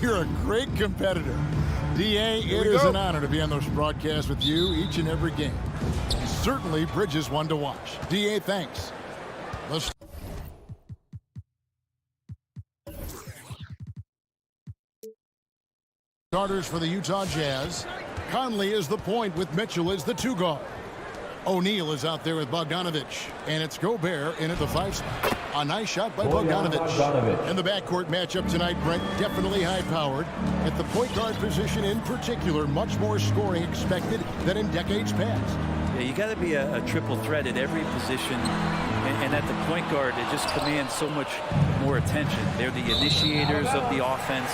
You're a great competitor. D.A., it is an honor to be on this broadcast with you each and every game. Certainly, Bridges one to watch. D.A., thanks. Let's starters for the Utah Jazz. Conley is the point with Mitchell as the two guard. O'Neal is out there with Bogdanovic. And it's Gobert in at the 5 spot. A nice shot by Bogdanovic. And the backcourt matchup tonight, Brent, definitely high-powered. At the point guard position in particular, much more scoring expected than in decades past. Yeah, you got to be a triple threat at every position. And at the point guard, it just commands so much more attention. They're the initiators of the offense.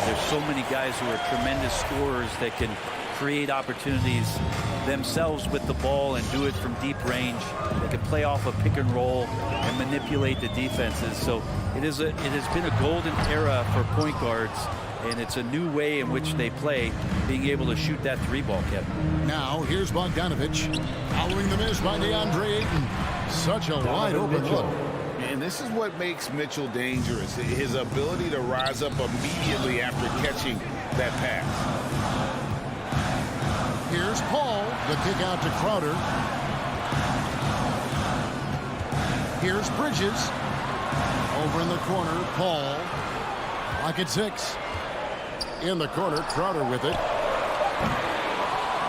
There's so many guys who are tremendous scorers that can create opportunities themselves with the ball and do it from deep range. They can play off a pick and roll and manipulate the defenses. So it has been a golden era for point guards, and it's a new way in which they play, being able to shoot that 3-ball, Kevin. Now here's Bogdanovic, following the miss by DeAndre Ayton. Such a wide open look. And this is what makes Mitchell dangerous, his ability to rise up immediately after catching that pass. Here's Paul, the kick out to Crowder. Here's Bridges. Over in the corner, Paul. Lock at 6. In the corner, Crowder with it.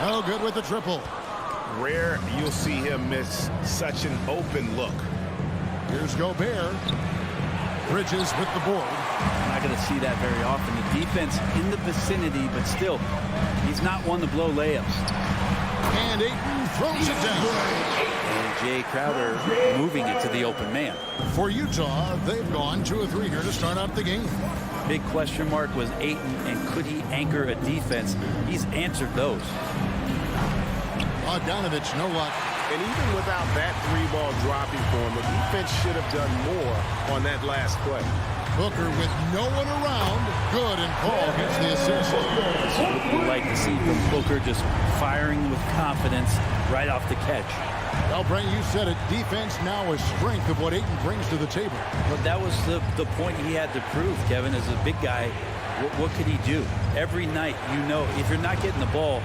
No good with the triple. Rare you'll see him miss such an open look. Here's Gobert. Bridges with the board. Not going to see that very often. The defense in the vicinity, but still, he's not one to blow layups. And Ayton throws it down. And Jay Crowder moving it to the open man. For Utah, they've gone 2 of 3 here to start out the game. Big question mark was Ayton, and could he anchor a defense? He's answered those. Bogdanovic, no luck. And even without that 3-ball dropping for him, the defense should have done more on that last play. Booker with no one around. Good, and Paul gets the assist. That's what we like to see from Booker, just firing with confidence right off the catch. Well, Brent, you said it. Defense now a strength of what Ayton brings to the table. But that was the point he had to prove, Kevin, as a big guy. What could he do? Every night, you know, if you're not getting the ball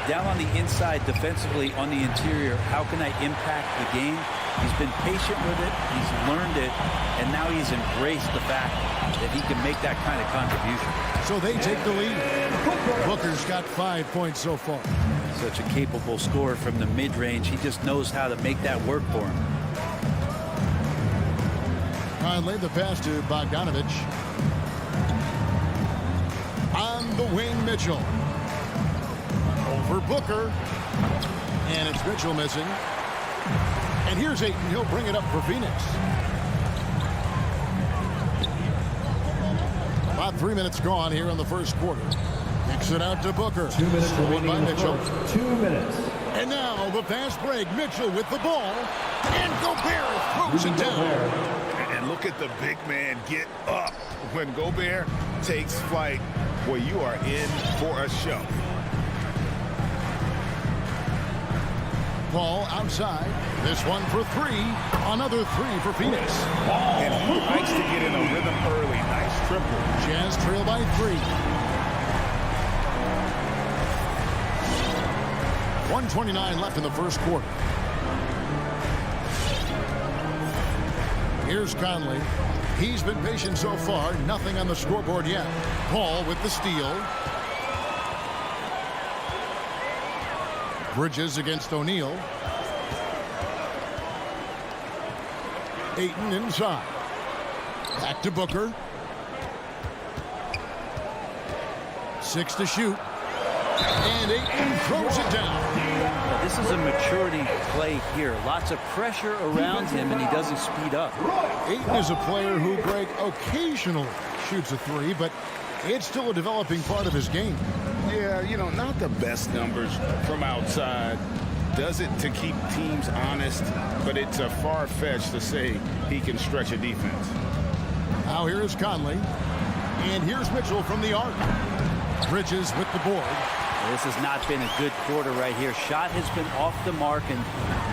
down on the inside defensively on the interior, how can I impact the game? He's been patient with it. He's learned it. And now he's embraced the fact that he can make that kind of contribution. So they take the lead. Booker's got 5 points so far. Such a capable scorer from the mid-range. He just knows how to make that work for him. Conley, the pass to Bogdanovic. On the wing, Mitchell. Over Booker. And it's Mitchell missing. And here's Ayton. He'll bring it up for Phoenix. About 3 minutes gone here in the first quarter. Kicks it out to Booker. 2 minutes remaining by Mitchell. 2 minutes. And now the fast break. Mitchell with the ball. And Gobert throws it down. And look at the big man get up. When Gobert takes flight, well, you are in for a show. Paul outside. This one for 3. Another 3 for Phoenix. And he likes to get in a rhythm early. Nice triple. Jazz trail by 3. 1:29 left in the first quarter. Here's Conley. He's been patient so far. Nothing on the scoreboard yet. Paul with the steal. Bridges against O'Neal. Ayton inside. Back to Booker. 6 to shoot. And Ayton throws it down. This is a maturity play here. Lots of pressure around him, and he doesn't speed up. Ayton is a player who, Greg, occasionally shoots a 3, but it's still a developing part of his game. Yeah, you know, not the best numbers from outside. Does it to keep teams honest, but it's a far-fetched to say he can stretch a defense. Now here's Conley. And here's Mitchell from the arc. Bridges with the board. This has not been a good quarter right here. Shot has been off the mark, and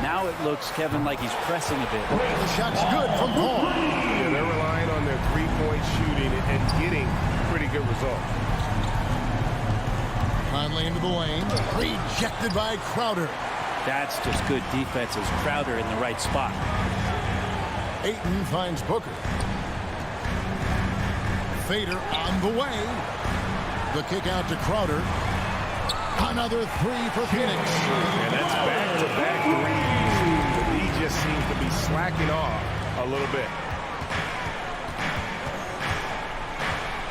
now it looks, Kevin, like he's pressing a bit. The shot's good from Paul. Yeah, they're relying on their three-point shooting and getting pretty good result. Conley into the lane. Rejected by Crowder. That's just good defense as Crowder in the right spot. Ayton finds Booker. Fader on the way. The kick out to Crowder. Another three for Phoenix. And that's back-to-back threes. But he just seems to be slacking off a little bit.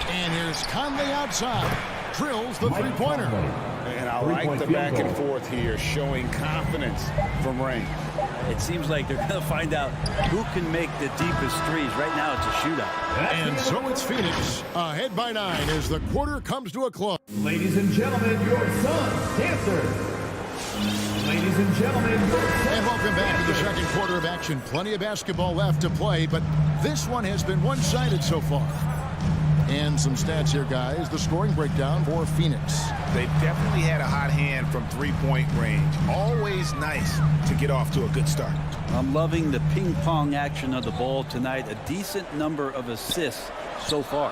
And here's Conley outside. Drills the three-pointer. And I like the back and forth here, showing confidence from range. It seems like they're going to find out who can make the deepest threes. Right now it's a shootout. And so it's Phoenix ahead by 9 as the quarter comes to a close. Ladies and gentlemen, your Suns dancers. Ladies and gentlemen, your Suns. And welcome back to the second quarter of action. Plenty of basketball left to play, but this one has been one-sided so far. And some stats here, guys. The scoring breakdown for Phoenix. They've definitely had a hot hand from three-point range. Always nice to get off to a good start. I'm loving the ping-pong action of the ball tonight. A decent number of assists so far.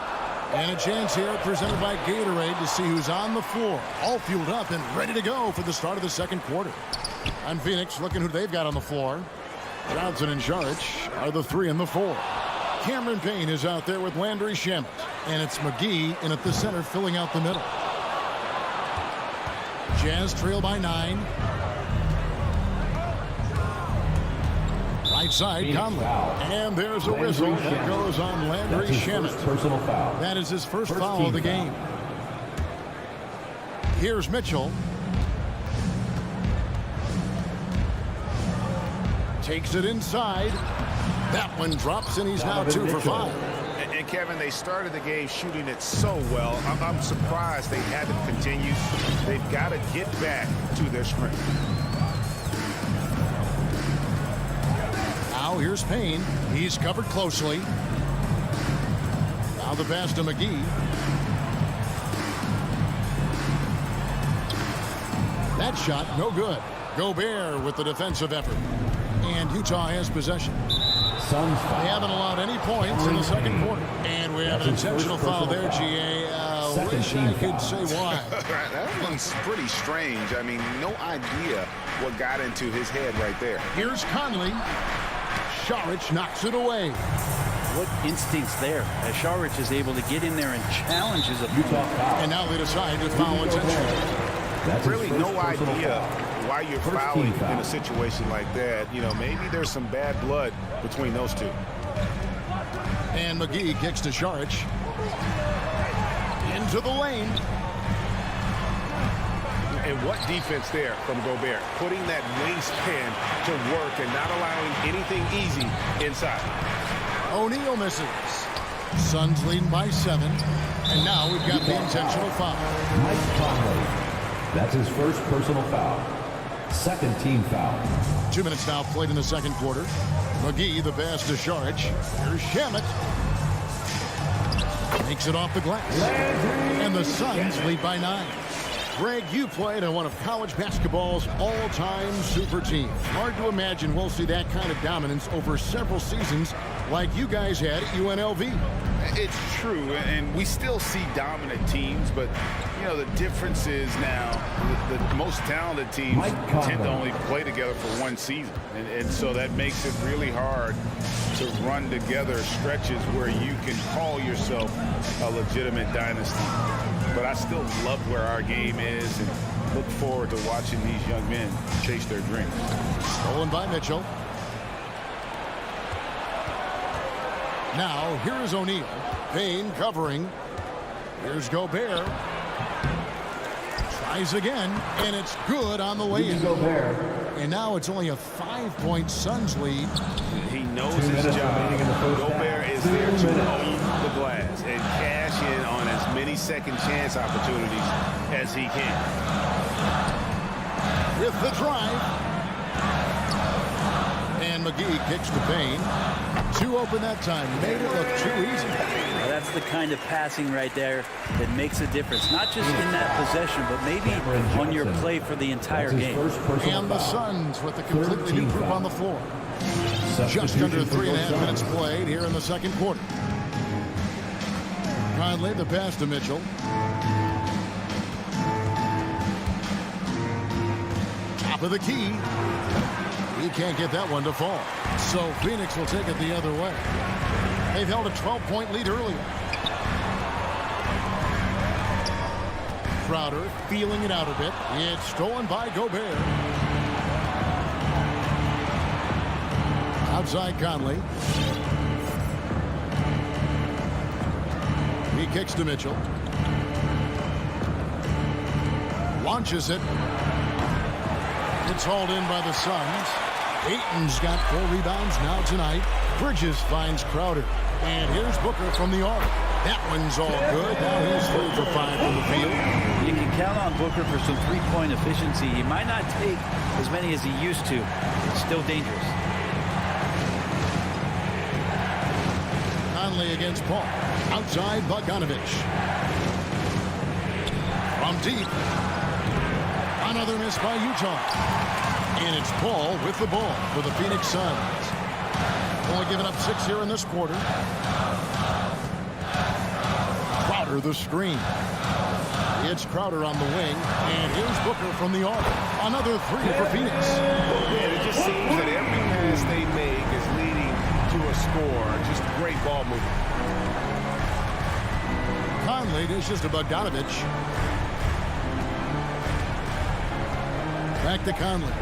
And a chance here presented by Gatorade to see who's on the floor. All fueled up and ready to go for the start of the second quarter. On Phoenix, looking who they've got on the floor. Johnson and Saric are the 3 and the 4. Cameron Payne is out there with Landry Shamet. And it's McGee in at the center filling out the middle. Jazz trail by 9. Right side, Conley. And there's a whistle that goes on Landry Shamet. That is his first foul of the game. Here's Mitchell. Takes it inside. That one drops, and he's now 2 for 5. And Kevin, they started the game shooting it so well. I'm surprised they haven't continued. They've got to get back to their strength. Now here's Payne. He's covered closely. Now the pass to McGee. That shot, no good. Gobert with the defensive effort. And Utah has possession. They haven't allowed any points in the second quarter. And we have an intentional foul there, GA. Wish I could say why. That one's pretty strange. I mean, no idea what got into his head right there. Here's Conley. Saric knocks it away. What instincts there as Saric is able to get in there and challenge his opponent. And now they decide to foul intentionally. Really no idea why you're fouling in a situation like that. You know, maybe there's some bad blood between those two. And McGee kicks to Saric. Into the lane. And what defense there from Gobert. Putting that wingspan to work and not allowing anything easy inside. O'Neal misses. Suns leading by 7. And now we've got the intentional foul. Mike Conley. That's his first personal foul. Second team foul. 2 minutes now played in the second quarter. McGee the pass to Saric. Here's Shamet. Makes it off the glass. And the Suns lead by 9. Greg, you played on one of college basketball's all-time super teams. Hard to imagine we'll see that kind of dominance over several seasons like you guys had at UNLV. It's true, and we still see dominant teams, but, you know, the difference is now the most talented teams tend to only play together for one season, and so that makes it really hard to run together stretches where you can call yourself a legitimate dynasty. But I still love where our game is and look forward to watching these young men chase their dreams. Stolen by Mitchell. Now, here is O'Neal. Payne covering. Here's Gobert. Tries again, and it's good on the way in. And now it's only a 5-point Suns lead. He knows his job. Gobert is there to own the glass and cash in on as many second chance opportunities as he can. With the drive. And McGee kicks to Payne. 2 open that time. Made it look too easy. Well, that's the kind of passing right there that makes a difference. Not just in that possession, but maybe on your play for the entire game. And the Suns with a completely new group on the floor. Just under 3.5 minutes played here in the second quarter. Conley, the pass to Mitchell. Top of the key. He can't get that one to fall. So Phoenix will take it the other way. They've held a 12-point lead earlier. Crowder feeling it out a bit. It's stolen by Gobert. Outside Conley. He kicks to Mitchell. Launches it. It's hauled in by the Suns. Ayton's got 4 rebounds now tonight. Bridges finds Crowder. And here's Booker from the arc. That one's all good. Now he's 3 for 5 from the field. You can count on Booker for some three-point efficiency. He might not take as many as he used to. Still dangerous. Conley against Paul. Outside Bogdanovich. From deep. Another miss by Utah. And it's Paul with the ball for the Phoenix Suns. Only giving up 6 here in this quarter. Crowder the screen. It's Crowder on the wing. And here's Booker from the arc. Another 3 for Phoenix. Yeah, it just seems that every pass they make is leading to a score. Just great ball movement. Conley dishes to Bogdanovich. Back to Conley.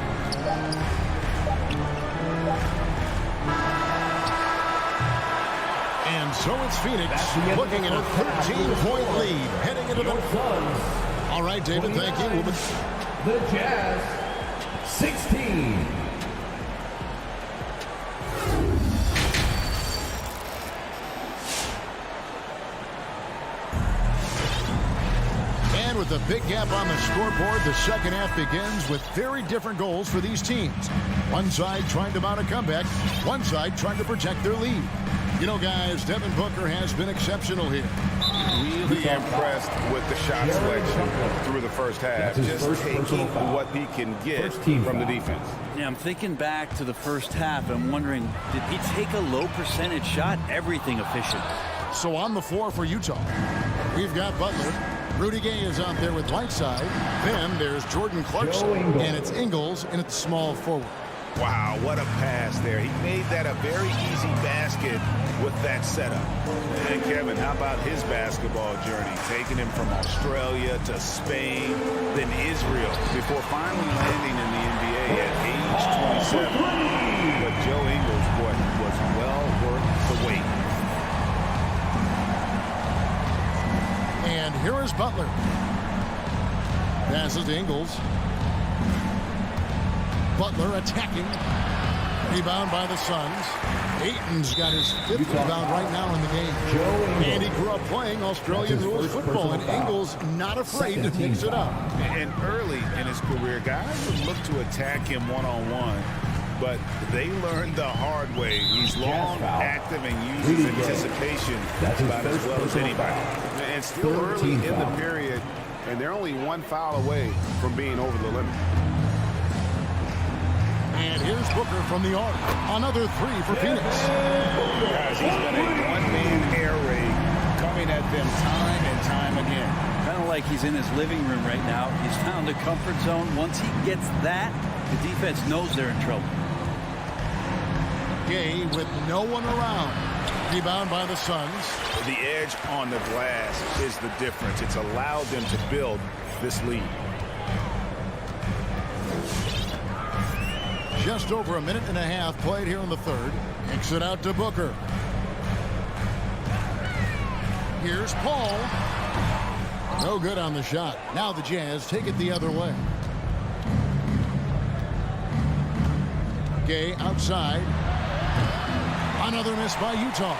And so it's Phoenix looking at a 13-point lead heading into the... All right, David, thank you. The Jazz, 16. And with a big gap on the scoreboard, the second half begins with very different goals for these teams. One side trying to mount a comeback, one side trying to protect their lead. You know, guys, Devin Booker has been exceptional here. Really impressed with the shot selection through the first half. Just taking what he can get from the defense. Yeah, I'm thinking back to the first half. I'm wondering, did he take a low percentage shot? Everything efficient. So on the floor for Utah, we've got Butler. Rudy Gay is out there with Whiteside. Then there's Jordan Clarkson, and it's Ingles, and it's small forward. Wow, what a pass there. He made that a very easy basket with that setup. And Kevin, how about his basketball journey? Taking him from Australia to Spain, then Israel, before finally landing in the NBA at age 27. But Joe Ingles, boy, was well worth the wait. And here is Butler. Passes to Ingles. Butler attacking. Rebound by the Suns. Ayton's got his 5th rebound right now in the game. And he grew up playing Australian rules football, and Ingles not afraid to mix it up. And early in his career, guys would look to attack him one-on-one, but they learned the hard way. He's long, active, and uses anticipation about as well as anybody. And still early in the period, and they're only 1 foul away from being over the limit. And here's Booker from the arc. Another 3 for Phoenix. Guys, he's been a one-man air raid coming at them time and time again. Kind of like he's in his living room right now. He's found a comfort zone. Once he gets that, the defense knows they're in trouble. Gay with no one around. Rebound by the Suns. The edge on the glass is the difference. It's allowed them to build this lead. Just over a minute and a half played here in the third. Kicks it out to Booker. Here's Paul. No good on the shot. Now the Jazz take it the other way. Gay outside. Another miss by Utah.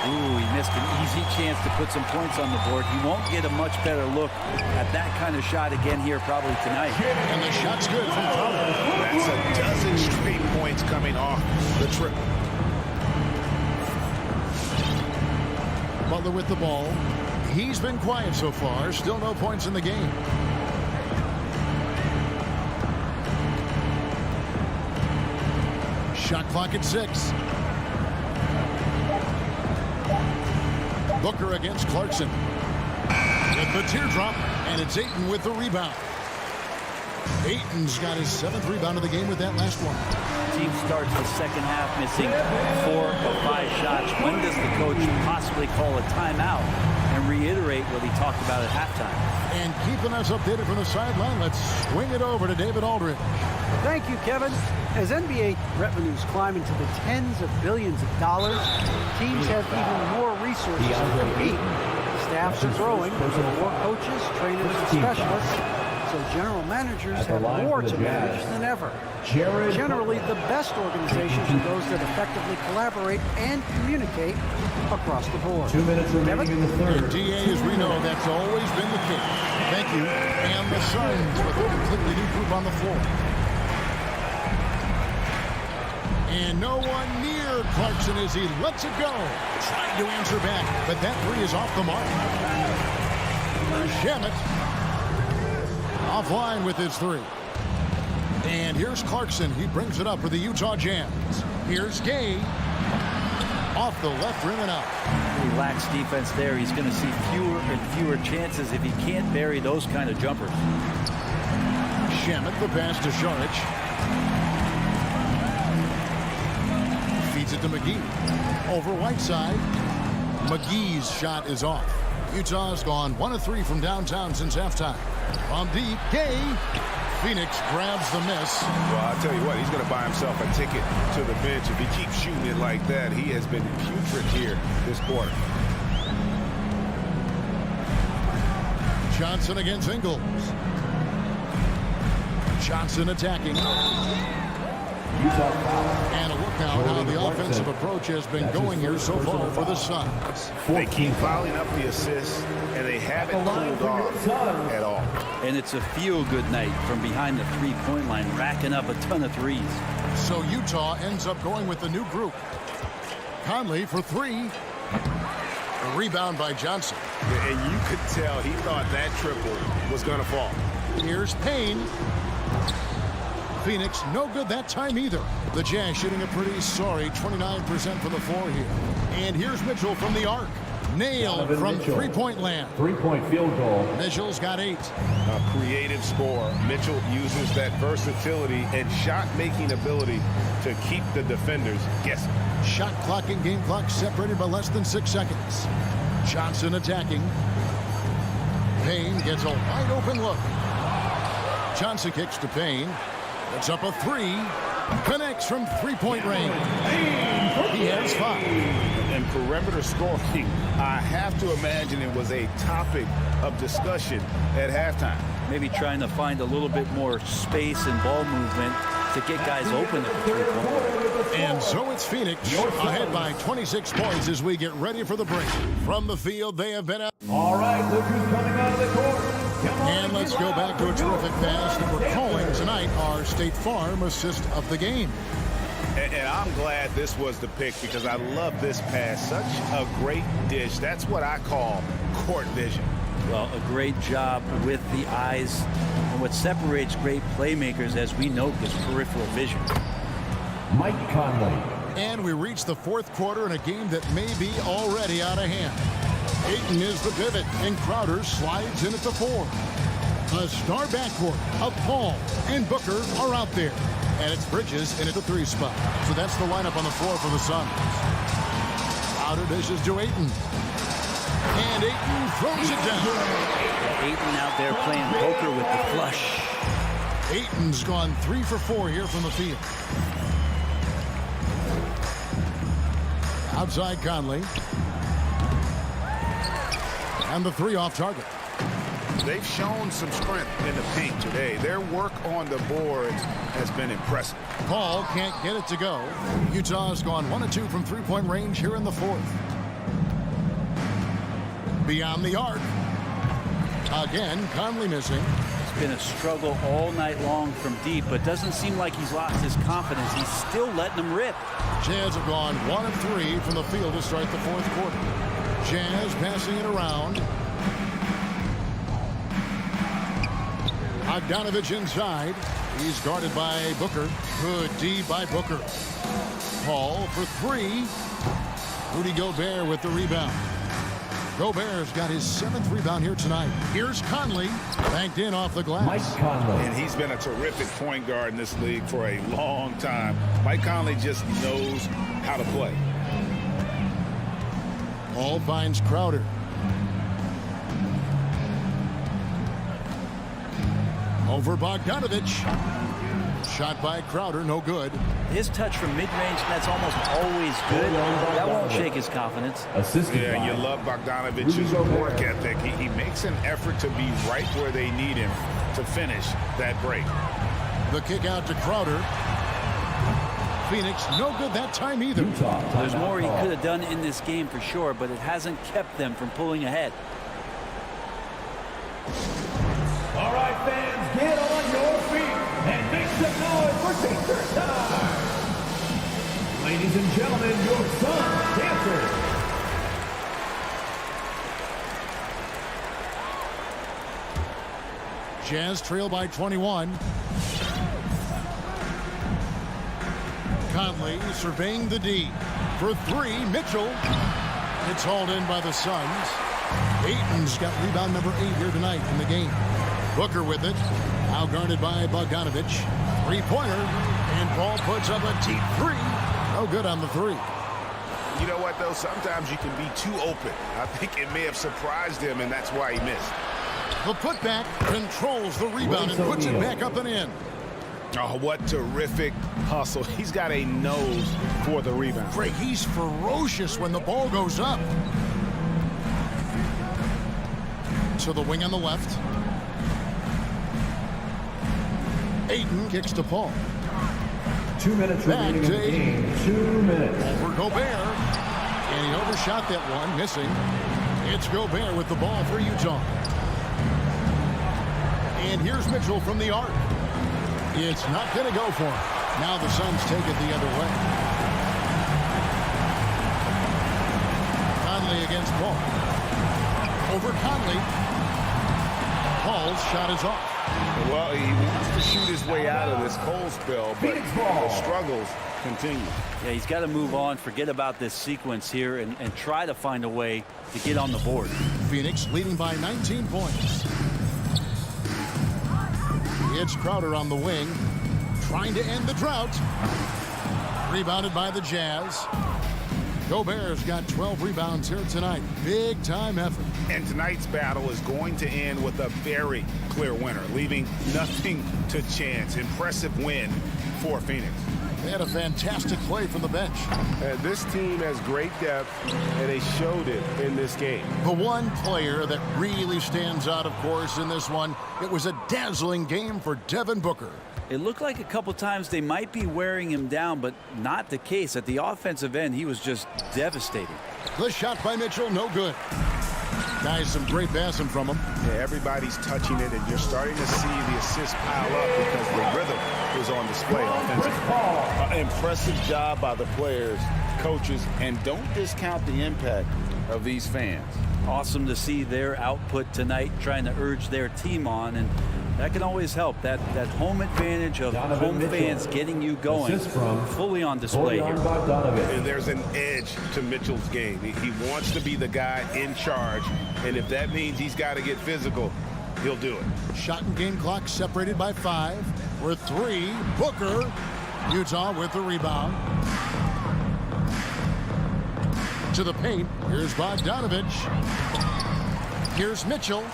Ooh, he missed an easy chance to put some points on the board. He won't get a much better look at that kind of shot again here probably tonight. And the shot's good from Crowder. That's a dozen straight points coming off the trip. Butler with the ball. He's been quiet so far. Still no points in the game. Shot clock at 6. Booker against Clarkson. With the teardrop, and it's Ayton with the rebound. Ayton's got his 7th rebound of the game with that last one. Team starts the second half missing 4 or 5 shots. When does the coach possibly call a timeout and reiterate what he talked about at halftime? And keeping us updated from the sideline, let's swing it over to David Aldridge. Thank you, Kevin. As NBA revenues climb into the tens of billions of dollars, teams have even more resources to compete. Staffs are growing, more coaches, trainers, and specialists, so general managers have more to manage than ever. Generally, the best organizations are those that effectively collaborate and communicate across the board. 2 minutes remaining in the third. DA, as we know, that's always been the case. Thank you. And the Suns with a completely new group on the floor. And no one near Clarkson as he lets it go. Trying to answer back, but that 3 is off the mark. Shamet offline with his 3. And here's Clarkson. He brings it up for the Utah Jazz. Here's Gay. Off the left rim and out. Relaxed defense there. He's going to see fewer and fewer chances if he can't bury those kind of jumpers. Shamet, the pass to Šarić. Feeds it to McGee. Over Whiteside. McGee's shot is off. Utah's gone 1 of 3 from downtown since halftime. From deep, Gay. Phoenix grabs the miss. Well, I'll tell you what, he's going to buy himself a ticket to the bench. If he keeps shooting it like that, he has been putrid here this quarter. Johnson against Ingles. Johnson attacking. And a look now at how the offensive approach has been going here so far for the Suns. They keep piling up the assists, and they haven't cooled off at all. And it's a feel-good night from behind the three-point line, racking up a ton of threes. So Utah ends up going with the new group. Conley for 3. A rebound by Johnson. And you could tell he thought that triple was going to fall. Here's Payne. Phoenix, no good that time either. The Jazz shooting a pretty sorry 29% for the floor here. And here's Mitchell from the arc. Nailed from three-point land. 3-point field goal. Mitchell's got 8. A creative scorer. Mitchell uses that versatility and shot-making ability to keep the defenders guessing. Shot clock and game clock separated by less than 6 seconds. Johnson attacking. Payne gets a wide-open look. Johnson kicks to Payne. It's up a 3. Connects from three-point range. He has 5. And perimeter scoring, I have to imagine it was a topic of discussion at halftime. Maybe trying to find a little bit more space and ball movement to get guys open at the three-point line. And so it's Phoenix ahead by 26 points as we get ready for the break. From the field, they have been out. All right, look who's coming out of the court. And let's go back to a terrific pass that we're calling tonight our State Farm assist of the game. And I'm glad this was the pick because I love this pass. Such a great dish. That's what I call court vision. Well, a great job with the eyes. And what separates great playmakers, as we note, is peripheral vision. Mike Conley. And we reach the 4th quarter in a game that may be already out of hand. Ayton is the pivot, and Crowder slides in at the 4. A star backcourt of Paul and Booker are out there. And it's Bridges in at the 3 spot. So that's the lineup on the floor for the Suns. Crowder dishes to Ayton. And Ayton throws it down. Ayton out there playing poker with the flush. Ayton's gone 3 for 4 here from the field. Outside Conley. And the 3 off target. They've shown some strength in the paint today. Their work on the boards has been impressive. Paul can't get it to go. Utah's gone 1 of 2 from three-point range here in the 4th. Beyond the arc. Again, Conley missing. It's been a struggle all night long from deep, but doesn't seem like he's lost his confidence. He's still letting them rip. Jazz have gone 1 of 3 from the field to start the 4th quarter. Jazz passing it around. Bogdanovich inside. He's guarded by Booker. Good D by Booker. Paul for 3. Rudy Gobert with the rebound. Gobert's got his 7th rebound here tonight. Here's Conley, banked in off the glass. Mike Conley. And he's been a terrific point guard in this league for a long time. Mike Conley just knows how to play. Ball finds Crowder. Over Bogdanovich. Shot by Crowder, no good. His touch from mid-range, that's almost always good. That won't shake his confidence. Assisted Yeah, by you love Bogdanovich's work ethic. He makes an effort to be right where they need him to finish that break. The kick out to Crowder. Phoenix, no good that time either. Utah. There's more he could have done in this game for sure, but it hasn't kept them from pulling ahead. All right, fans, get on your feet and make some noise for Dancer Time. Ladies and gentlemen, your son, Dancer. Jazz trail by 21. Conley surveying the D. For 3, Mitchell. It's hauled in by the Suns. Ayton's got rebound number 8 here tonight in the game. Booker with it. Now guarded by Bogdanovich. Three-pointer. And Paul puts up a deep 3. No good on the 3. You know what, though? Sometimes you can be too open. I think it may have surprised him, and that's why he missed. The putback controls the rebound and puts it back up and in. Oh, what terrific hustle. He's got a nose for the rebound. Craig, he's ferocious when the ball goes up. To the wing on the left. Ayton kicks to Paul. 2 minutes Back remaining to in the game. 2 minutes. Over Gobert. And he overshot that one, missing. It's Gobert with the ball for Utah. And here's Mitchell from the arc. It's not going to go for him. Now the Suns take it the other way. Conley against Paul. Over Conley. Paul's shot is off. Well, he wants to shoot his way out of this cold spell, but the struggles continue. Yeah, he's got to move on, forget about this sequence here, and try to find a way to get on the board. Phoenix leading by 19 points. It's Crowder on the wing, trying to end the drought. Rebounded by the Jazz. Gobert's got 12 rebounds here tonight. Big time effort. And tonight's battle is going to end with a very clear winner, leaving nothing to chance. Impressive win for Phoenix. They had a fantastic play from the bench. This team has great depth, and they showed it in this game. The one player that really stands out, of course, in this one, it was a dazzling game for Devin Booker. It looked like a couple times they might be wearing him down, but not the case. At the offensive end, he was just devastating. The shot by Mitchell, no good. Guys, some great passing from him. Yeah, everybody's touching it, and you're starting to see the assists pile up because the rhythm is on display offensively. Impressive job by the players, coaches, and don't discount the impact of these fans. Awesome to see their output tonight, trying to urge their team on, and that can always help. That home advantage of home fans getting you going, fully on display here. And there's an edge to Mitchell's game. He wants to be the guy in charge, and if that means he's got to get physical, he'll do it. Shot and game clock separated by 5. We're 3. Booker. Utah with the rebound. To the paint. Here's Bogdanovich. Here's Mitchell.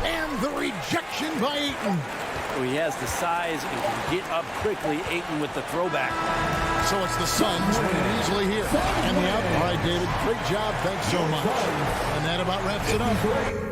And the rejection by Ayton. He has the size and can get up quickly. Ayton with the throwback. So it's the Suns winning easily here. And the out. All right, David. Great job. Thanks so much. And that about wraps it up.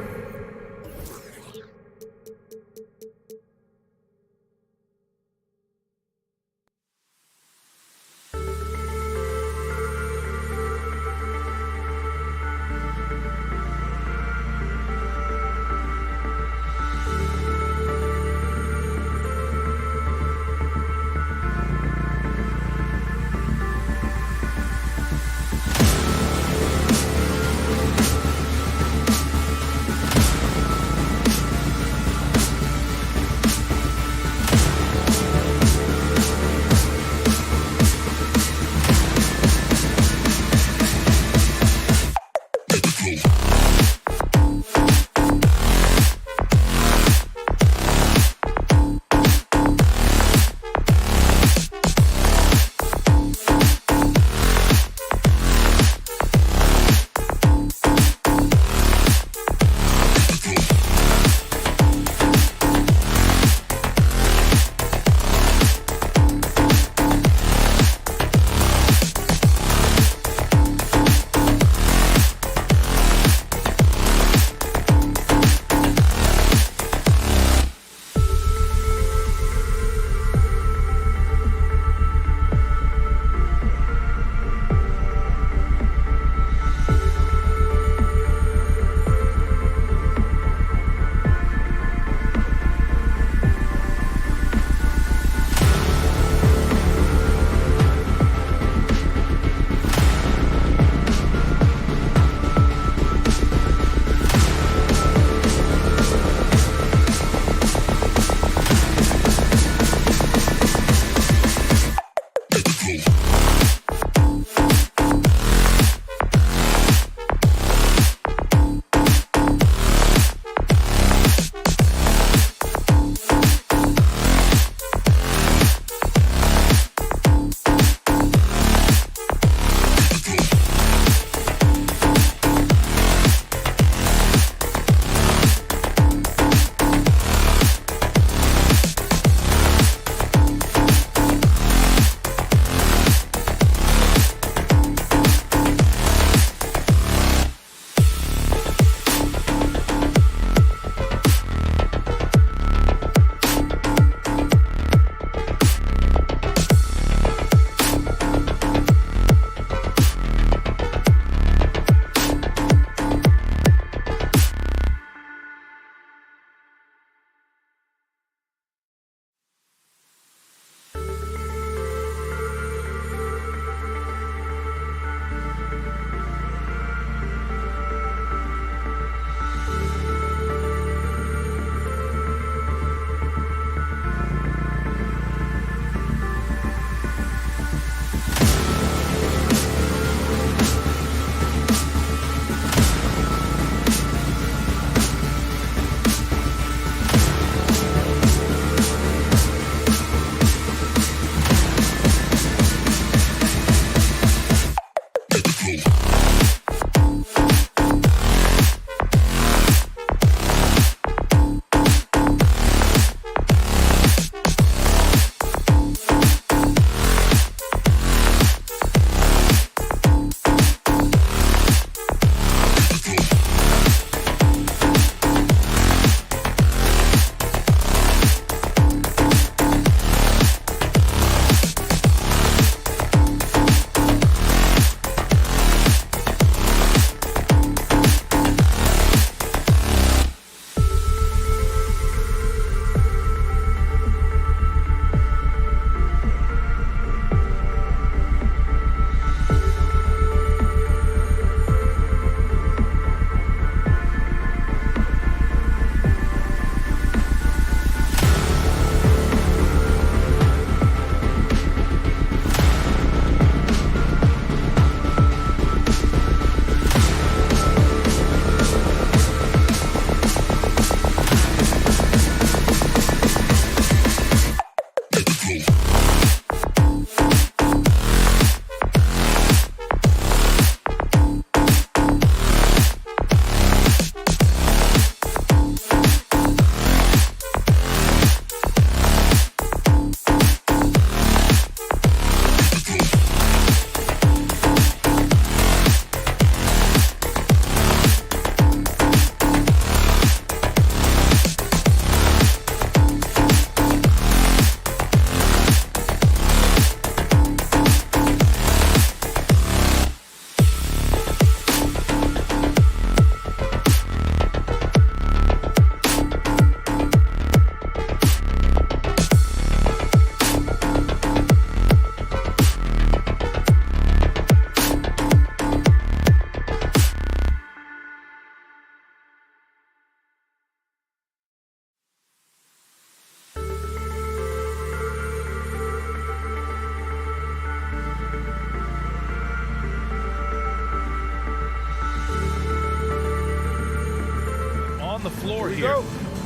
floor here.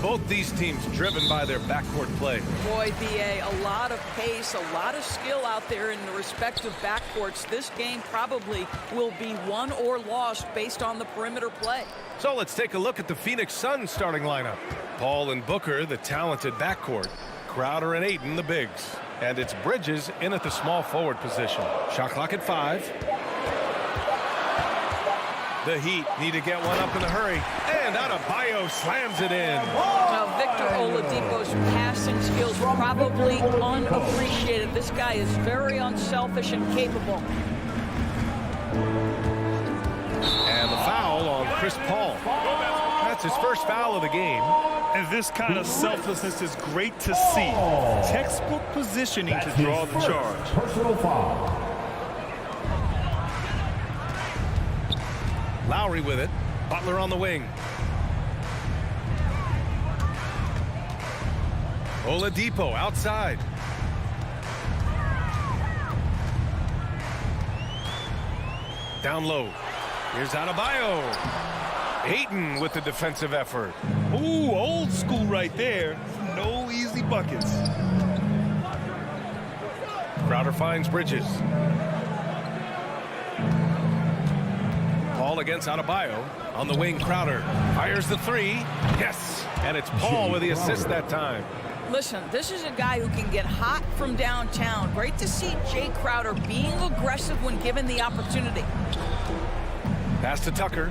Both these teams driven by their backcourt play. Boy, BA, a lot of pace, a lot of skill out there in the respective backcourts. This game probably will be won or lost based on the perimeter play. So let's take a look at the Phoenix Suns starting lineup. Paul and Booker, the talented backcourt. Crowder and Ayton, the bigs. And it's Bridges in at the small forward position. Shot clock at 5. The Heat need to get one up in a hurry. And Adebayo slams it in. Now, Victor Oladipo's passing skills probably unappreciated. This guy is very unselfish and capable. And the foul on Chris Paul. That's his first foul of the game. And this kind of selflessness is great to see. Textbook positioning to draw the charge. Personal foul. Lowry with it. Butler on the wing. Oladipo outside. Down low. Here's Adebayo. Ayton with the defensive effort. Ooh, old school right there. No easy buckets. Crowder finds Bridges. Paul against Adebayo. On the wing, Crowder fires the three. Yes, and it's Paul with the assist that time. Listen, this is a guy who can get hot from downtown. Great to see Jay Crowder being aggressive when given the opportunity. Pass to Tucker.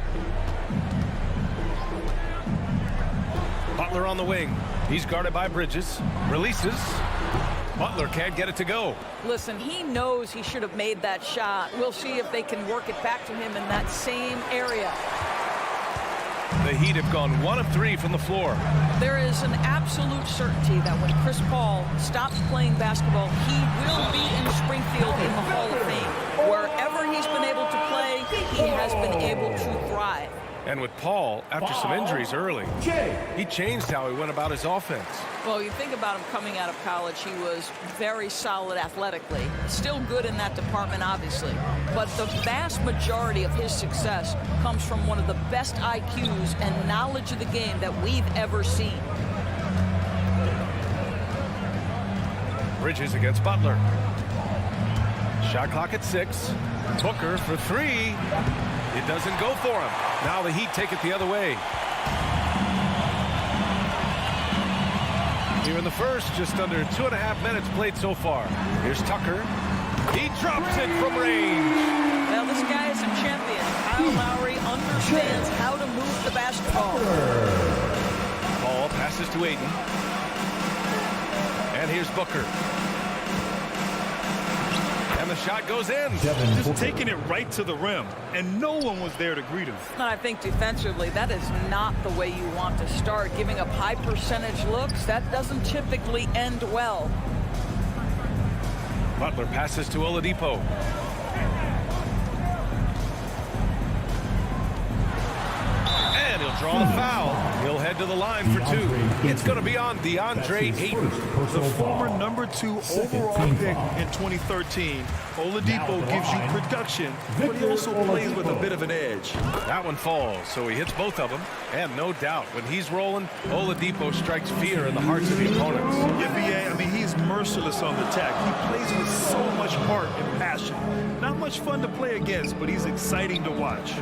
Butler on the wing. He's guarded by Bridges. Releases. Butler can't get it to go. Listen, he knows he should have made that shot. We'll see if they can work it back to him in that same area. The Heat have gone 1 of 3 from the floor. There is an absolute certainty that when Chris Paul stops playing basketball, he will be in Springfield in the Hall of Fame. Wherever he's been able to play, he has been able to thrive. And with Paul, after some injuries early, he changed how he went about his offense. Well, you think about him coming out of college, he was very solid athletically. Still good in that department, obviously. But the vast majority of his success comes from one of the best IQs and knowledge of the game that we've ever seen. Bridges against Butler. Shot clock at 6. Booker for 3. It doesn't go for him. Now the Heat take it the other way. Here in the first, just under 2.5 minutes played so far. Here's Tucker. He drops it from range. Well, this guy is a champion. Kyle Lowry understands how to move the basketball. Paul passes to Ayton. And here's Booker. And the shot goes in. Just taking it right to the rim, and no one was there to greet him. And I think defensively, that is not the way you want to start. Giving up high percentage looks, that doesn't typically end well. Butler passes to Oladipo. And he'll draw the foul. He'll head to the line for 2. It's going to be on DeAndre Ayton. The former #2 overall pick in 2013. Oladipo gives you production, but he also plays with a bit of an edge. That one falls, so he hits both of them. And no doubt, when he's rolling, Oladipo strikes fear in the hearts of the opponents. Yeah, B.A., I mean, he's merciless on the attack. He plays with so much heart and passion. Not much fun to play against, but he's exciting to watch.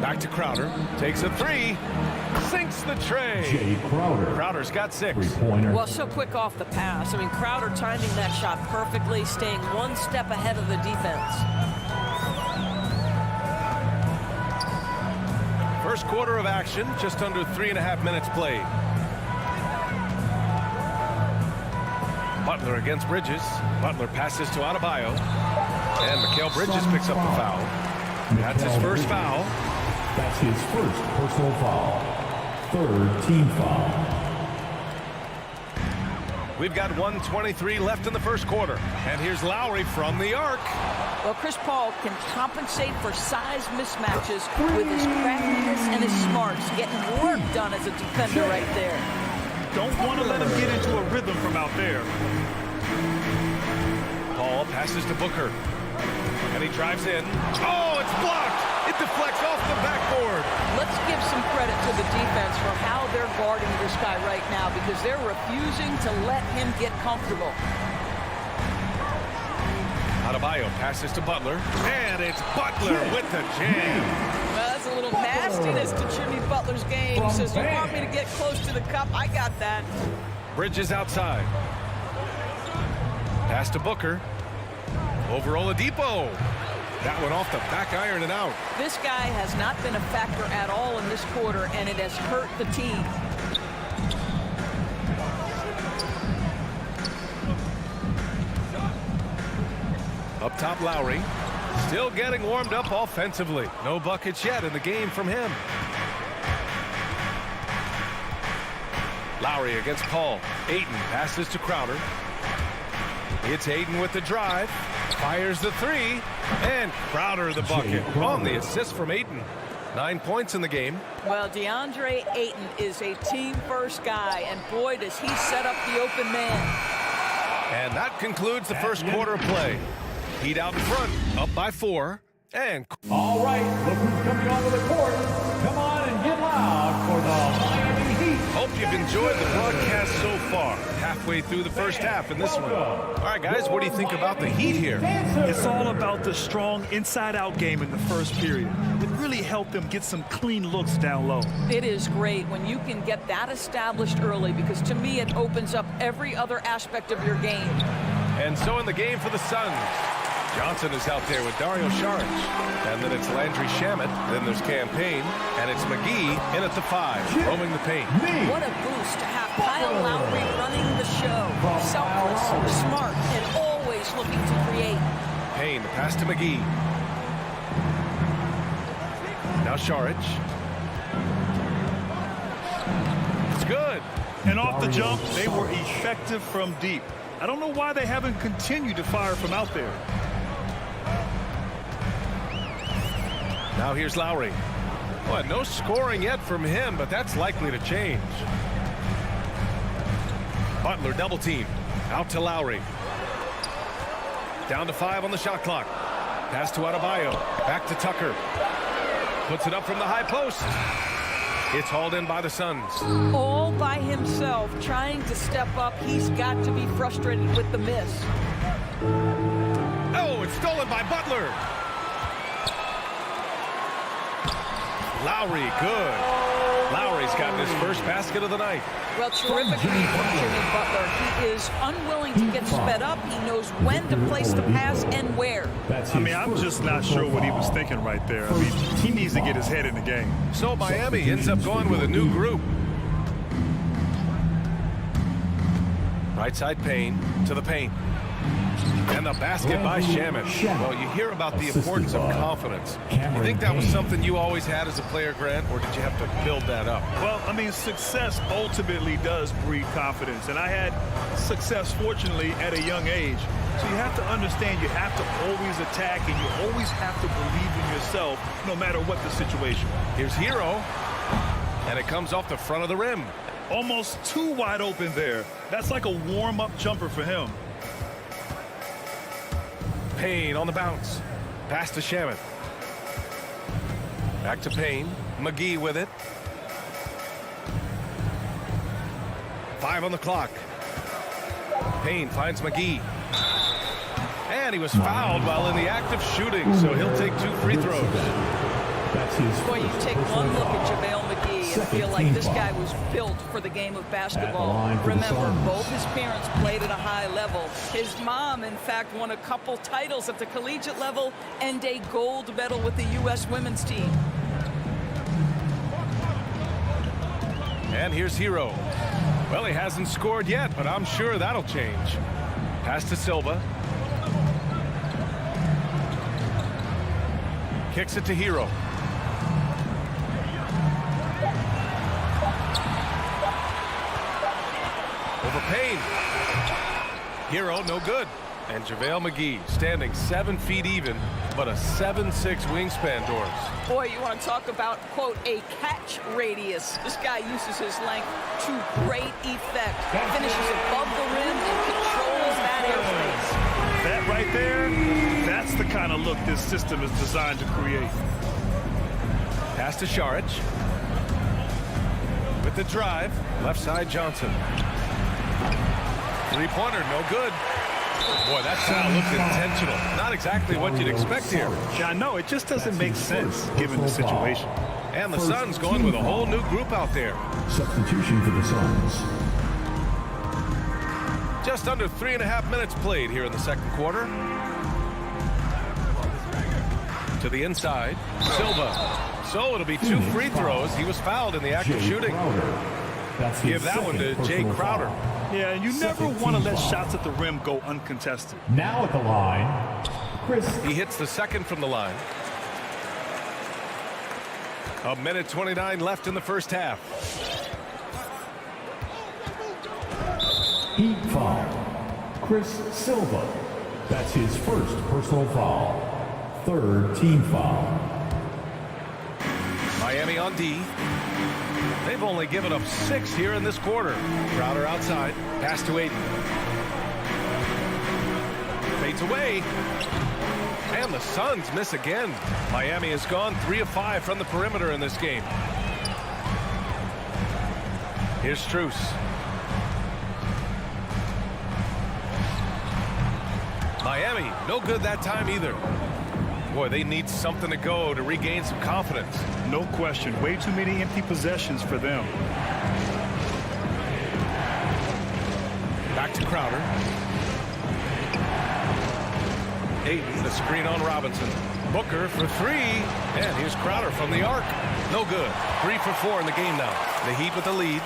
Back to Crowder. Takes a 3. Sinks the tray. Crowder's got 6. Well, so quick off the pass. I mean, Crowder timing that shot perfectly, staying one step ahead of the defense. First quarter of action, just under 3.5 minutes played. Butler against Bridges. Butler passes to Adebayo. And Mikal Bridges picks up the foul. That's his first foul. That's his first personal foul. 3rd team foul. We've got 1:23 left in the first quarter. And here's Lowry from the arc. Well, Chris Paul can compensate for size mismatches with his craftiness and his smarts, getting work done as a defender right there. Don't want to let him get into a rhythm from out there. Paul passes to Booker. And he drives in. Oh, it's blocked. It deflects off the backboard. Let's give some credit to the defense for how they're guarding this guy right now, because they're refusing to let him get comfortable. Adebayo passes to Butler. And it's Butler with the jam. Well, that's a little nastiness to Jimmy Butler's game. He says, you want me to get close to the cup? I got that. Bridges outside. Pass to Booker. Over Oladipo. That one off the back iron and out. This guy has not been a factor at all in this quarter, and it has hurt the team. Up top, Lowry. Still getting warmed up offensively. No buckets yet in the game from him. Lowry against Paul. Ayton passes to Crowder. It's Ayton with the drive. Fires the 3. And Crowder the bucket on the assist from Ayton. 9 points in the game. Well, DeAndre Ayton is a team-first guy, and boy, does he set up the open man. And that concludes the first quarter of play. Heat out in front, up by 4. And All right, look who's coming onto the court. Come on and get loud for the Miami Heat. hope you've enjoyed the broadcast so far. Halfway through the first half in this one. All right, guys, what do you think about the Heat here? It's all about the strong inside-out game in the first period. It really helped them get some clean looks down low. It is great when you can get that established early, because to me it opens up every other aspect of your game. And so in the game for the Suns, Johnson is out there with Dario Saric. And then it's Landry Shamet. Then there's Campaign. And it's McGee in at the 5, roaming the paint. What a boost to have Kyle Lowry running the show. Selfless, smart, and always looking to create. Payne, the pass to McGee. Now Saric. It's good. And off the jump, they were effective from deep. I don't know why they haven't continued to fire from out there. Now here's Lowry. Well, no scoring yet from him, but that's likely to change. Butler double team. Out to Lowry. Down to 5 on the shot clock. Pass to Adebayo. Back to Tucker. Puts it up from the high post. It's hauled in by the Suns. All by himself, trying to step up. He's got to be frustrated with the miss. Oh, it's stolen by Butler. Lowry, good. Lowry's gotten his first basket of the night. Well, terrific read from Jimmy Butler. He is unwilling to get sped up. He knows when to place the pass and where. I mean, I'm just not sure what he was thinking right there. I mean, he needs to get his head in the game. So Miami ends up going with a new group. Right side Payne to the paint. And the basket by Shamet. Well, you hear about the importance of confidence. You think that was something you always had as a player, Grant, or did you have to build that up? Well, I mean, success ultimately does breed confidence. And I had success, fortunately, at a young age. So you have to understand you have to always attack, and you always have to believe in yourself no matter what the situation. Here's Hero. And it comes off the front of the rim. Almost too wide open there. That's like a warm-up jumper for him. Payne on the bounce. Pass to Shamet. Back to Payne. McGee with it. 5 on the clock. Payne finds McGee. And he was fouled while in the act of shooting, so he'll take 2 free throws. Boy, you take one look at JaVale McGee and feel like this guy was built for the game of basketball. Remember, both his parents played at a high level. His mom, in fact, won a couple titles at the collegiate level and a gold medal with the U.S. women's team. And here's Hero. Well, he hasn't scored yet, but I'm sure that'll change. Pass to Silva. Kicks it to Hero. Over Payne. Hero, no good. And JaVale McGee standing 7 feet even, but a 7'6" wingspan, Doris. Boy, you want to talk about, quote, a catch radius. This guy uses his length to great effect. Finishes above the rim and controls that airspace. That right there, that's the kind of look this system is designed to create. Pass to Saric. With the drive, left side Johnson. Three-pointer, no good. Boy, that shot looked intentional. Not exactly what you'd expect here. Yeah, I know. It just doesn't make sense given the situation. And the Suns going with a whole new group out there. Substitution for the Suns. Just under 3.5 minutes played here in the second quarter. To the inside, Silva. So it'll be 2 free throws. He was fouled in the act of shooting. Give that one to Jay Crowder. Yeah, and you never want to let shots at the rim go uncontested. Now at the line, Chris. He hits the second from the line. 1:29 left in the first half. Heat foul. Chris Silva. That's his first personal foul. 3rd team foul. Miami on D. They've only given up 6 here in this quarter. Crowder outside. Pass to Ayton. Fades away. And the Suns miss again. Miami has gone 3 of 5 from the perimeter in this game. Here's Strus. Miami, no good that time either. Boy, they need something to go to regain some confidence. No question. Way too many empty possessions for them. Back to Crowder. Ayton, the screen on Robinson. Booker for 3. And here's Crowder from the arc. No good. 3 for 4 in the game now. The Heat with the lead.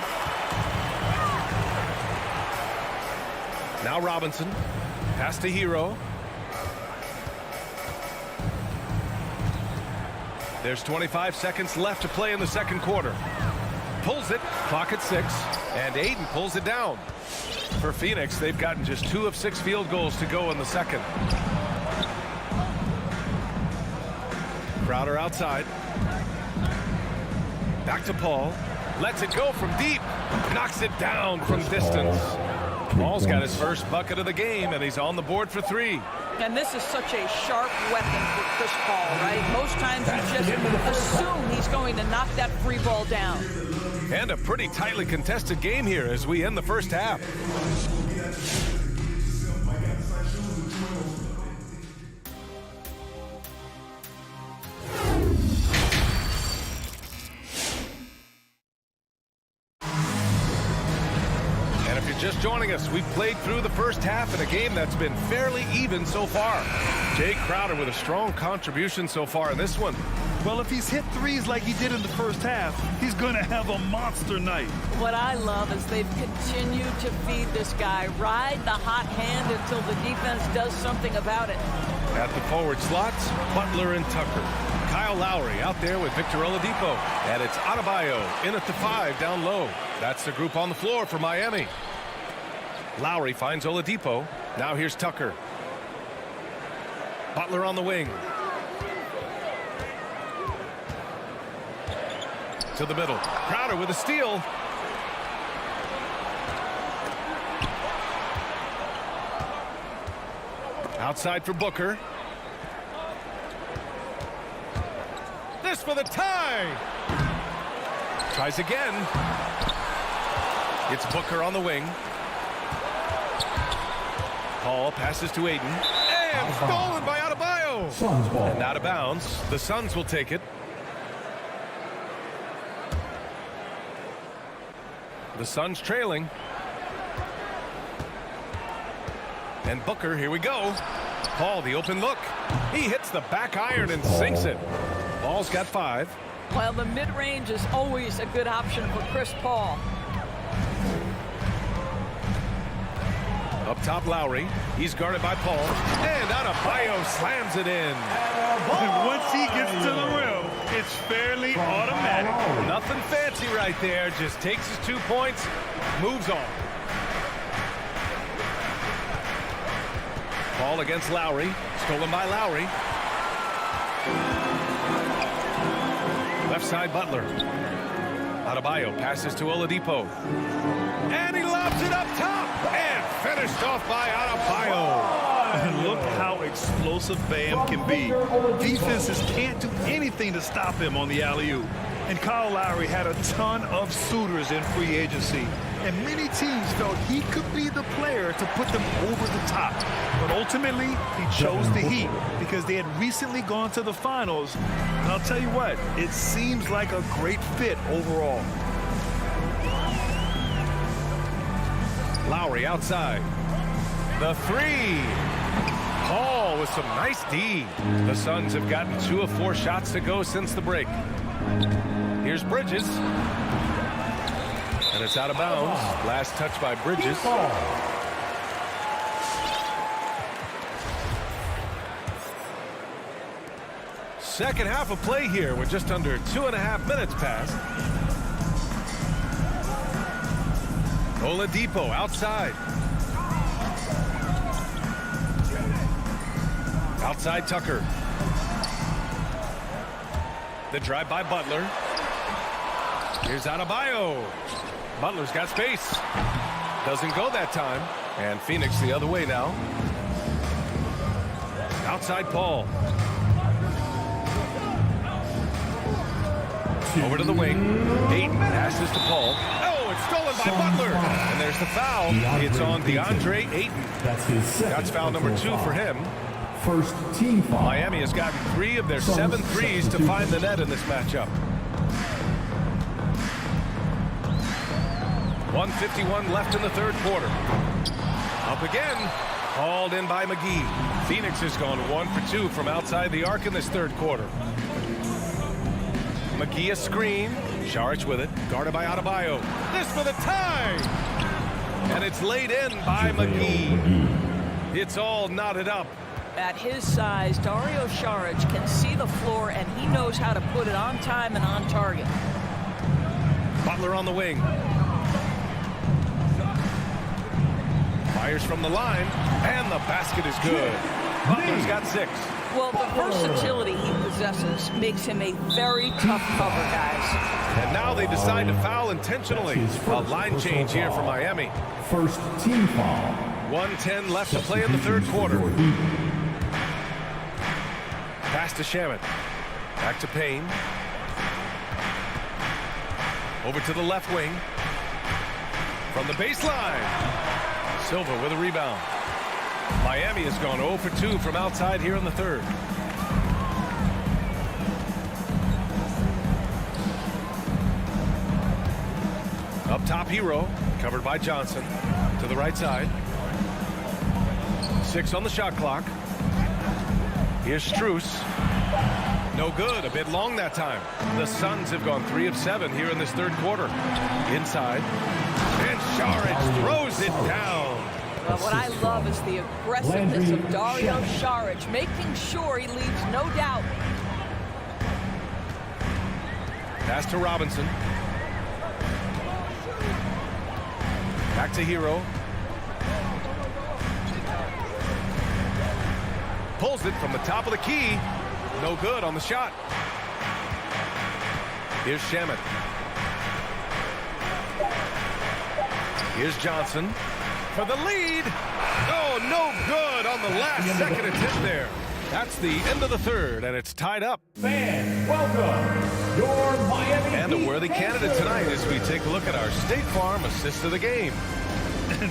Now Robinson. Pass to Hero. There's 25 seconds left to play in the second quarter. Pulls it. Clock at 6. And Ayton pulls it down. For Phoenix, they've gotten just 2 of 6 field goals to go in the second. Crowder outside. Back to Paul. Lets it go from deep. Knocks it down from distance. Paul's got his first bucket of the game, and he's on the board for 3. And this is such a sharp weapon for Chris Paul, right? Most times you just assume he's going to knock that free ball down. And a pretty tightly contested game here as we end the first half. Just joining us, we've played through the first half in a game that's been fairly even so far. Jay Crowder with a strong contribution so far in this one. Well, if he's hit threes like he did in the first half, he's going to have a monster night. What I love is they've continued to feed this guy, ride the hot hand until the defense does something about it. At the forward slots, Butler and Tucker. Kyle Lowry out there with Victor Oladipo. And it's Adebayo in at the 5 down low. That's the group on the floor for Miami. Lowry finds Oladipo. Now here's Tucker. Butler on the wing. To the middle. Crowder with a steal. Outside for Booker. This for the tie. Tries again. It's Booker on the wing. Paul passes to Ayton. And stolen by Adebayo. And out of bounds. The Suns will take it. The Suns trailing. And Booker, here we go. Paul, the open look. He hits the back iron and sinks it. Paul's got 5. Well, the mid-range is always a good option for Chris Paul. Up top, Lowry. He's guarded by Paul. And Adebayo slams it in. And once he gets to the rim, it's fairly automatic. Nothing fancy right there. Just takes his 2 points, moves on. Paul against Lowry. Stolen by Lowry. Left side, Butler. Adebayo passes to Oladipo. And he lobs it up top. And finished off by Adebayo. And look how explosive Bam can be. Defenses can't do anything to stop him on the alley-oop. And Kyle Lowry had a ton of suitors in free agency. And many teams felt he could be the player to put them over the top. But ultimately, he chose the Heat because they had recently gone to the finals. And I'll tell you what, it seems like a great fit overall. Lowry outside. The 3. Paul with some nice D. The Suns have gotten 2 of 4 shots to go since the break. Here's Bridges. And it's out of bounds. Last touch by Bridges. Second half of play here with just under 2.5 minutes passed. Oladipo outside. Outside Tucker. The drive by Butler. Here's Adebayo. Butler's got space. Doesn't go that time. And Phoenix the other way now. Outside Paul. Over to the wing. Ayton passes to Paul. Oh, it's stolen by Butler. And there's the foul. It's on DeAndre Ayton. That's foul number 2 for him. First team foul. Miami has gotten 3 of their 7 threes to find the net in this matchup. 1:51 left in the third quarter. Up again. Hauled in by McGee. Phoenix has gone 1 for 2 from outside the arc in this third quarter. McGee a screen. Šarić with it. Guarded by Adebayo. This for the tie. And it's laid in by McGee. It's all knotted up. At his size, Dario Šarić can see the floor, and he knows how to put it on time and on target. Butler on the wing. Fires from the line, and the basket is good. Butler's got 6. Well, the versatility he possesses makes him a very tough cover, guys. And now they decide to foul intentionally. A line change here for Miami. First team foul. 1:10 left to play in the third quarter. Pass to Shamet. Back to Payne. Over to the left wing. From the baseline. Silva with a rebound. Miami has gone 0 for 2 from outside here in the third. Up top, Hero. Covered by Johnson. To the right side. 6 on the shot clock. Here's Strus. No good. A bit long that time. The Suns have gone 3 of 7 here in this third quarter. Inside. And Šarić throws it down. Well, what I love is the aggressiveness of Dario Šarić, making sure he leaves no doubt. Pass to Robinson. Back to Hero. Pulls it from the top of the key. No good on the shot. Here's Shamet. Here's Johnson for the lead. Oh, no good on the last second attempt there. That's the end of the third, and it's tied up. Fans, welcome your Miami And a worthy candidate tonight as we take a look at our State Farm assist of the game.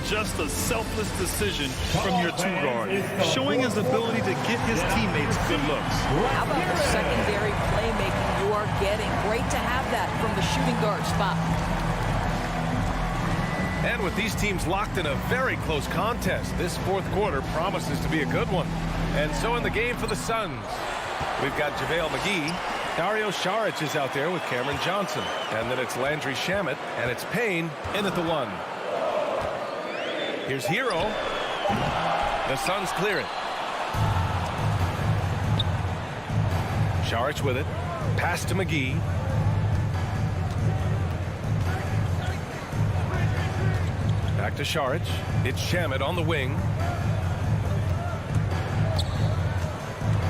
Just a selfless decision from your 2-guard, showing his ability to get his teammates good looks. How about the secondary playmaking you are getting? Great to have that from the shooting guard spot. And with these teams locked in a very close contest, this fourth quarter promises to be a good one. And so in the game for the Suns, we've got JaVale McGee. Dario Šarić is out there with Cameron Johnson. And then it's Landry Shamet, and it's Payne in at the 1. Here's Hero. The Suns clear it. Šarić with it. Pass to McGee. Back to Šarić. It's Shamet on the wing.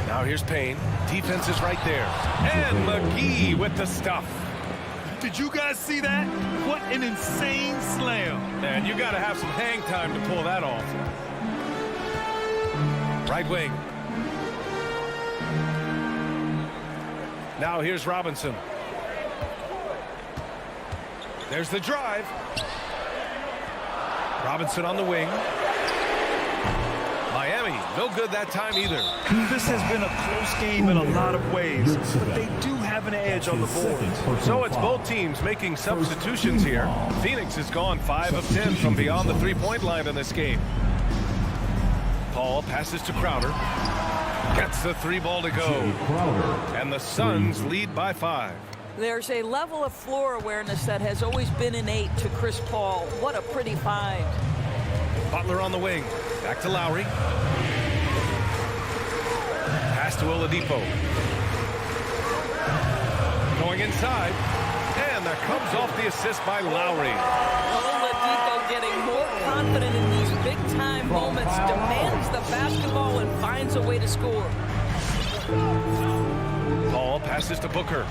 Now here's Payne. Defense is right there. And McGee with the stuff. Did you guys see that? What an insane slam. Man, you got to have some hang time to pull that off. Right wing. Now here's Robinson. There's the drive. Robinson on the wing. Miami, no good that time either. This has been a close game in a lot of ways, but they do have an edge on the board. So it's both teams making substitutions here. Phoenix has gone 5 of 10 from beyond the three-point line in this game. Paul passes to Crowder. Gets the 3-ball to go. And the Suns lead by 5. There's a level of floor awareness that has always been innate to Chris Paul. What a pretty find. Butler on the wing. Back to Lowry. Pass to Oladipo. Going inside. And that comes off the assist by Lowry. Oladipo getting more confident in these big-time moments, demands the basketball and finds a way to score. Paul passes to Booker.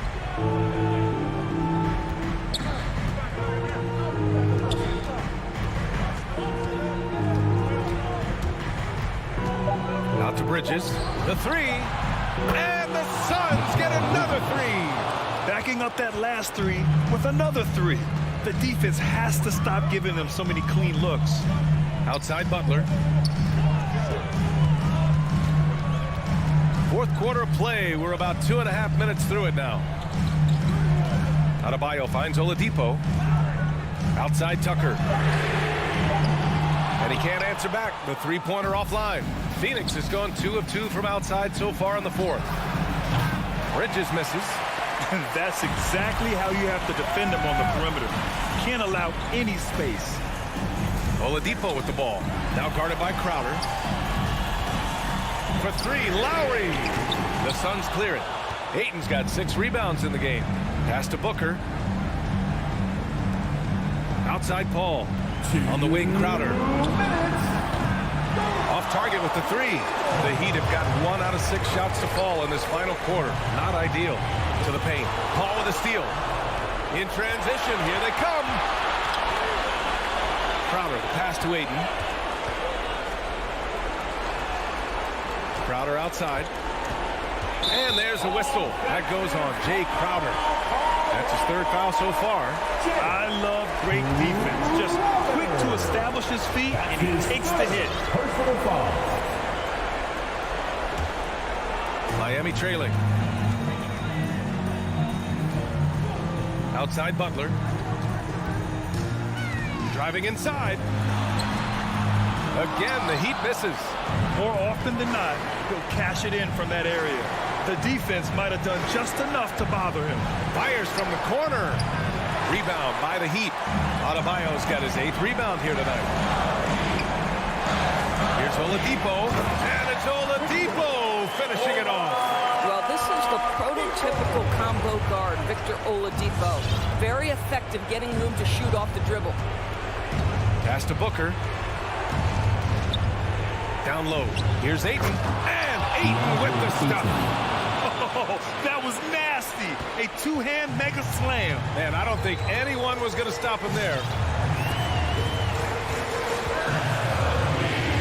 Out to Bridges. The three. And the Suns get another three. Backing up that last three with another three. The defense has to stop giving them so many clean looks. Outside Butler. Fourth quarter play. We're about 2.5 minutes through it now. Adebayo finds Oladipo. Outside Tucker. And he can't answer back. The three-pointer offline. Phoenix has gone 2 of 2 from outside so far in the fourth. Bridges misses. And that's exactly how you have to defend them on the perimeter. Can't allow any space. Oladipo with the ball. Now guarded by Crowder. For three, Lowry. The Suns clear it. Ayton's got 6 rebounds in the game. Pass to Booker. Outside Paul. On the wing, Crowder. Off target with the three. The Heat have got 1 out of 6 shots to fall in this final quarter. Not ideal. To the paint. Paul with a steal. In transition, here they come. Crowder, the pass to Ayton. Crowder outside. And there's a whistle. That goes on Jay Crowder. That's his 3rd foul so far. I love great defense. Just quick to establish his feet, and he takes the hit. Personal foul. Miami trailing. Outside Butler. Driving inside. Again, the Heat misses. More often than not, he'll cash it in from that area. The defense might have done just enough to bother him. Fires from the corner. Rebound by the Heat. Adebayo's got his 8th rebound here tonight. Here's Oladipo. And it's Oladipo finishing it off. Well, this is the prototypical combo guard, Victor Oladipo. Very effective getting room to shoot off the dribble. Pass to Booker. Down low. Here's Ayton. And Ayton with the stuff. Oh, that was nasty. A 2-hand mega slam. Man, I don't think anyone was going to stop him there.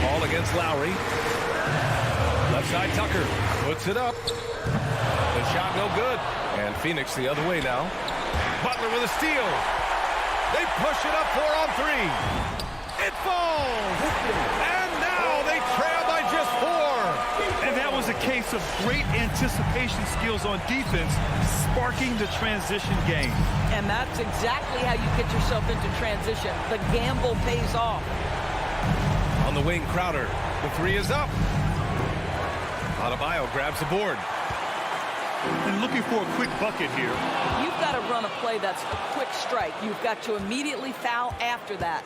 Ball against Lowry. Left side Tucker. Puts it up. The shot no good. And Phoenix the other way now. Butler with a steal. They push it up 4 on 3. It falls. And now they trail by just 4. And that was a case of great anticipation skills on defense, sparking the transition game. And that's exactly how you get yourself into transition. The gamble pays off. On the wing, Crowder. The 3 is up. Adebayo grabs the board. And looking for a quick bucket here. You've got to run a play that's a quick strike. You've got to immediately foul after that.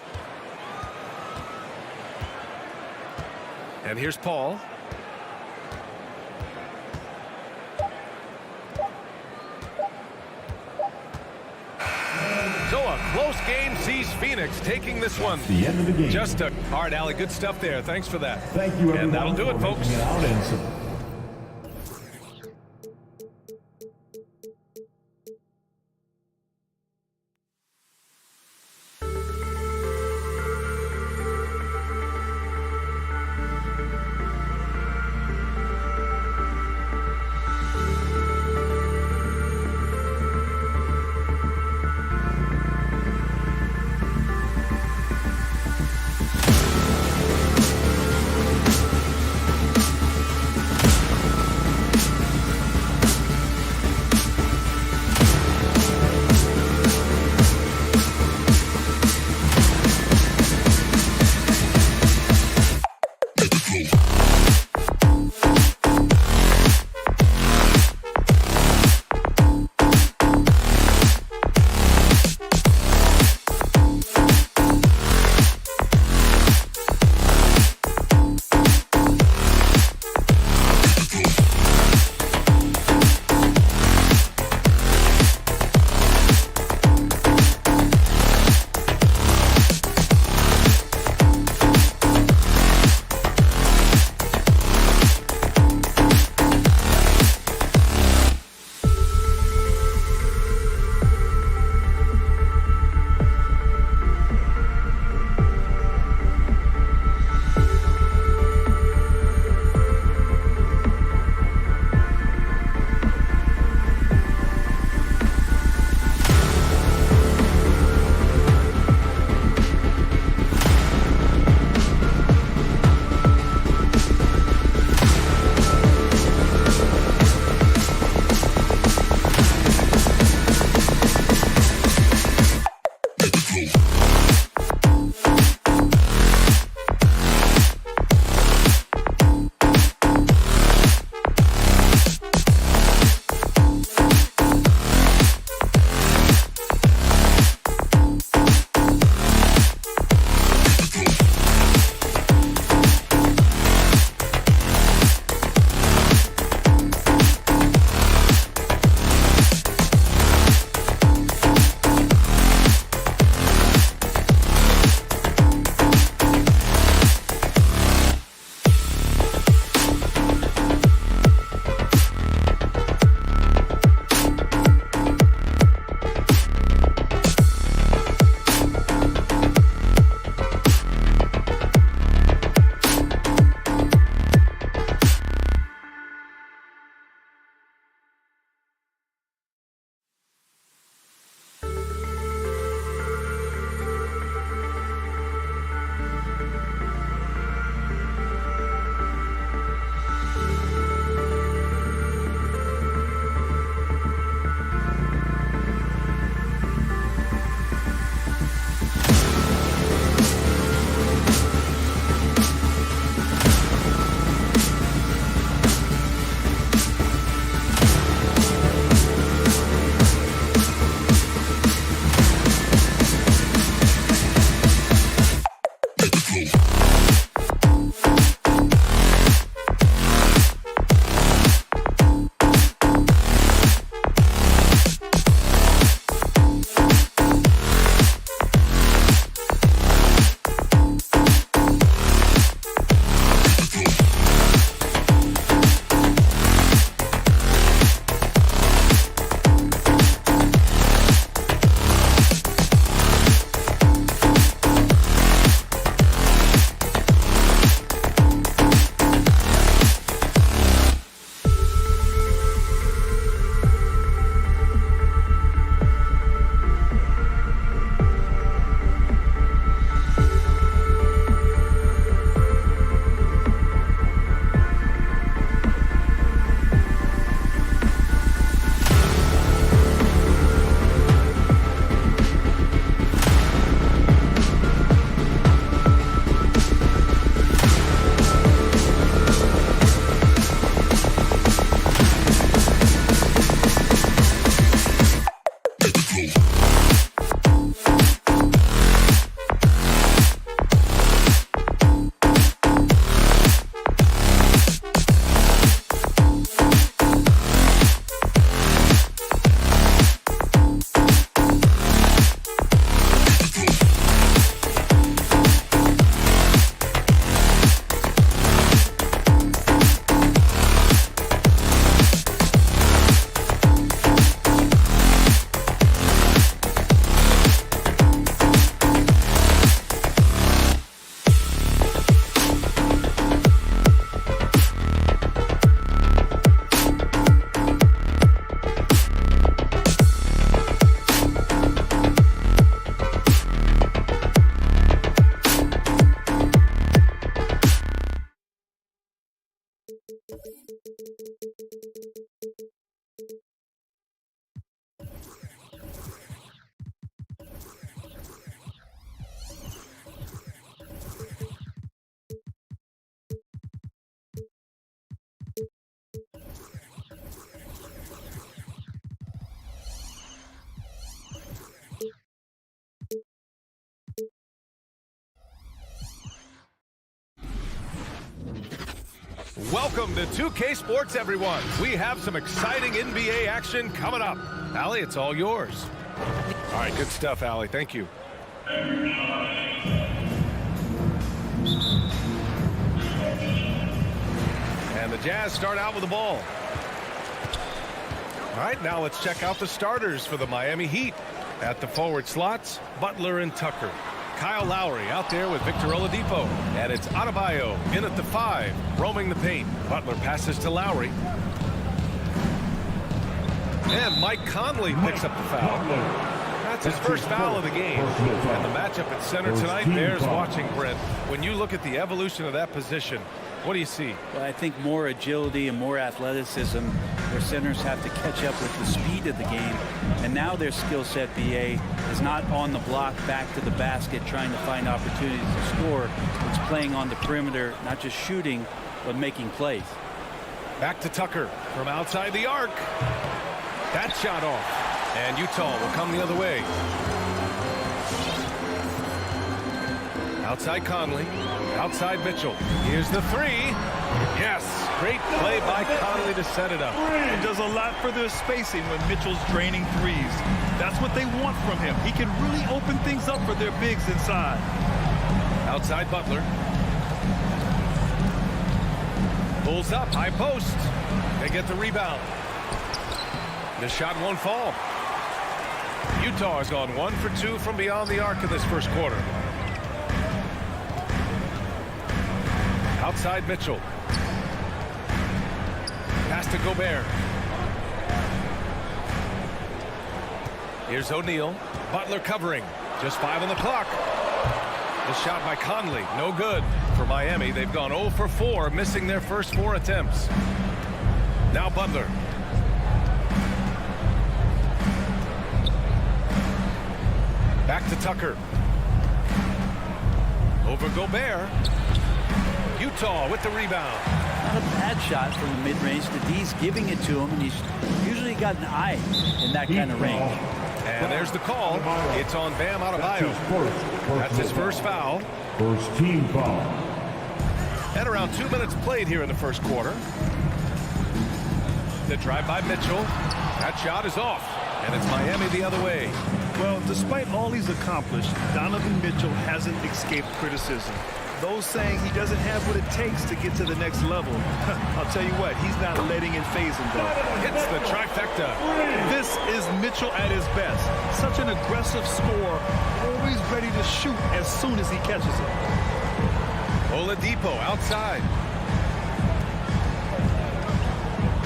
And here's Paul. So a close game sees Phoenix taking this one. The end of the game. Just a hard alley. Good stuff there. Thanks for that. Thank you, everyone. And that'll do it, folks. Making it out and Welcome to 2K Sports, everyone. We have some exciting NBA action coming up. Allie, it's all yours. All right, good stuff, Allie. Thank you. And the Jazz start out with the ball. All right, now let's check out the starters for the Miami Heat. At the forward slots, Butler and Tucker. Kyle Lowry out there with Victor Oladipo. And it's Adebayo in at the 5, roaming the paint. Butler passes to Lowry. And Mike Conley picks up the foul. That's his first foul of the game. And the matchup at center tonight bears watching, Brent. When you look at the evolution of that position, what do you see? Well, I think more agility and more athleticism where centers have to catch up with the speed of the game. And now their skill set, BA, is not on the block back to the basket trying to find opportunities to score. It's playing on the perimeter, not just shooting, but making plays. Back to Tucker from outside the arc. That shot off. And Utah will come the other way. Outside Conley. Outside Mitchell. Here's the 3. Yes. Great play by Conley to set it up. It does a lot for their spacing when Mitchell's draining threes. That's what they want from him. He can really open things up for their bigs inside. Outside Butler. Pulls up. High post. They get the rebound. The shot won't fall. Utah has gone 1 for 2 from beyond the arc in this first quarter. Outside Mitchell. Pass to Gobert. Here's O'Neal. Butler covering. Just 5 on the clock. The shot by Conley. No good for Miami. They've gone 0 for 4, missing their first 4 attempts. Now Butler. Back to Tucker. Over Gobert. Utah with the rebound. Not a bad shot from the mid-range. The D's giving it to him, and he's usually got an eye in that kind of range. And there's the call. It's on Bam Adebayo. That's his first foul. First team foul. And around 2 minutes played here in the first quarter. The drive by Mitchell. That shot is off. And it's Miami the other way. Well, despite all he's accomplished, Donovan Mitchell hasn't escaped criticism. Those saying he doesn't have what it takes to get to the next level. I'll tell you what, he's not letting it phase him, though. Hits the trifecta. This is Mitchell at his best. Such an aggressive scorer, always ready to shoot as soon as he catches it. Oladipo outside.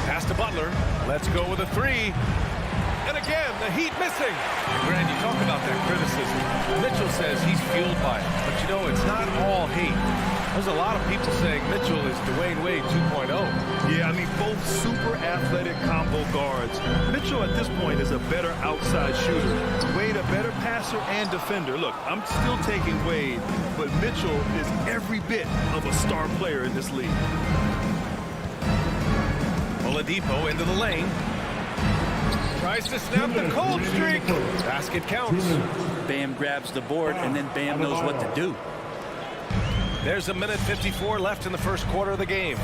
Pass to Butler. Let's go with a 3. And again, the Heat missing. And Grant, you talk about that criticism. Mitchell says he's fueled by it. But, you know, it's not all hate. There's a lot of people saying Mitchell is Dwayne Wade 2.0. Yeah, I mean, both super athletic combo guards. Mitchell at this point is a better outside shooter. Wade a better passer and defender. Look, I'm still taking Wade, but Mitchell is every bit of a star player in this league. Oladipo into the lane. Tries to snap the cold streak. Basket counts. Bam grabs the board, and then Bam knows what to do. There's a minute 54 left in the first quarter of the game.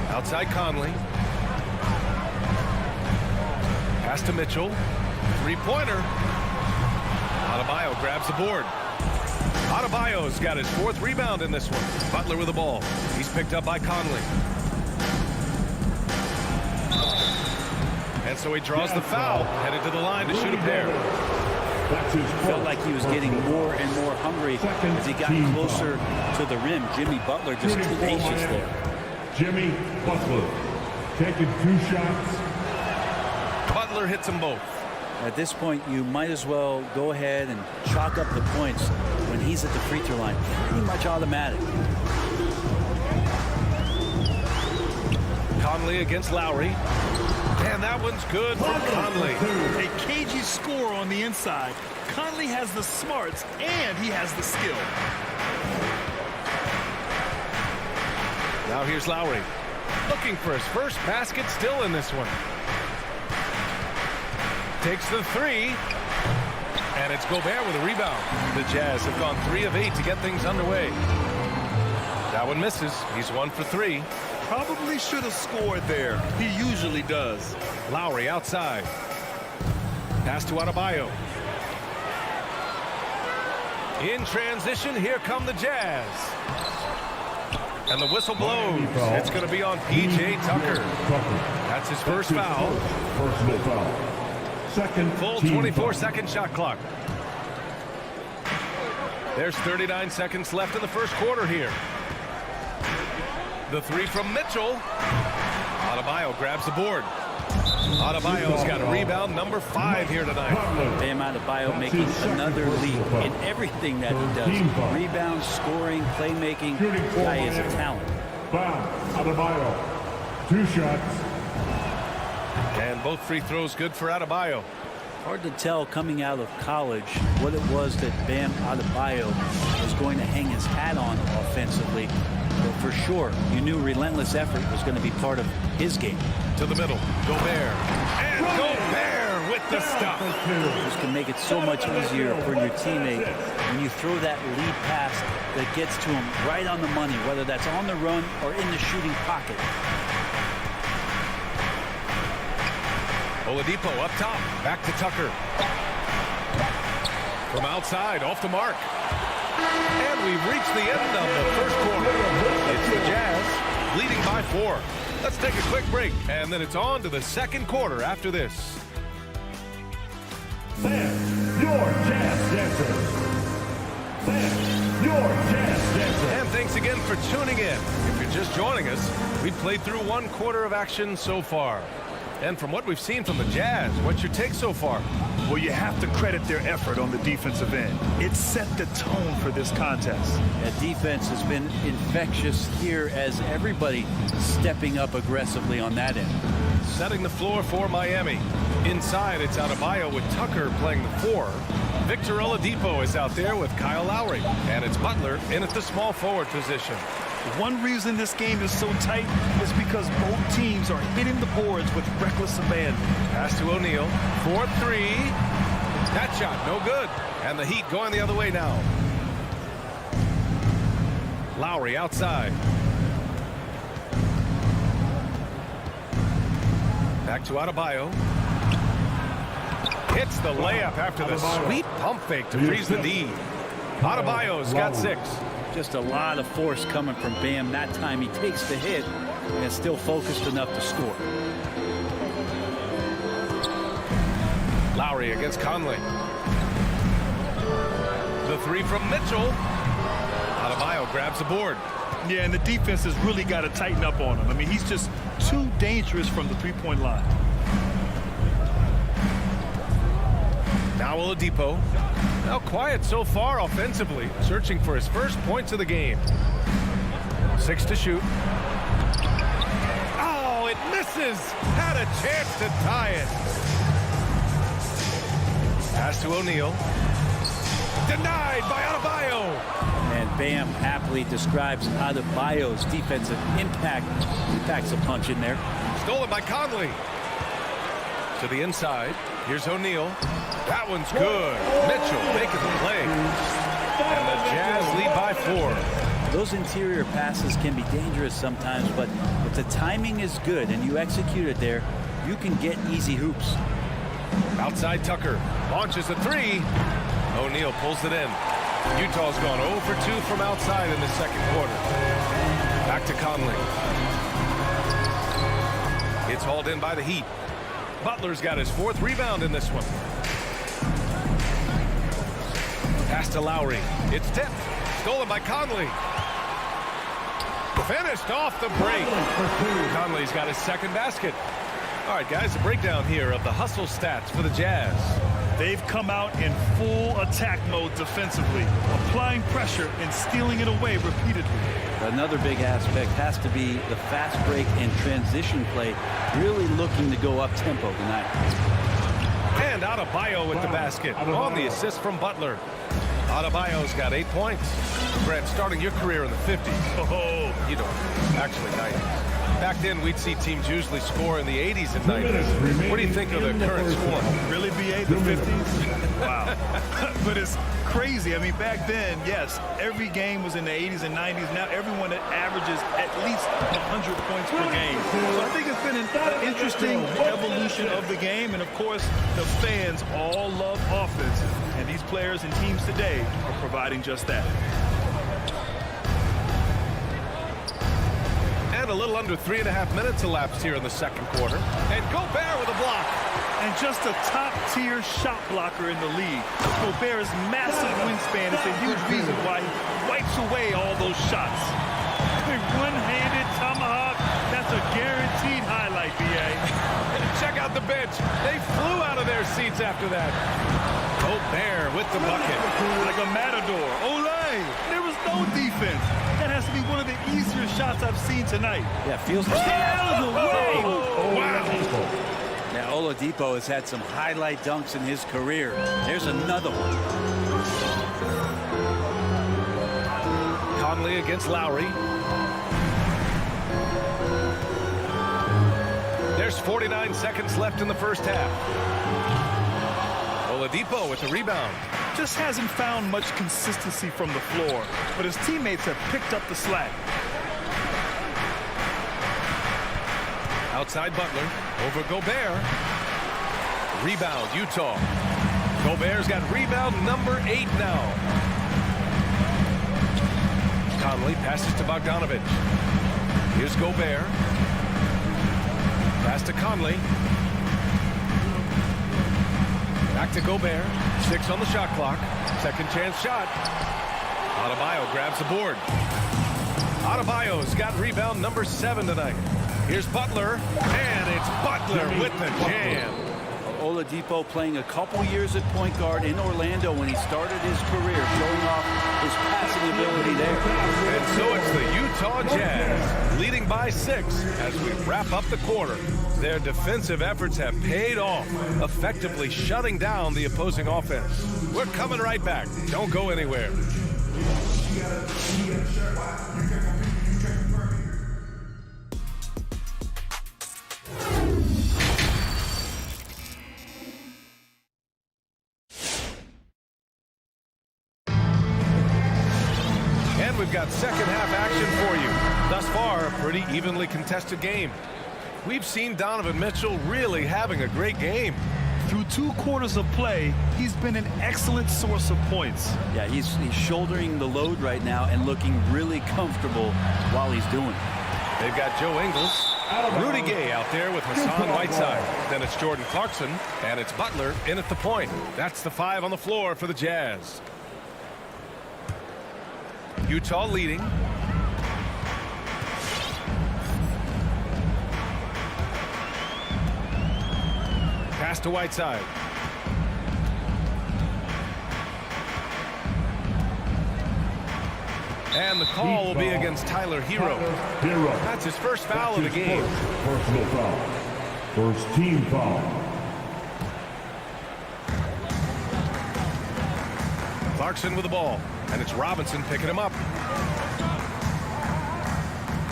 Outside Conley. Pass to Mitchell. 3-pointer. Adebayo grabs the board. Adebayo's got his 4th rebound in this one. Butler with the ball. He's picked up by Conley. And so he draws the foul, headed to the line to shoot a pair. Felt like he was getting more and more hungry as he got closer to the rim. Jimmy Butler just tenacious there. Jimmy Butler taking 2 shots. Butler hits them both. At this point, you might as well go ahead and chalk up the points when he's at the free throw line. Pretty much automatic. Conley against Lowry. And that one's good for Conley. A cagey score on the inside. Conley has the smarts and he has the skill. Now here's Lowry. Looking for his first basket still in this one. Takes the 3. And it's Gobert with a rebound. The Jazz have gone 3 of 8 to get things underway. That one misses. He's 1 for 3. Probably should have scored there. He usually does. Lowry outside. Pass to Adebayo. In transition, here come the Jazz. And the whistle blows. It's going to be on P.J. Tucker. That's his first foul. Personal foul. Second. Full 24-second shot clock. There's 39 seconds left in the first quarter here. The three from Mitchell. Adebayo grabs the board. Adebayo's got a rebound number 5 here tonight. Bam Adebayo making another leap in everything that he does. Rebound, scoring, playmaking. Guy is a talent. Bam Adebayo. 2 shots. And both free throws good for Adebayo. Hard to tell coming out of college what it was that Bam Adebayo was going to hang his hat on offensively. But for sure, you knew relentless effort was going to be part of his game. To the middle, Gobert. And Gobert with the stop. Just can make it so much easier for your teammate when you throw that lead pass that gets to him right on the money, whether that's on the run or in the shooting pocket. Oladipo up top, back to Tucker. From outside, off the mark. And we've reached the end of the first quarter. It's the Jazz leading by 4. Let's take a quick break, and then it's on to the second quarter after this. Sam, your Jazz Dancers. Sam, your Jazz Dancers. And thanks again for tuning in. If you're just joining us, we've played through 1 quarter of action so far. And from what we've seen from the Jazz, what's your take so far? Well, you have to credit their effort on the defensive end. It set the tone for this contest. That defense has been infectious here as everybody stepping up aggressively on that end. Setting the floor for Miami. Inside, it's Adebayo with Tucker playing the 4. Victor Oladipo is out there with Kyle Lowry. And it's Butler in at the small forward position. One reason this game is so tight is because both teams are hitting the boards with reckless abandon. Pass to O'Neal. 4-3. That shot, no good. And the Heat going the other way now. Lowry outside. Back to Adebayo. Hits the layup after the sweet pump fake to freeze the D. Adebayo's got 6. Just a lot of force coming from Bam. That time he takes the hit and is still focused enough to score. Lowry against Conley. The 3 from Mitchell. Adebayo grabs the board. Yeah, and the defense has really got to tighten up on him. I mean, he's just too dangerous from the three-point line. Now Oladipo. Now quiet so far offensively, searching for his first points of the game. 6 to shoot. Oh, it misses. Had a chance to tie it. Pass to O'Neal. Denied by Adebayo. And Bam happily describes Adebayo's defensive impact. He packs a punch in there. Stolen by Conley. To the inside. Here's O'Neal. That one's good. Mitchell making the play. And the Jazz lead by 4. Those interior passes can be dangerous sometimes, but if the timing is good and you execute it there, you can get easy hoops. Outside Tucker. Launches a 3. O'Neal pulls it in. Utah's gone 0 for 2 from outside in the second quarter. Back to Conley. It's hauled in by the Heat. Butler's got his 4th rebound in this one. Pass to Lowry. It's tipped. Stolen by Conley. Finished off the break. Conley's got his 2nd basket. All right, guys, a breakdown here of the hustle stats for the Jazz. They've come out in full attack mode defensively, applying pressure and stealing it away repeatedly. Another big aspect has to be the fast break and transition play, really looking to go up-tempo tonight. And Adebayo with the basket on the assist from Butler. Adebayo's got 8 points. Brett, starting your career in the 50s. Oh, You don't. Actually, 90s. Back then, we'd see teams usually score in the 80s and 90s. What do you think of the current score? Really, BA? The 50s? Wow. But it's crazy. I mean, back then, yes, every game was in the 80s and 90s. Now everyone that averages at least 100 points per game. So I think it's been an interesting evolution of the game. And, of course, the fans all love offense. And these players and teams today are providing just that. And a little under 3.5 minutes elapsed here in the second quarter. And Gobert with a block. And just a top-tier shot blocker in the league. Gobert's massive wingspan is a huge reason why he wipes away all those shots. A one-handed tomahawk, that's a guaranteed highlight, BA. Check out the bench. They flew out of their seats after that. Gobert with the bucket. Like a matador. Olay! There was no defense. That has to be one of the easier shots I've seen tonight. Yeah, feels Get out of the way! Wow. Now, Oladipo has had some highlight dunks in his career. There's another one. Conley against Lowry. There's 49 seconds left in the first half. Oladipo with the rebound. Just hasn't found much consistency from the floor, but his teammates have picked up the slack. Outside Butler over Gobert. Rebound, Utah. Gobert's got rebound number 8 now. Conley passes to Bogdanovich. Here's Gobert. Pass to Conley. Back to Gobert. 6 on the shot clock. Second chance shot. Adebayo grabs the board. Adebayo's got rebound number 7 tonight. Here's Butler, and it's Butler with the jam. Oladipo playing a couple years at point guard in Orlando when he started his career, showing off his passing ability there. And so it's the Utah Jazz, leading by 6 as we wrap up the quarter. Their defensive efforts have paid off, effectively shutting down the opposing offense. We're coming right back. Don't go anywhere. We've got second half action for you. Thus far, a pretty evenly contested game. We've seen Donovan Mitchell really having a great game. Through 2 quarters of play, he's been an excellent source of points. Yeah, he's shouldering the load right now and looking really comfortable while he's doing it. They've got Joe Ingles, Rudy Gay out there with Hassan Whiteside. Then it's Jordan Clarkson, and it's Butler in at the point. That's the 5 on the floor for the Jazz. Utah leading. Pass to Whiteside. And the call will be against Tyler Hero. That's his first foul of the game. Personal foul. First team foul. Clarkson with the ball. And it's Robinson picking him up.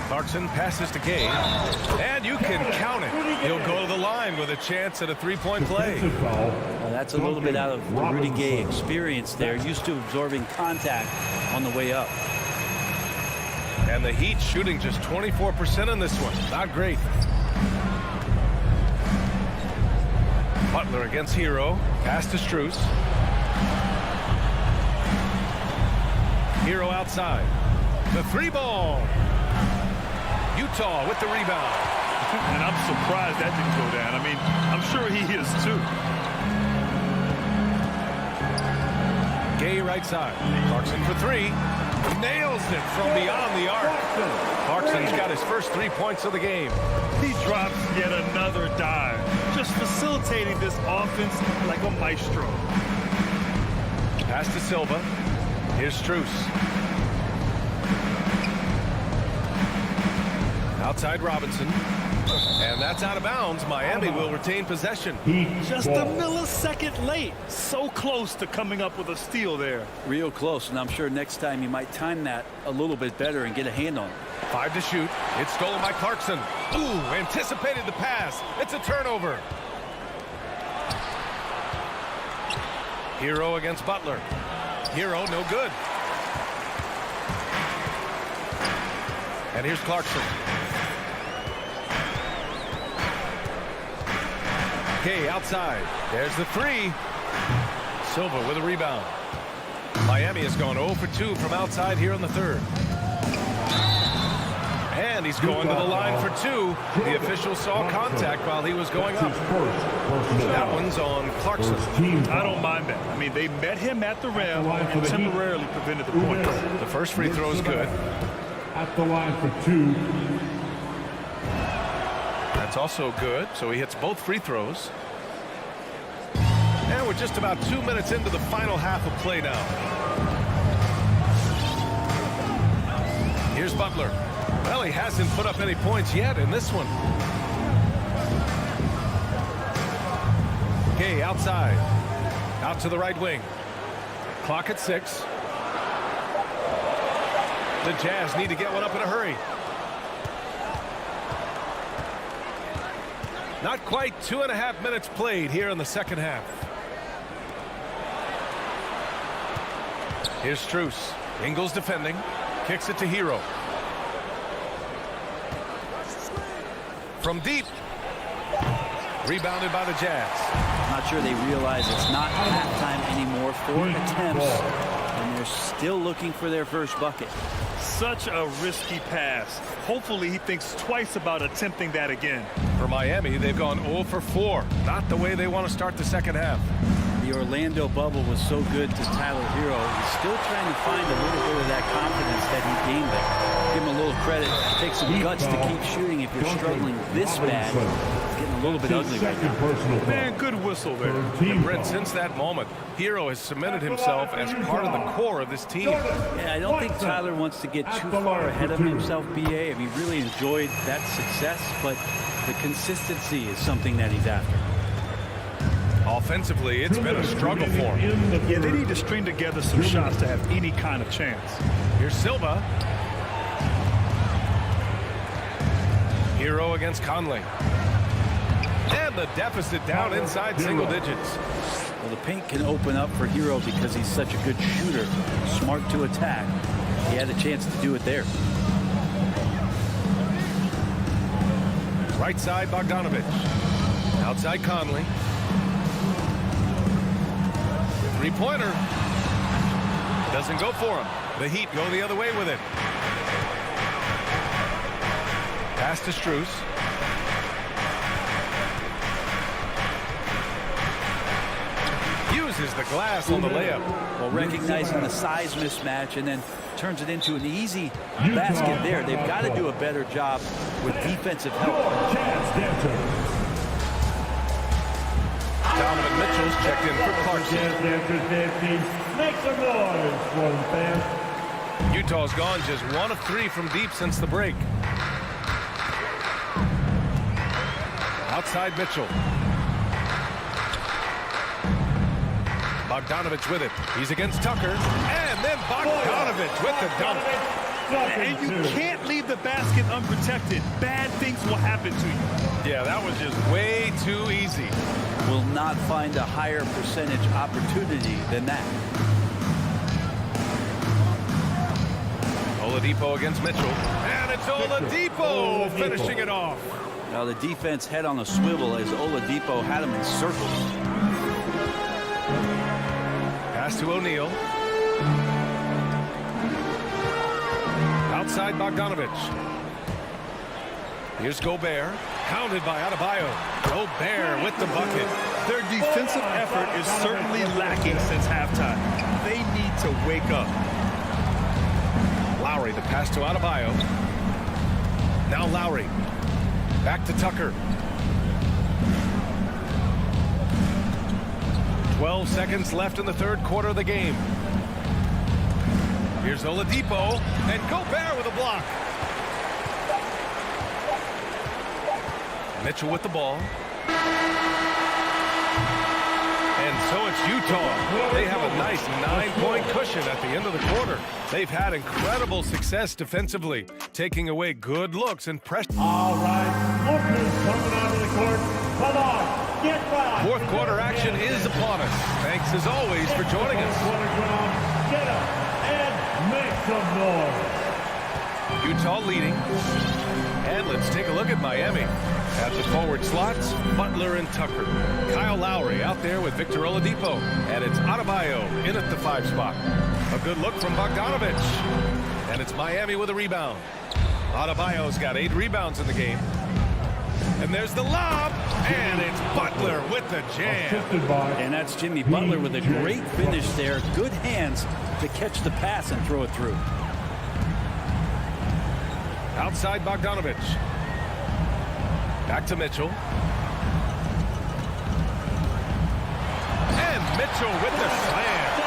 Clarkson passes to Gay. And you can count it. He'll go to the line with a chance at a 3-point play. Well, that's a little bit out of the Rudy Gay experience there. Used to absorbing contact on the way up. And the Heat shooting just 24% in this one. Not great. Butler against Hero. Pass to Strus. Hero outside. The 3 ball. Utah with the rebound. And I'm surprised that didn't go down. I mean, I'm sure he is too. Gay right side. Clarkson for 3. Nails it from beyond the arc. Clarkson's got his first 3 points of the game. He drops yet another dive. Just facilitating this offense like a maestro. Pass to Silva. Here's Strus. Outside Robinson. And that's out of bounds. Miami will retain possession. Just a millisecond late. So close to coming up with a steal there. Real close, and I'm sure next time you might time that a little bit better and get a hand on it. 5 to shoot. It's stolen by Clarkson. Ooh, anticipated the pass. It's a turnover. Hero against Butler. Hero, no good. And here's Clarkson. Okay, outside. There's the three. Silva with a rebound. Miami has gone 0 for 2 from outside here in the third. And he's going to the line for 2. The official saw contact while he was going up. That one's on Clarkson. I don't mind that. I mean, they met him at the rim and temporarily prevented the points. The first free throw is good. At the line for 2. That's also good, so he hits both free throws. And we're just about 2 minutes into the final half of play now. Here's Butler. Well, he hasn't put up any points yet in this one. Okay, outside. Out to the right wing. Clock at 6. The Jazz need to get one up in a hurry. Not quite 2.5 minutes played here in the second half. Here's Strus. Ingles defending. Kicks it to Hero. From deep. Rebounded by the Jazz. Not sure they realize it's not halftime anymore. 4 attempts, and they're still looking for their first bucket. Such a risky pass. Hopefully he thinks twice about attempting that again. For Miami, they've gone 0 for 4. Not the way they want to start the second half. The Orlando bubble was so good to Tyler Hero. He's still trying to find a little bit of that confidence that he gained there. Give him a little credit. It takes some guts to keep shooting if you're struggling this bad. It's getting a little bit ugly right now. Man, good whistle there. And Brent, since that moment, Hero has cemented himself as part of the core of this team. Yeah, I don't think Tyler wants to get too far ahead of himself, BA. I mean, he really enjoyed that success, but the consistency is something that he's after. Offensively, it's been a struggle for him. Yeah, they need to string together some shots to have any kind of chance. Here's Silva. Hero against Conley. And the deficit down inside single digits. Well, the paint can open up for Hero because he's such a good shooter. Smart to attack. He had a chance to do it there. Right side, Bogdanovich. Outside, Conley. Three-pointer. Doesn't go for him. The Heat go the other way with it. Pass to Strus. Uses the glass on the layup. Well, recognizing the size mismatch and then turns it into an easy basket there. They've got to do a better job with defensive help. Donovan Mitchell's checked in for Clarkson. Make some noise for the fans. Utah's gone just 1 of 3 from deep since the break. Outside Mitchell. Bogdanovich with it. He's against Tucker. And then Bogdanovich with the dunk. And you can't leave the basket unprotected. Bad things will happen to you. Yeah, that was just way too easy. Will not find a higher percentage opportunity than that. Oladipo against Mitchell. And it's Oladipo finishing it off. Now the defense head on a swivel as Oladipo had him in circles. Pass to O'Neal. Outside Bogdanovich. Here's Gobert. Counted by Adebayo. Gobert with the bucket. Their defensive effort is certainly lacking since halftime. They need to wake up. Lowry, the pass to Adebayo. Now Lowry. Back to Tucker. 12 seconds left in the third quarter of the game. Here's Oladipo. And Gobert with a block. Mitchell with the ball. And so it's Utah. They have a nice 9-point cushion at the end of the quarter. They've had incredible success defensively, taking away good looks and pressure. All right, lookers coming onto the court. Come on, get back. Fourth quarter action is upon us. Thanks as always for joining us. Get up and make some noise. Utah leading. And let's take a look at Miami. At the forward slots, Butler and Tucker. Kyle Lowry out there with Victor Oladipo. And it's Adebayo in at the 5 spot. A good look from Bogdanovic. And it's Miami with a rebound. Adebayo's got 8 rebounds in the game. And there's the lob. And it's Butler with the jam. And that's Jimmy Butler with a great finish there. Good hands to catch the pass and throw it through. Outside Bogdanovic. Back to Mitchell. And Mitchell with the slam.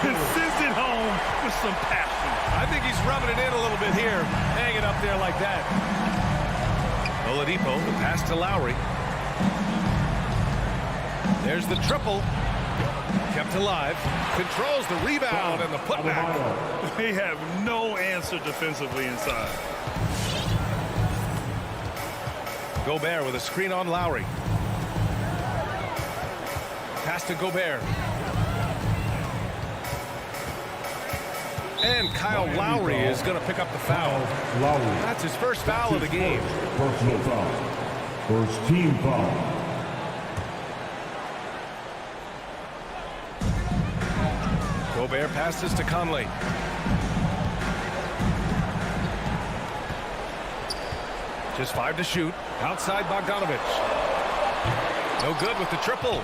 Consistent home with some passion. I think he's rubbing it in a little bit here. Hang it up there like that. Oladipo, the pass to Lowry. There's the triple. Kept alive. Controls the rebound and the putback. They have no answer defensively inside. Gobert with a screen on Lowry. Pass to Gobert. And Kyle Lowry is going to pick up the foul. That's his first foul of the game. Personal foul. First team foul. Gobert passes to Conley. Just 5 to shoot. Outside Bogdanovic. No good with the triple.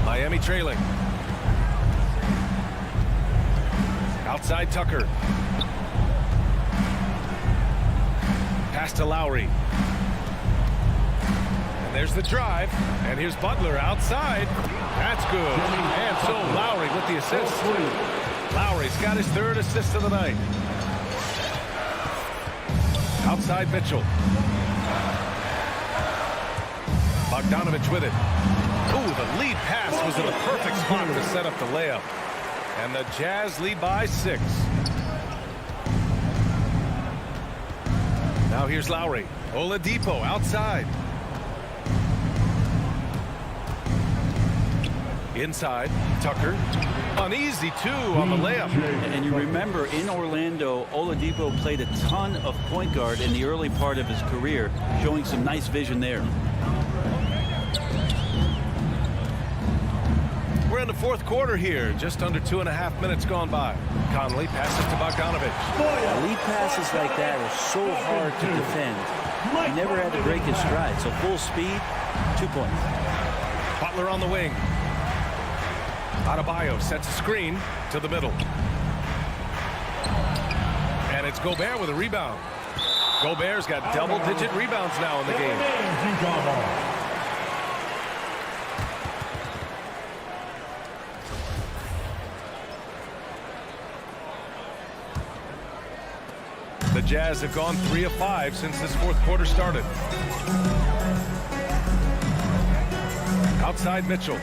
Miami trailing. Outside Tucker. Pass to Lowry. And there's the drive. And here's Butler outside. That's good. And so Lowry with the assist. Lowry's got his 3rd assist of the night. Outside Mitchell. Bogdanovic with it. Ooh, the lead pass was in the perfect spot to set up the layup. And the Jazz lead by 6. Now here's Lowry. Oladipo outside. Inside, Tucker. Uneasy, 2 on the layup. And you remember, in Orlando, Oladipo played a ton of point guard in the early part of his career, showing some nice vision there. We're in the 4th quarter here. Just under 2.5 minutes gone by. Conley passes to Bogdanovic. Lead passes like that are so hard to defend. He never had to break his stride, so full speed, 2 points. Butler on the wing. Adebayo sets a screen to the middle. And it's Gobert with a rebound. Gobert's got double-digit rebounds now in the game. The Jazz have gone 3 of 5 since this 4th quarter started. Outside Mitchell.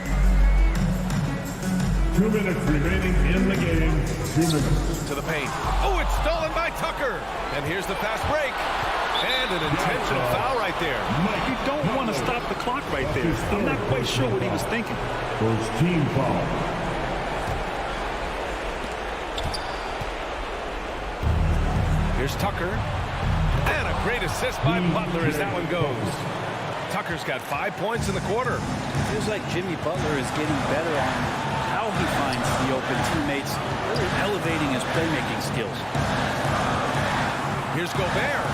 2 minutes remaining in the game. 2 minutes. To the paint. Oh, it's stolen by Tucker. And here's the fast break. And an intentional foul right there. You don't want to stop the clock right there. I'm not quite sure what he was thinking. First team foul. Here's Tucker. And a great assist by Butler as that one goes. Tucker's got 5 points in the quarter. Feels like Jimmy Butler is getting better on how he finds the open teammates, really elevating his playmaking skills. Here's Gobert.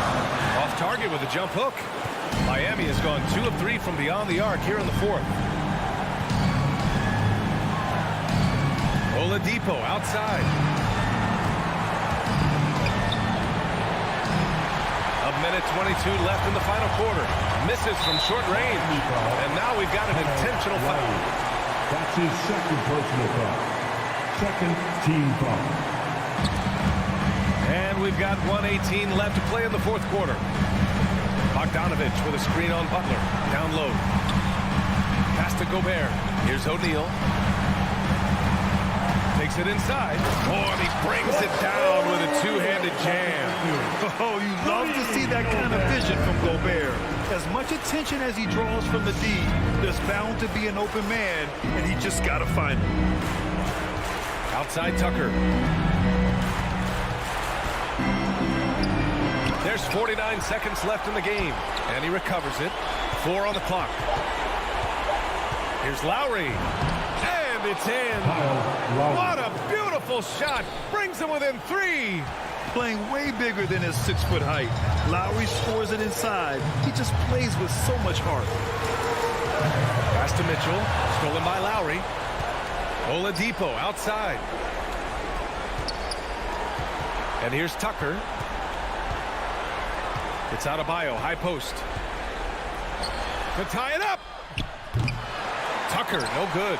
Off target with a jump hook. Miami has gone 2 of 3 from beyond the arc here in the 4th. Oladipo outside. A minute 22 left in the final quarter. Misses from short range. And now we've got an intentional foul. That's his 2nd personal foul. 2nd team foul. And we've got 1:18 left to play in the 4th quarter. Bogdanovich with a screen on Butler. Down low. Pass to Gobert. Here's O'Neal. Takes it inside. Oh, and he brings it down with a two-handed jam. Oh, you love to see that kind of vision from Gobert. As much attention as he draws from the D, there's bound to be an open man, and he just got to find him. Outside Tucker. There's 49 seconds left in the game, and he recovers it. 4 on the clock. Here's Lowry, and it's in. What a beautiful shot. Brings him within 3. Playing way bigger than his 6-foot height. Lowry scores it inside. He just plays with so much heart. Pass to Mitchell, stolen by Lowry. Oladipo outside. And here's Tucker. It's Adebayo, high post. To tie it up. Tucker, no good.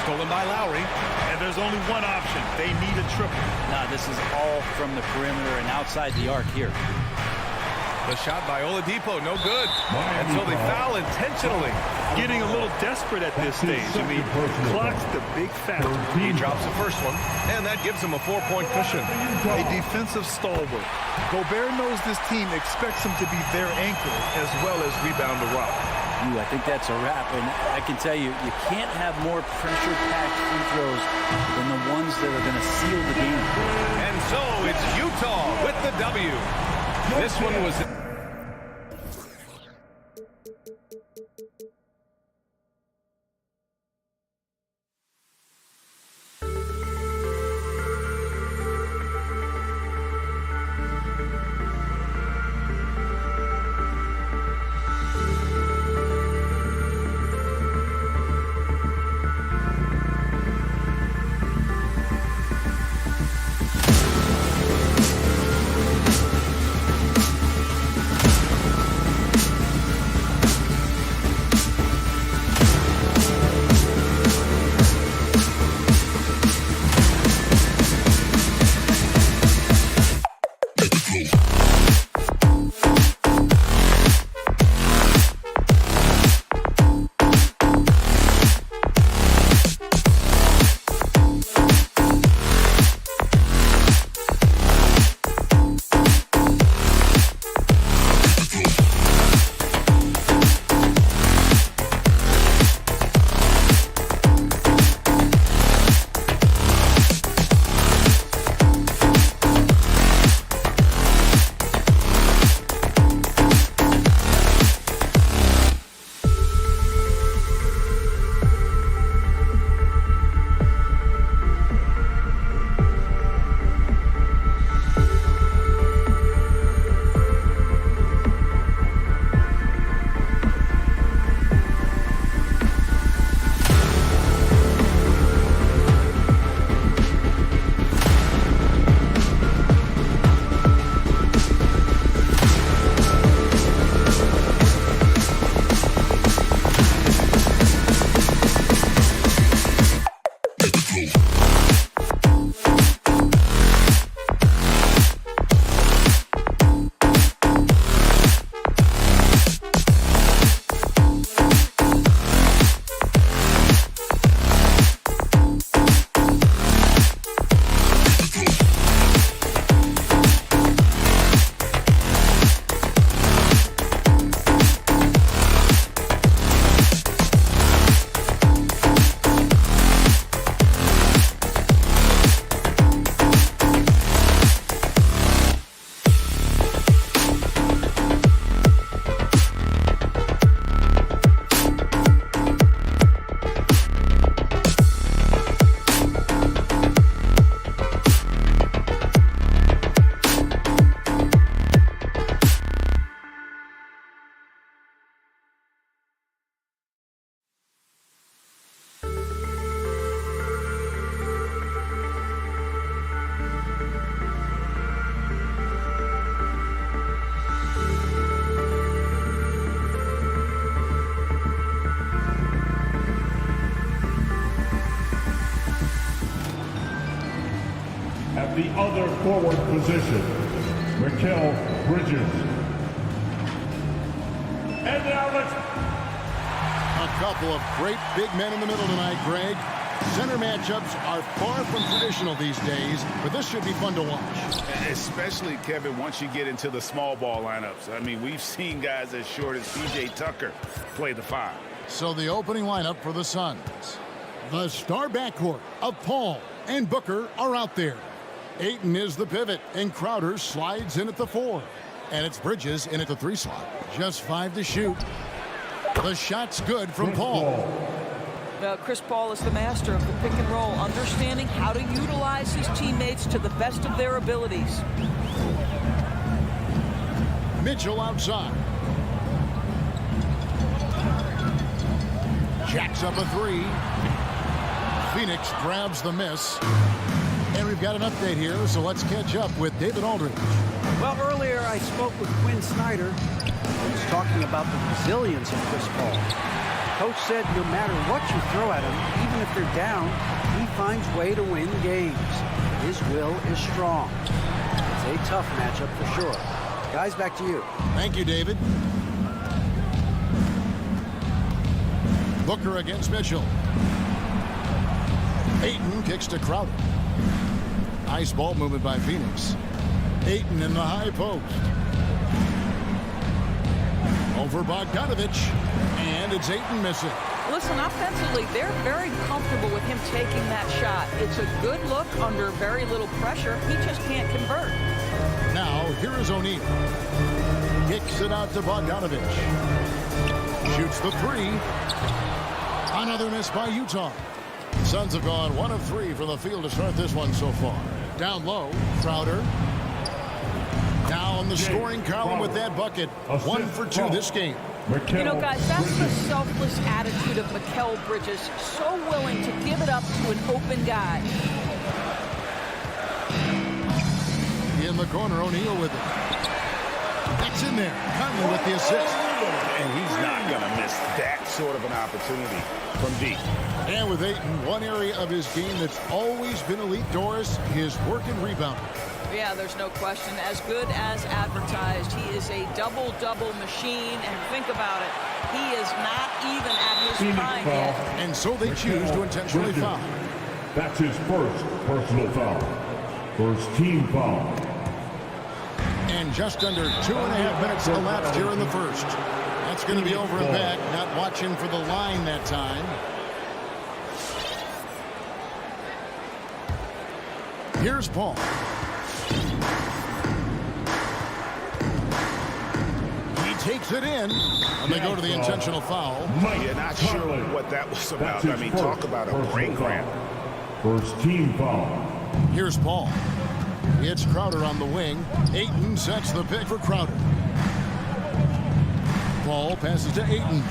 Stolen by Lowry. And there's only one option. They need a triple. Nah, this is all from the perimeter and outside the arc here. The shot by Oladipo, no good. And so they foul intentionally. Getting a little desperate at this stage. I mean, clock's the big factor. He drops the first one, and that gives him a 4-point cushion. A defensive stalwart. Gobert knows this team expects him to be their anchor as well as rebound the rock. I think that's a wrap, and I can tell you, you can't have more pressure-packed free throws than the ones that are going to seal the game. And so it's Utah with the W. This one was... the other forward position, Mikal Bridges. And now let's... A couple of great big men in the middle tonight, Greg. Center matchups are far from traditional these days, but this should be fun to watch. Especially, Kevin, once you get into the small ball lineups. I mean, we've seen guys as short as P.J. Tucker play the 5. So the opening lineup for the Suns. The star backcourt of Paul and Booker are out there. Ayton is the pivot, and Crowder slides in at the 4. And it's Bridges in at the 3 slot. Just 5 to shoot. The shot's good from Paul. Chris Paul is the master of the pick and roll, understanding how to utilize his teammates to the best of their abilities. Mitchell outside. Jacks up a 3. Phoenix grabs the miss. And we've got an update here, so let's catch up with David Aldridge. Well, earlier I spoke with Quinn Snyder. He was talking about the resilience of Chris Paul. Coach said no matter what you throw at him, even if they're down, he finds way to win games. His will is strong. It's a tough matchup for sure. Guys, back to you. Thank you, David. Booker against Mitchell. Ayton kicks to Crowder. Nice ball movement by Phoenix. Ayton in the high post. Over Bogdanovich. And it's Ayton missing. Listen, offensively, they're very comfortable with him taking that shot. It's a good look under very little pressure. He just can't convert. Now, here is O'Neal. Kicks it out to Bogdanovich. Shoots the 3. Another miss by Utah. Suns have gone 1 of 3 from the field to start this one so far. Down low, Crowder. Now in the scoring column with that bucket. 1 for 2 this game. You know, guys, that's the selfless attitude of Mikal Bridges. So willing to give it up to an open guy. In the corner, O'Neal with it. That's in there. Conley with the assist. And he's not going to miss that sort of an opportunity from deep. And with Ayton, one area of his game that's always been elite, Doris, his work and rebounding. Yeah, there's no question. As good as advertised, he is a double-double machine. And think about it, he is not even at his prime yet. And so they choose to intentionally foul. That's his first personal foul. First team foul. And just under 2.5 minutes elapsed here in the first. That's going to be over and back. Not watching for the line that time. Here's Paul. He takes it in, and they go to the intentional foul. You're not sure what that was about. I mean, talk about a brain cramp. First team foul. Here's Paul. It's Crowder on the wing. Ayton sets the pick for Crowder. Paul passes to Ayton.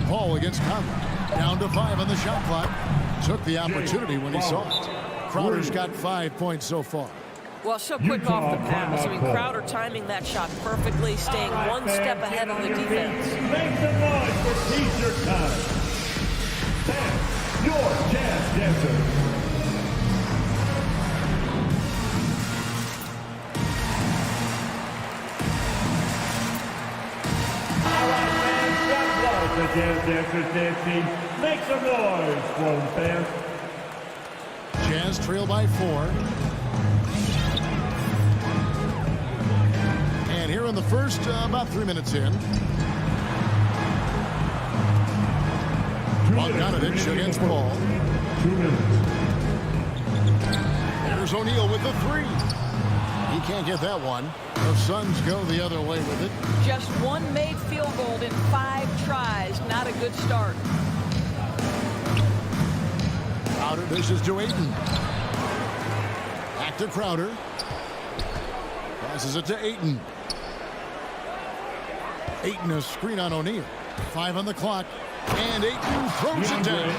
Paul against Conley. Down to 5 on the shot clock. Took the opportunity when he saw it. Crowder's got 5 points so far. Well, so quick off the pass. I mean, Crowder timing that shot perfectly, staying one step ahead on the defense. Make some noise for T-shirt time. That's your jazz dancer. The Jazz Dancers dance team. Make some noise for them, fans. Jazz trail by 4. And here in the first, about 3 minutes in. Bogdanovich against Paul. 2 minutes. There's O'Neal with the 3. He can't get that one. The Suns go the other way with it. Just one made field goal in 5 tries. Not a good start. Crowder dishes to Ayton. Back to Crowder. Passes it to Ayton. Ayton a screen on O'Neal. 5 on the clock. And Ayton throws it down.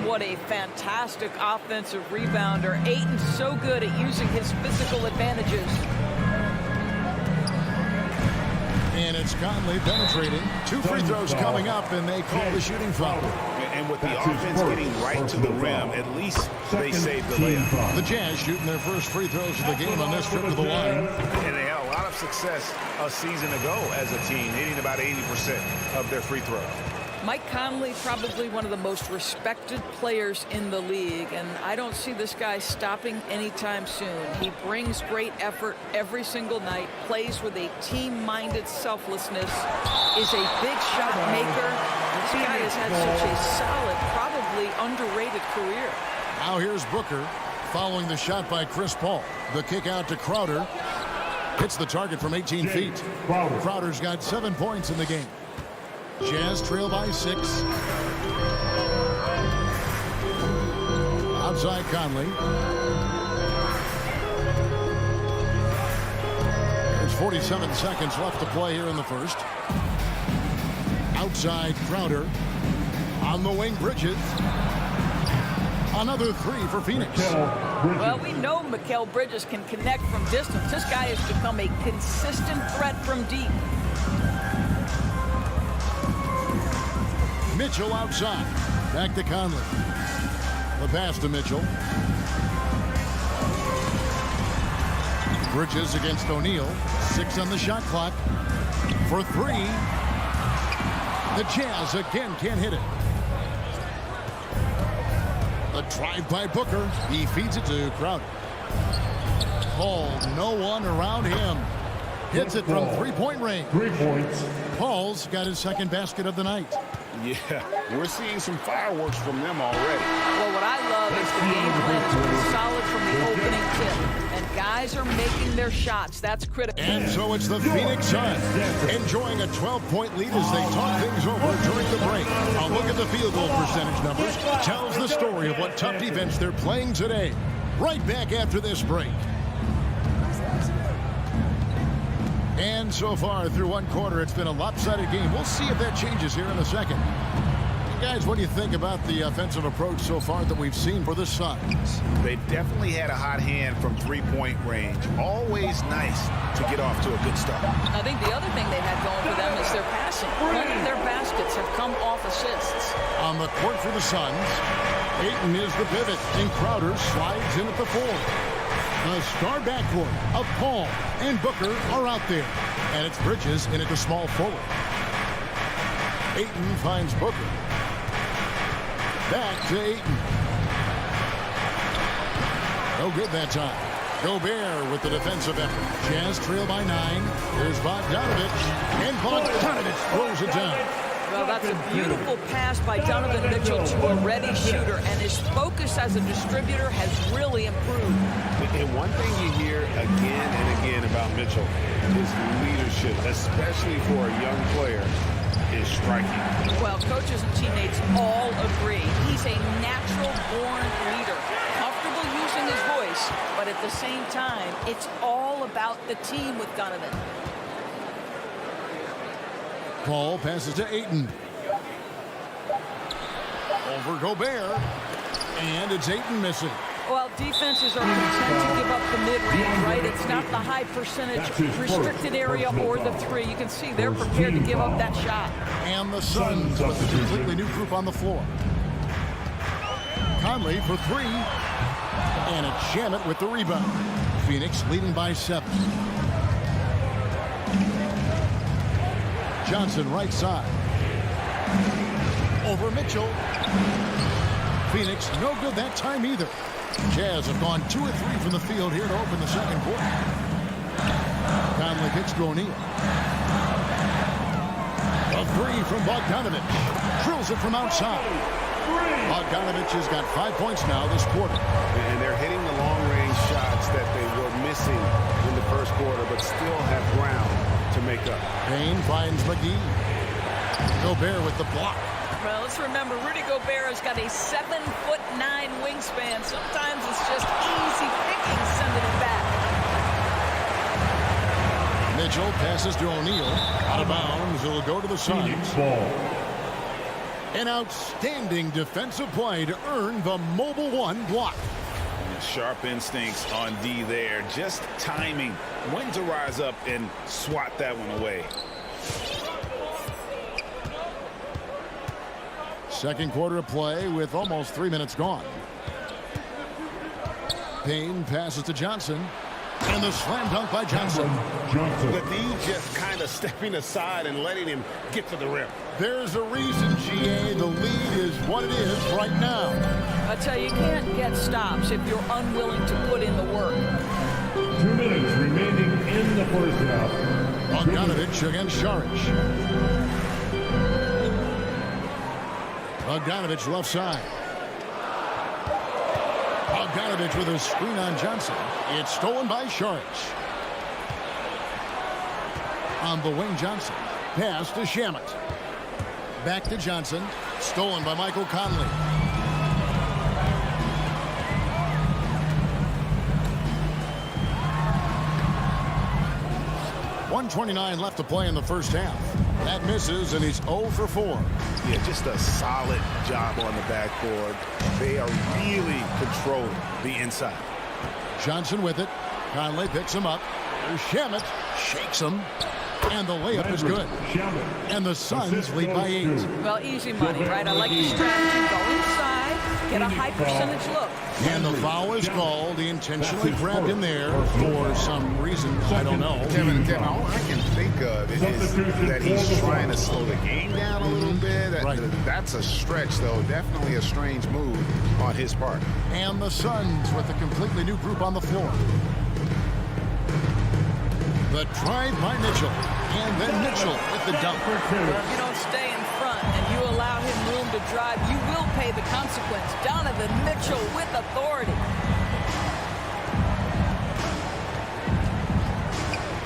What a fantastic offensive rebounder. Ayton's so good at using his physical advantages. And it's Conley penetrating. 2 free throws coming up, and they call the shooting foul. And with the offense getting right to the rim, at least they saved the layup. The Jazz shooting their first free throws of the game on this trip to the line. And they had a lot of success a season ago as a team, hitting about 80% of their free throws. Mike Conley, probably one of the most respected players in the league, and I don't see this guy stopping anytime soon. He brings great effort every single night, plays with a team-minded selflessness, is a big shot maker. This guy has had such a solid, probably underrated career. Now here's Booker following the shot by Chris Paul. The kick out to Crowder. Hits the target from 18 feet. Crowder's got 7 points in the game. Jazz trail by 6. Outside Conley. There's 47 seconds left to play here in the first. Outside Crowder. On the wing, Bridges. Another 3 for Phoenix. Well, we know Mikal Bridges can connect from distance. This guy has become a consistent threat from deep. Mitchell outside. Back to Conley. The pass to Mitchell. Bridges against O'Neal. 6 on the shot clock. For 3. The Jazz again can't hit it. A drive by Booker. He feeds it to Crowder. Paul, no one around him. Hits it from 3-point range. 3 points. Paul's got his second basket of the night. Yeah, we're seeing some fireworks from them already. Well, what I love is the game plan has been solid from the opening tip. And guys are making their shots. That's critical. And so it's the Phoenix Suns enjoying a 12-point lead as they talk things over during the break. A look at the field goal percentage numbers tells the story of what tough defense they're playing today. Right back after this break. And so far through one quarter, it's been a lopsided game. We'll see if that changes here in a second. Guys, what do you think about the offensive approach so far that we've seen for the Suns? They've definitely had a hot hand from 3-point range. Always nice to get off to a good start. I think the other thing they had going for them is their passing. Plenty of their baskets have come off assists. On the court for the Suns, Ayton is the pivot, and Crowder slides in at the 4. The star backcourt of Paul and Booker are out there. And it's Bridges in at the small forward. Ayton finds Booker. Back to Ayton. No good that time. Gobert with the defensive effort. Jazz trail by 9. Here's Bogdanovich. And Bogdanovich throws it down. Well, that's a beautiful pass by Donovan Mitchell to a ready shooter, and his focus as a distributor has really improved. And one thing you hear again and again about Mitchell, his leadership, especially for a young player, is striking. Well, coaches and teammates all agree. He's a natural-born leader, comfortable using his voice, but at the same time, it's all about the team with Donovan. Paul passes to Ayton. Over Gobert. And it's Ayton missing. Well, defenses are content to give up the mid-range, right? It's not the high percentage restricted area or the 3. You can see they're prepared to give up that shot. And the Suns with a completely new group on the floor. Conley for 3. And a Shamet with the rebound. Phoenix leading by 7. Johnson right side. Over Mitchell. Phoenix no good that time either. Jazz have gone 2 of 3 from the field here to open the second quarter. Conley kicks to O'Neal. A 3 from Bogdanovich. Drills it from outside. Bogdanovich has got 5 points now this quarter. And they're hitting the long-range shots that they were missing in the first quarter, but still have ground to make up. Payne finds McGee. Gobert with the block. Well, let's remember, Rudy Gobert has got a 7'9" wingspan. Sometimes it's just easy picking sending it back. Mitchell passes to O'Neal. Out of bounds. It'll go to the Suns. An outstanding defensive play to earn the Mobile One block. Sharp instincts on D there. Just timing when to rise up and swat that one away. Second quarter of play with almost 3 minutes gone. Payne passes to Johnson. And the slam dunk by Johnson. The D just kind of stepping aside and letting him get to the rim. There's a reason, GA. The lead is what it is right now. I tell you, you can't get stops if you're unwilling to put in the work. 2 minutes remaining in the first half. Bogdanovich against Saric. Bogdanovich left side. Bogdanovich with a screen on Johnson. It's stolen by Saric. On the wing, Johnson. Pass to Shamet. Back to Johnson. Stolen by Michael Conley. .129 left to play in the first half. That misses, and he's 0 for 4. Yeah, just a solid job on the backboard. They are really controlling the inside. Johnson with it. Conley picks him up. There's Shamet. Shakes him. And the layup is good. And the Suns lead by 8. Well, easy money, right? I like the strategy. Go inside, get a high percentage look. And the foul is called. He intentionally grabbed him there for some reason. I don't know. Kevin, all I can think of is that he's trying to slow the game down a little bit. That's a stretch, though. Definitely a strange move on his part. And the Suns with a completely new group on the floor. The drive by Mitchell. And then Mitchell with the dunk. If you don't stay in front and you allow him room to drive, you will pay the consequence. Donovan Mitchell with authority.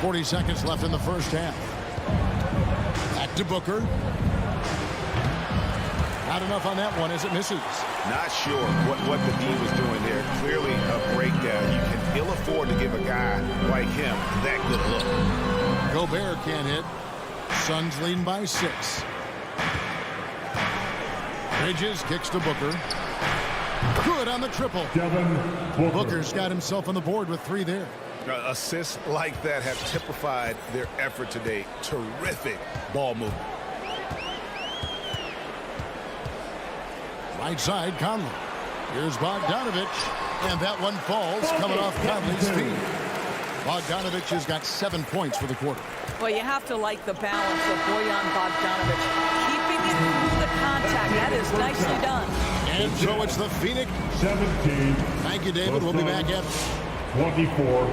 40 seconds left in the first half. Back to Booker. Not enough on that one as it misses. Not sure what the D was doing there. Clearly a breakdown. You can ill afford to give a guy like him that good a look. Gobert can't hit. Suns leading by 6. Bridges kicks to Booker. Good on the triple. Booker's got himself on the board with 3 there. Assists like that have typified their effort today. Terrific ball movement. Right side, Conley. Here's Bogdanovich. And that one falls coming off Conley's feet. Bogdanovich has got 7 points for the quarter. Well, you have to like the balance of Bojan Bogdanovich. Keeping it through the contact. That is nicely done. And so it's the Phoenix 17. Thank you, David. We'll be back at 24.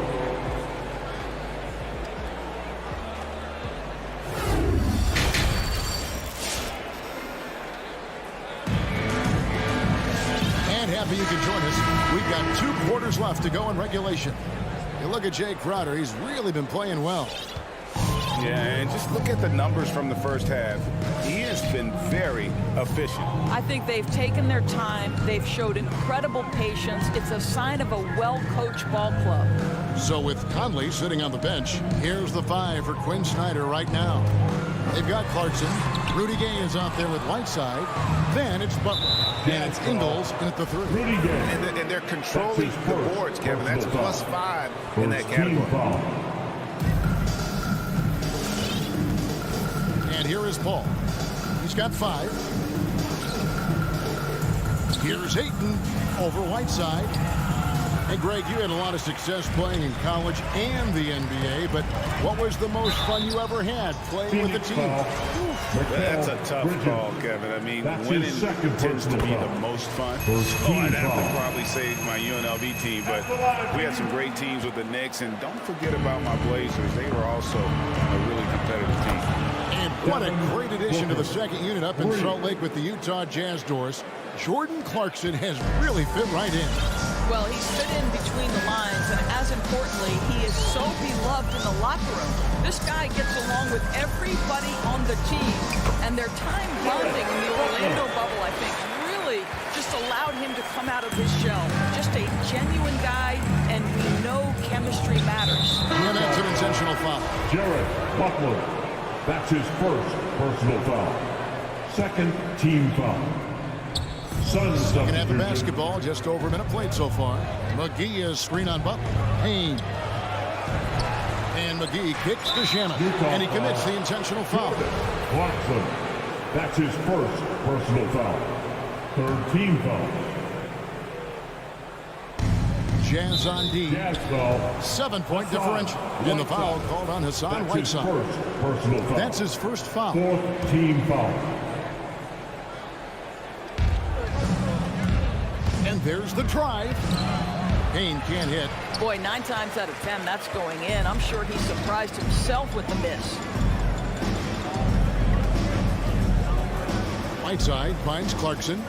Happy you can join us. We've got 2 quarters left to go in regulation. You look at Jay Crowder. He's really been playing well. Yeah, and just look at the numbers from the first half. He has been very efficient. I think they've taken their time. They've showed incredible patience. It's a sign of a well-coached ball club. So with Conley sitting on the bench, here's the 5 for Quinn Snyder right now. They've got Clarkson. Rudy Gay is out there with Whiteside. Then it's Butler. And it's Ingles in at the 3. And they're controlling the boards, Kevin. That's +5 in that category. And here is Paul. He's got 5. Here's Ayton over Whiteside. Hey, Greg, you had a lot of success playing in college and the NBA, but what was the most fun you ever had playing with the team? That's a tough call, Kevin. I mean, winning tends to be the most fun. So I'd have to probably say my UNLV team, but we had some great teams with the Knicks, and don't forget about my Blazers. They were also a really competitive team. And what a great addition to the second unit up in Salt Lake with the Utah Jazz doors. Jordan Clarkson has really fit right in. Well, he's fit in between the lines, and as importantly, he is so beloved in the locker room. This guy gets along with everybody on the team, and their time bonding in the Orlando bubble, I think, really just allowed him to come out of his shell. Just a genuine guy, and we know chemistry matters. And that's an intentional foul. Jared Butler. That's his first personal foul. Second team foul. Second half of basketball, just over a minute played so far. McGee is screen on Butler. Payne. And McGee kicks to Shamet. And he commits the intentional foul. Clarkson. That's his first personal foul. Third team foul. Jazz on D. 7-point differential. And the foul called on Hassan Whiteside. That's his first foul. 4th team foul. And there's the drive. Payne can't hit. Boy, 9 times out of 10, that's going in. I'm sure he surprised himself with the miss. Whiteside finds Clarkson.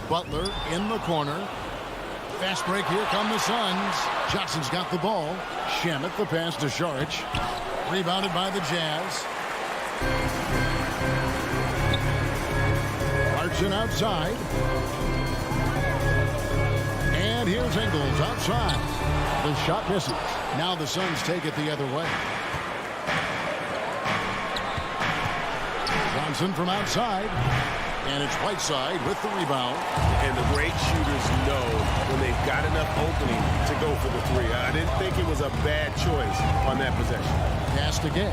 Butler in the corner. Fast break, here come the Suns. Johnson's got the ball. Shamet the pass to Šarić. Rebounded by the Jazz. Clarkson outside. And here's Ingles outside. The shot misses. Now the Suns take it the other way. Johnson from outside. And it's Whiteside with the rebound. And the great shooters know when they've got enough opening to go for the three. I didn't think it was a bad choice on that possession. Pass to Gay.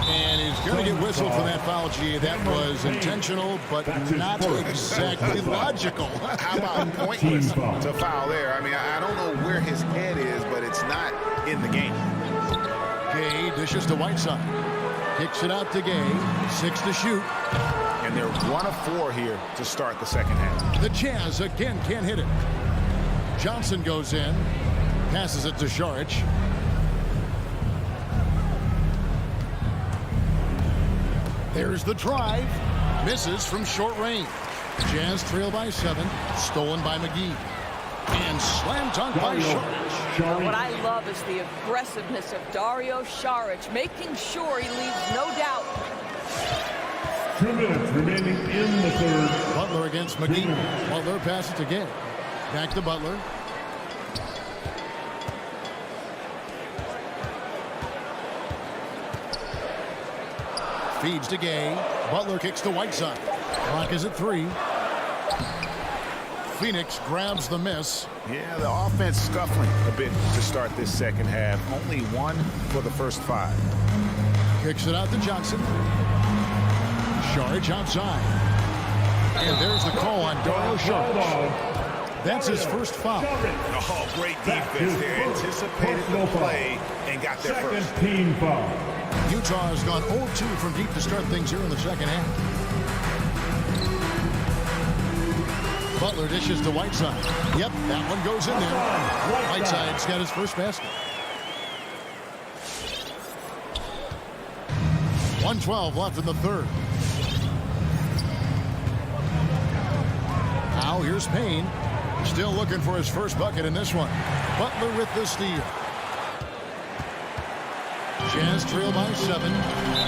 And he's going to get whistled for that foul, G. That was intentional, but not exactly logical. How about pointless to foul there? I mean, I don't know where his head is, but it's not in the game. Gay dishes to Whiteside. Kicks it out to Gay. 6 to shoot. And they're 1 of 4 here to start the second half. The Jazz again can't hit it. Johnson goes in. Passes it to Šarić. There's the drive. Misses from short range. Jazz trail by 7. Stolen by McGee. And slam dunk by Šarić. What I love is the aggressiveness of Dario Šarić, making sure he leaves no doubt. 2 minutes remaining in the third. Butler against McGee. Butler passes to Gay. Back to Butler. Feeds to Gay. Butler kicks to Whiteside. Clock is at 3. Phoenix grabs the miss. Yeah, the offense scuffling a bit to start this second half. Only 1 for the first 5. Kicks it out to Johnson. Šarić outside. And there's the call on Dario Šarić. That's his first foul. Oh, great defense there. Anticipated the play and got there first. Second team foul. Utah has gone 0-2 from deep to start things here in the second half. Butler dishes to Whiteside. Yep, that one goes in there. Whiteside's got his first basket. 1:12 left in the third. Now here's Payne. Still looking for his first bucket in this one. Butler with the steal. Jazz trail by 7.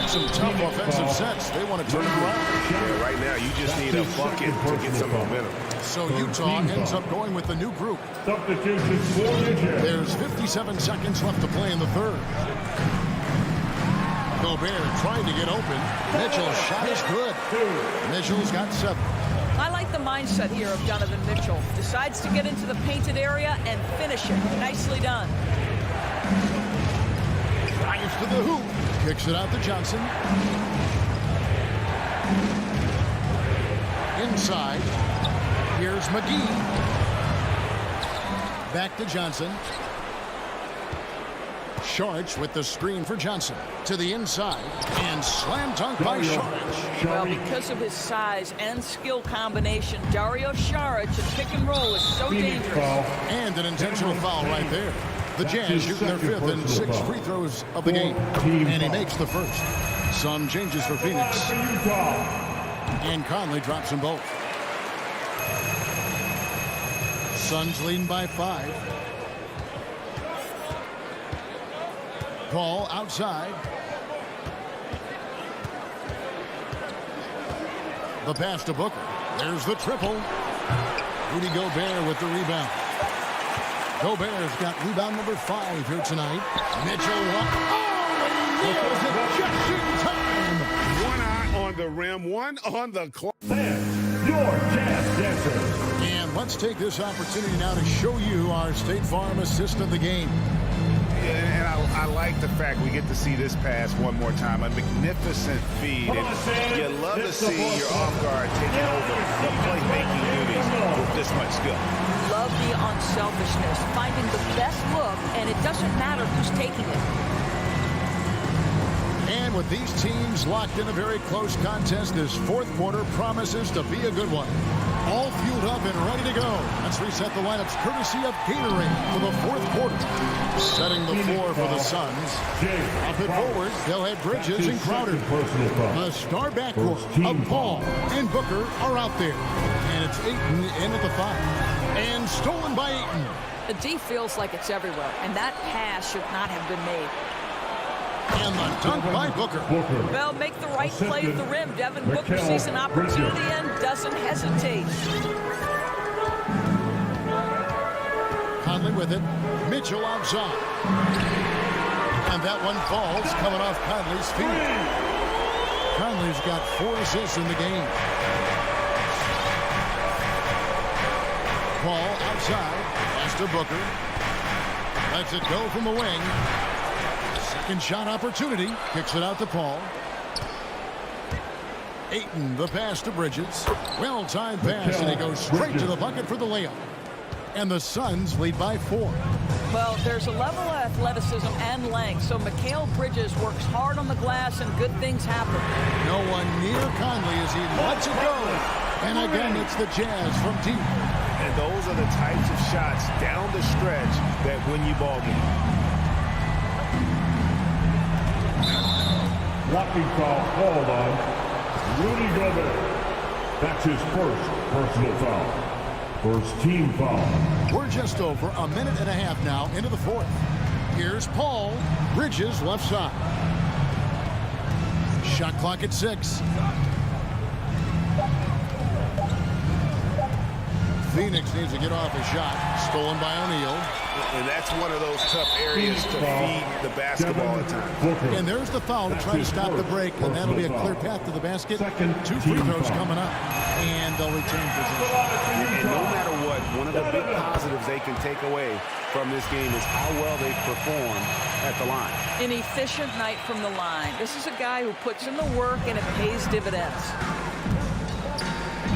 Some tough offensive sets. They want to turn it around. Yeah, right now you just need a bucket to get some momentum. So Utah ends up going with the new group. Substitutions for the Jazz. There's 57 seconds left to play in the third. Gobert trying to get open. Mitchell's shot is good. Mitchell's got 7. I like the mindset here of Donovan Mitchell. Decides to get into the painted area and finish it. Nicely done. Drives to the hoop. Kicks it out to Johnson. Inside. Here's McGee. Back to Johnson. Šarić with the screen for Johnson. To the inside. And slam dunk by Šarić. Well, because of his size and skill combination, Dario Šarić and pick and roll is so dangerous. And an intentional foul right there. The Jazz shooting their 5th and 6th free throws of the game. And he makes the first. Some changes for Phoenix. And Conley drops them both. Suns leading by 5. Paul outside. The pass to Booker. There's the triple. Rudy Gobert with the rebound. Gobert's got rebound number 5 here tonight. Mitchell. Just in time. 1 eye on the rim, 1 on the clock. Your Jazz Dancers. And let's take this opportunity now to show you our State Farm assist of the game. And I like the fact we get to see this pass one more time. A magnificent feed. And you love to see your off guard taking over the playmaking duties with this much skill. Love the unselfishness, finding the best look, and it doesn't matter who's taking it. And with these teams locked in a very close contest, this fourth quarter promises to be a good one. All fueled up and ready to go. Let's reset the lineups courtesy of Gatorade for the fourth quarter. Setting the floor for the Suns. Up and forward, they'll have Bridges and Crowder. The star backcourt of Paul and Booker are out there. And it's Ayton in at the 5. And stolen by Ayton. The D feels like it's everywhere, and that pass should not have been made. And the dunk by Booker. Well, make the right play at the rim. Devin Booker sees an opportunity and doesn't hesitate. Conley with it. Mitchell outside. And that one falls, coming off Conley's feet. Conley's got 4 assists in the game. Ball outside. Pass to Booker. Lets it go from the wing. Second shot opportunity. Kicks it out to Paul. Ayton, the pass to Bridges. Well-timed pass, and he goes straight to the bucket for the layup. And the Suns lead by 4. Well, there's a level of athleticism and length, so Mikal Bridges works hard on the glass, and good things happen. No one near Conley as he lets it go. And again, it's the Jazz from deep. And those are the types of shots down the stretch that win you ball games. Blocking foul called on Rudy Gobert. That's his first personal foul. First team foul. We're just over a minute and a half now into the fourth. Here's Paul. Bridges left side. Shot clock at 6. Phoenix needs to get off a shot. Stolen by O'Neal. And that's one of those tough areas to feed the basketball at times. And there's the foul to try to stop the break, and that'll be a clear path to the basket. 2 free throws coming up, and they'll retain possession. And no matter what, one of the big positives they can take away from this game is how well they perform at the line. An efficient night from the line. This is a guy who puts in the work, and it pays dividends.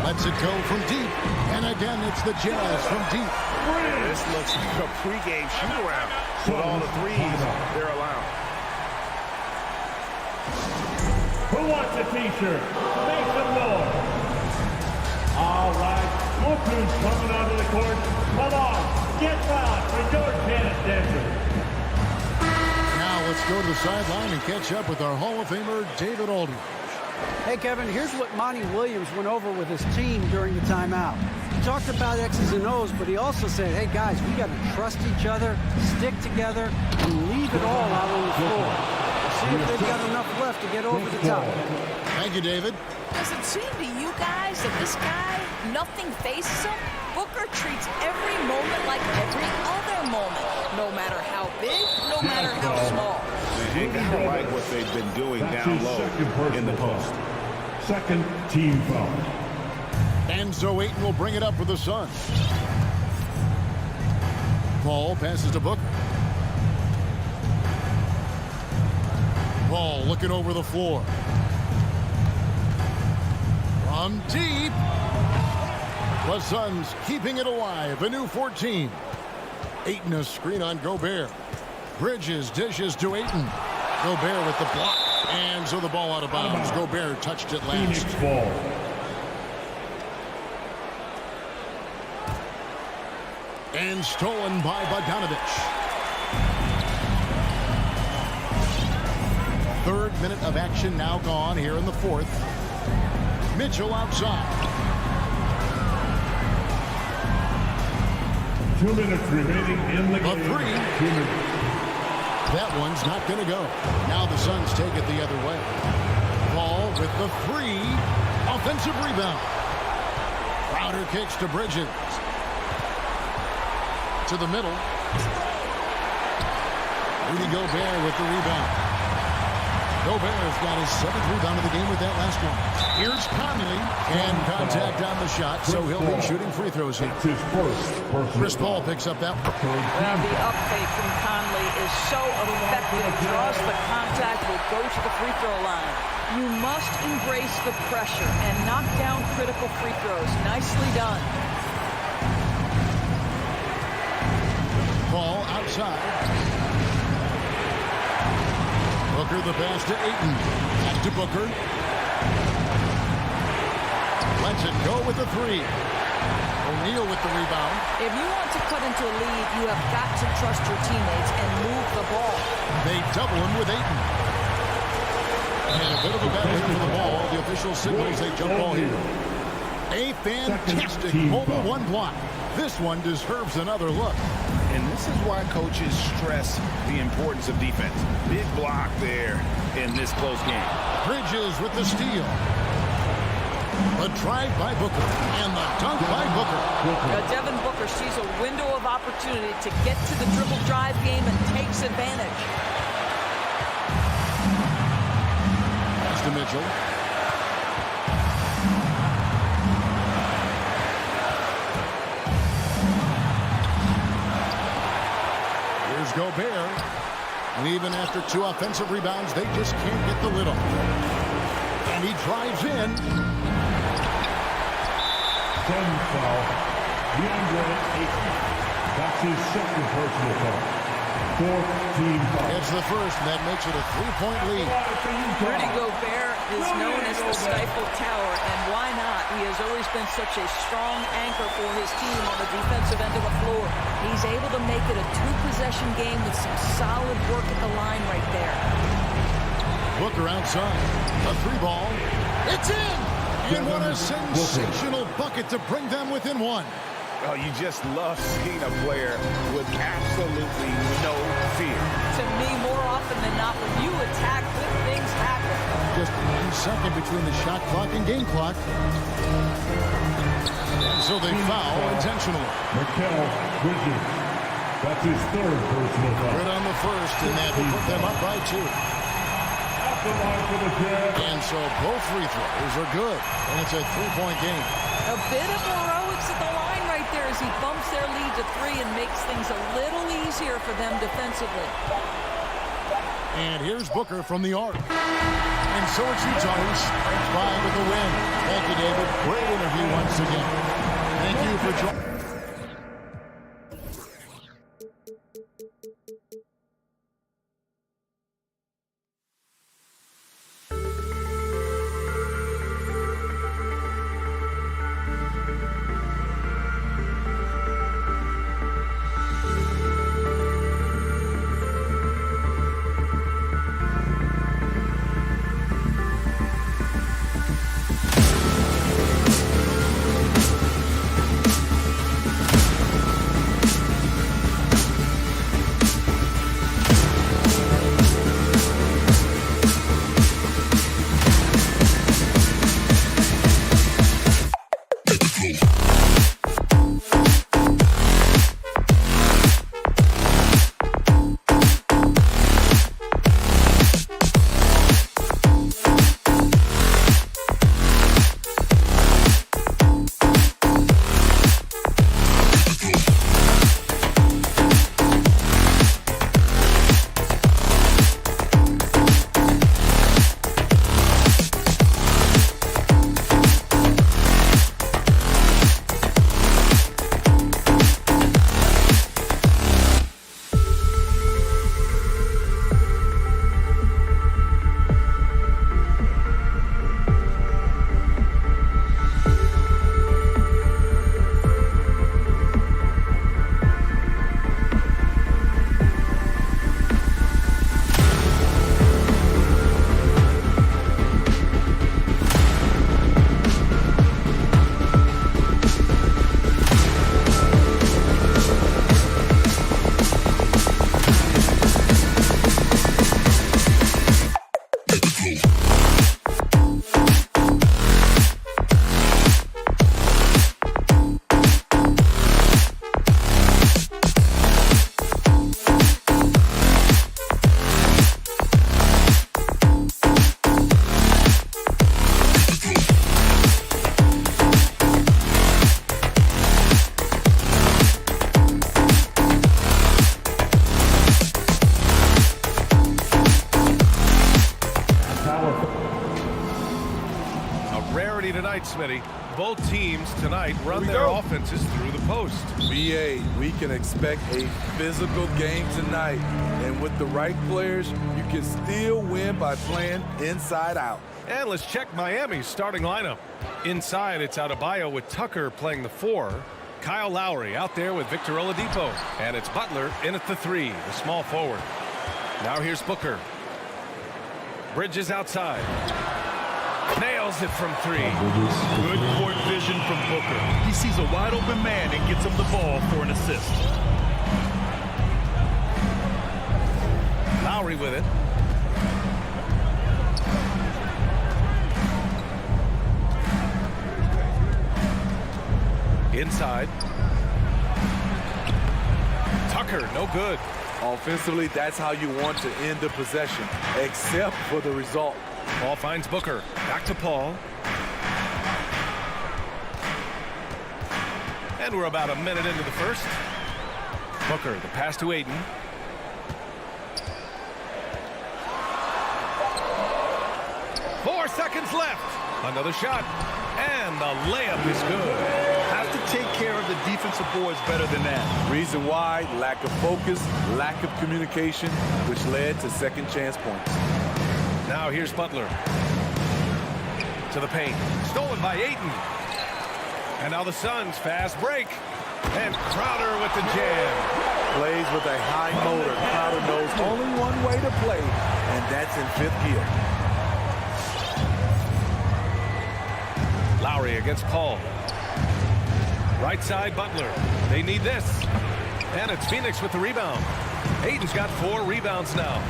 Lets it go from deep. And again, it's the Jazz from deep. This looks like a pregame shoot-around with all the threes they're allowing. Who wants a t-shirt? Make some noise. All right, look who's coming onto the court. Come on, get loud for your tennis dancer. Now let's go to the sideline and catch up with our Hall of Famer, David Aldridge. Hey, Kevin, here's what Monty Williams went over with his team during the timeout. He talked about X's and O's, but he also said, hey, guys, we got to trust each other, stick together, and leave it all out on the floor. See if they've got enough left to get over the top. Thank you, David. Does it seem to you guys that this guy, nothing faces him? Booker treats every moment like every other moment, no matter how big, no matter how small. They gotta like what they've been doing down low in the post. Second team foul. And so Ayton will bring it up for the Suns. Paul passes to Booker. Paul looking over the floor. From deep. The Suns keeping it alive. A new 14. Ayton a screen on Gobert. Bridges dishes to Ayton. Gobert with the block. And so the ball out of bounds. Gobert touched it last. Phoenix ball. And stolen by Bogdanovich. Third minute of action now gone here in the fourth. Mitchell outside. 2 minutes remaining in the game. A three. 2 minutes. That one's not going to go. Now the Suns take it the other way. Paul with the free. Offensive rebound. Crowder kicks to Bridges. To the middle. Rudy Gobert with the rebound. Gobert's got his 7th rebound of the game with that last one. Here's Conley, and contact on the shot, so he'll be shooting free throws here. Chris Paul picks up that one. Well, the up fake from Conley is so effective. Draws the contact, will go to the free throw line. You must embrace the pressure and knock down critical free throws. Nicely done. Paul outside. Booker the pass to Ayton. Back to Booker. Lets it go with the 3. O'Neal with the rebound. If you want to cut into a lead, you have got to trust your teammates and move the ball. They double him with Ayton. And a bit of a battle for the ball. The official signals a jump ball here. A fantastic mobile 1 block. This one deserves another look. And this is why coaches stress the importance of defense. Big block there in this close game. Bridges with the steal. The drive by Booker and the dunk by Booker. Devin Booker sees a window of opportunity to get to the dribble drive game and takes advantage. Pass to Mitchell. Here's Gobert. And even after 2 offensive rebounds, they just can't get the lid on. And he drives in. Foul. That's his 2nd personal foul. 4th team foul. It's the first, and that makes it a 3-point lead. Rudy Gobert is known as the Stifle Tower, and why not? He has always been such a strong anchor for his team on the defensive end of the floor. He's able to make it a 2-possession game with some solid work at the line right there. Booker outside. A 3-ball. It's in! And what a sensational bucket to bring them within 1. Oh, you just love seeing a player with absolutely no fear. To me, more often than not, when you attack, good things happen. Just 1 second between the shot clock and game clock. And so they foul intentionally. Mikal Bridges. That's his 3rd personal foul. Good on the first, and that will put them up by 2. And so both free throws are good, and it's a 3-point game. A bit of heroics at the line right there as he bumps their lead to 3 and makes things a little easier for them defensively. And here's Booker from the arc. And so it's Utah's by with the win. Thank you, David. Great interview once again. Thank you for joining. Smitty. Both teams tonight run their offenses through the post. BA, we can expect a physical game tonight. And with the right players, you can still win by playing inside out. And let's check Miami's starting lineup. Inside, it's Adebayo with Tucker playing the 4. Kyle Lowry out there with Victor Oladipo. And it's Butler in at the 3, the small forward. Now here's Booker. Bridges outside. Nails it from 3. Good court vision from Booker. He sees a wide open man and gets him the ball for an assist. Lowry with it. Inside. Tucker, no good. Offensively, that's how you want to end the possession, except for the result. Paul finds Booker. Back to Paul. And we're about a minute into the first. Booker, the pass to Ayton. Four seconds left. Another shot. And the layup is good. Have to take care of the defensive boards better than that. Reason why, lack of focus, lack of communication, which led to second chance points. Now here's Butler. To the paint. Stolen by Ayton. And now the Suns fast break. And Crowder with the jam. Plays with a high motor. Crowder knows only one way to play, and that's in 5th gear. Lowry against Paul. Right side, Butler. They need this. And it's Phoenix with the rebound. Ayton's got 4 rebounds now.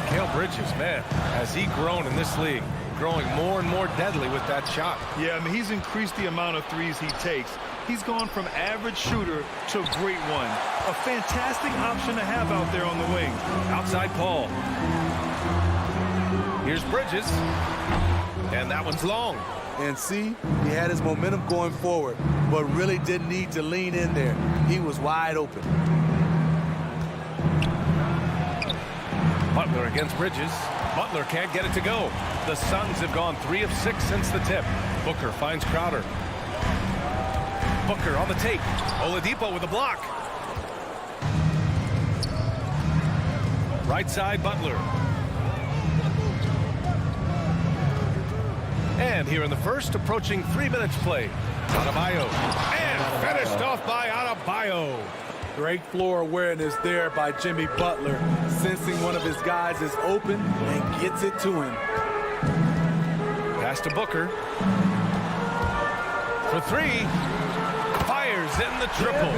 Mikal Bridges, man, has he grown in this league? Growing more and more deadly with that shot. Yeah, I mean, he's increased the amount of threes he takes. He's gone from average shooter to a great one. A fantastic option to have out there on the wing. Outside Paul. Here's Bridges. And that one's long. And see, he had his momentum going forward, but really didn't need to lean in there. He was wide open. Butler against Bridges. Butler can't get it to go. The Suns have gone 3 of 6 since the tip. Booker finds Crowder. Booker on the take. Oladipo with a block. Right side, Butler. And here in the first, approaching 3 minutes play. Adebayo. And finished off by Adebayo. Great floor awareness there by Jimmy Butler, sensing one of his guys is open and gets it to him. Pass to Booker. For 3. Fires in the triple.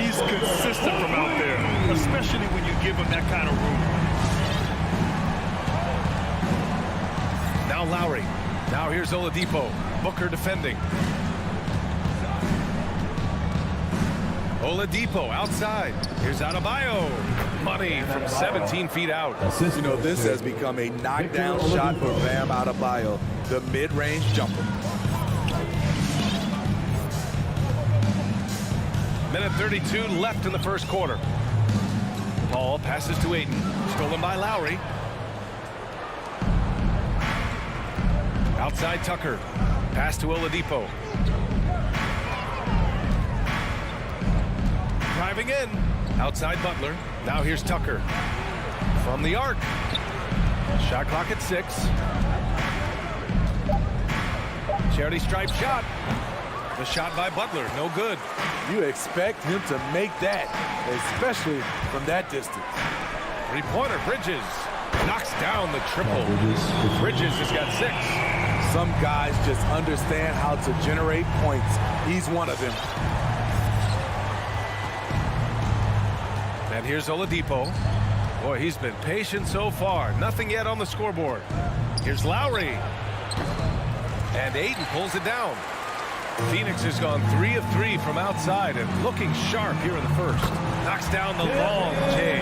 He's consistent from out there, especially when you give him that kind of room. Now Lowry. Now here's Oladipo. Booker defending. Oladipo outside. Here's Adebayo. Money from 17 feet out. You know, this has become a knockdown shot for Bam Adebayo, the mid-range jumper. Minute 32 left in the first quarter. Paul passes to Ayton. Stolen by Lowry. Outside Tucker. Pass to Oladipo. Driving in. Outside Butler. Now here's Tucker. From the arc. Shot clock at 6. Charity stripe shot. The shot by Butler. No good. You expect him to make that, especially from that distance. 3-pointer. Bridges. Knocks down the triple. Bridges has got 6. Some guys just understand how to generate points. He's one of them. And here's Oladipo. Boy, he's been patient so far. Nothing yet on the scoreboard. Here's Lowry. And Ayton pulls it down. Phoenix has gone 3 of 3 from outside and looking sharp here in the first. Knocks down the long J.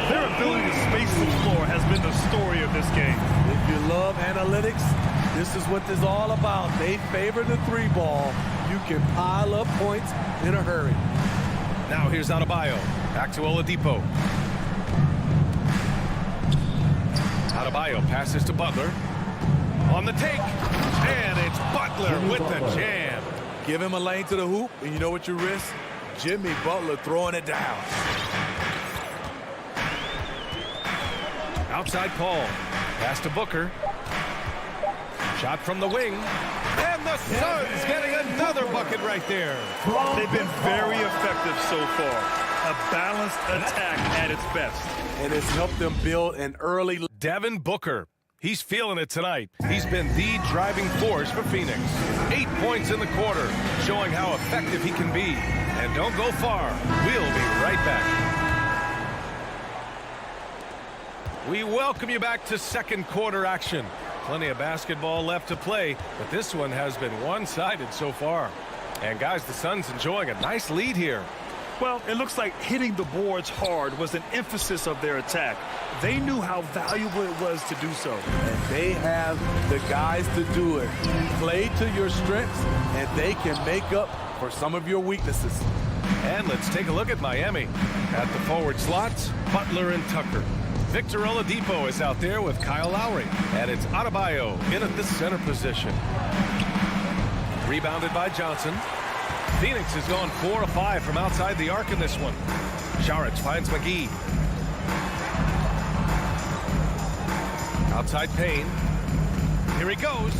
Their ability to space the floor has been the story of this game. If you love analytics, this is what this is all about. They favor the 3-ball. You can pile up points in a hurry. Now here's Adebayo. Back to Oladipo. Adebayo passes to Butler. On the take. And it's Butler with the jam. Give him a lane to the hoop, and you know what you risk? Jimmy Butler throwing it down. Outside Paul. Pass to Booker. Shot from the wing. And the Suns getting another bucket right there. They've been very effective so far. A balanced attack at its best. And it's helped them build an early... Devin Booker. He's feeling it tonight. He's been the driving force for Phoenix. 8 points in the quarter, showing how effective he can be. And don't go far. We'll be right back. We welcome you back to second quarter action. Plenty of basketball left to play, but this one has been one-sided so far. And guys, the Suns enjoying a nice lead here. Well, it looks like hitting the boards hard was an emphasis of their attack. They knew how valuable it was to do so. And they have the guys to do it. Play to your strengths, and they can make up for some of your weaknesses. And let's take a look at Miami. At the forward slots, Butler and Tucker. Victor Oladipo is out there with Kyle Lowry. And it's Adebayo in at the center position. Rebounded by Johnson. Phoenix has gone 4 of 5 from outside the arc in this one. Saric finds McGee. Outside Payne. Here he goes.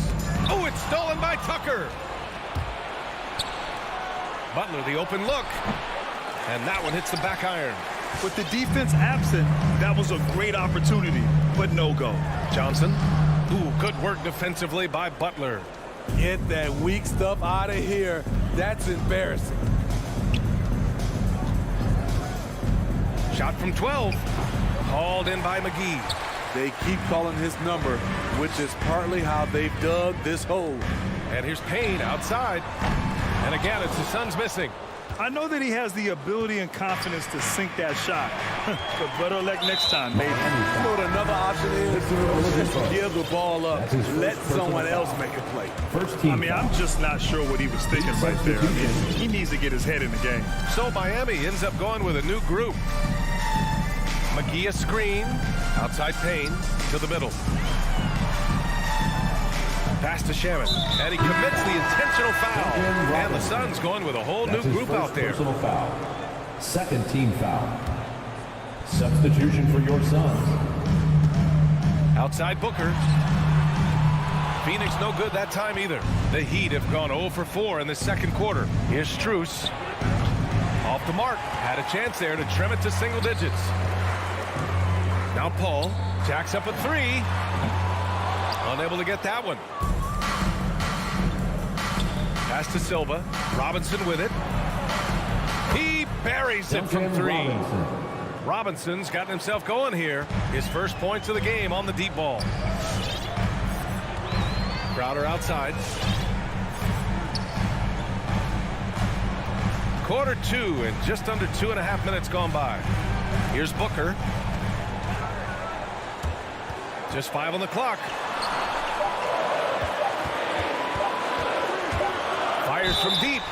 Oh, it's stolen by Tucker. Butler, the open look. And that one hits the back iron. With the defense absent, that was a great opportunity, but no go. Johnson. Ooh, good work defensively by Butler. Get that weak stuff out of here. That's embarrassing. Shot from 12. Called in by McGee. They keep calling his number, which is partly how they've dug this hole. And here's Payne outside. And again, it's the Suns missing. I know that he has the ability and confidence to sink that shot. But better luck next time, maybe. You know what another option is? Just give the ball up. Let someone else make a play. I mean, I'm just not sure what he was thinking right there. I mean, he needs to get his head in the game. So Miami ends up going with a new group. McGee a screen. Outside Payne to the middle. Pass to Shaman. And he commits the intentional foul. And the Suns going with a whole new group out there. Foul. Second team foul. Substitution for your Suns. Outside Booker. Phoenix no good that time either. The Heat have gone 0 for 4 in the second quarter. Here's Strus. Off the mark. Had a chance there to trim it to single digits. Now Paul jacks up a 3. Unable to get that one. Pass to Silva. Robinson with it. He buries it from 3. Robinson's gotten himself going here. His first points of the game on the deep ball. Crowder outside. Quarter 2 and just under 2.5 minutes gone by. Here's Booker. Just 5 on the clock. Fires from deep.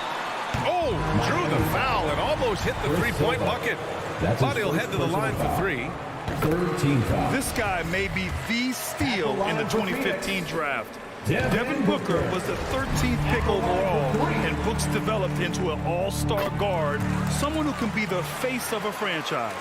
Oh, drew the foul and almost hit the three-point bucket. But he'll head to the line for 3. Third team foul. This guy may be the steal in the 2015 draft. Devin Booker was the 13th pick overall, and Brooks developed into an all-star guard, someone who can be the face of a franchise.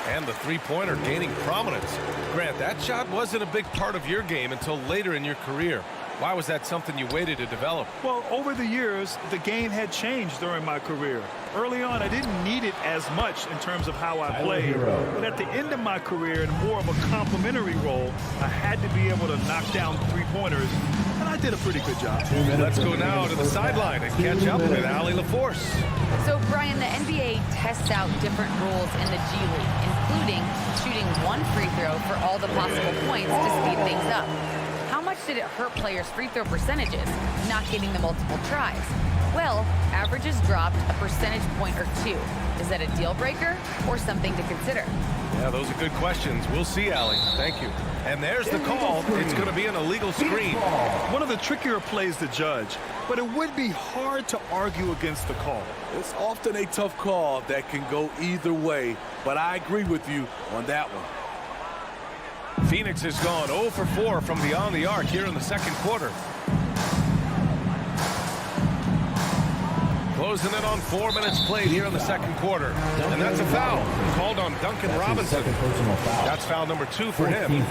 And the three-pointer gaining prominence. Grant, that shot wasn't a big part of your game until later in your career. Why was that something you waited to develop? Well, over the years, the game had changed during my career. Early on, I didn't need it as much in terms of how I played. But at the end of my career, in more of a complementary role, I had to be able to knock down three-pointers, and I did a pretty good job. Let's go now to the sideline and catch up with Allie LaForce. So, Brian, the NBA tests out different rules in the G League, including shooting one free throw for all the possible points to speed things up. How much did it hurt players' free throw percentages, not getting the multiple tries? Well, averages dropped a percentage point or 2. Is that a deal breaker or something to consider? Yeah, those are good questions. We'll see, Allie. Thank you. And there's the call. It's going to be an illegal screen. One of the trickier plays to judge, but it would be hard to argue against the call. It's often a tough call that can go either way, but I agree with you on that one. Phoenix has gone 0 for 4 from beyond the arc here in the second quarter. Closing in on 4 minutes played here in the second quarter. And that's a foul called on Duncan Robinson. That's foul number 2 for him.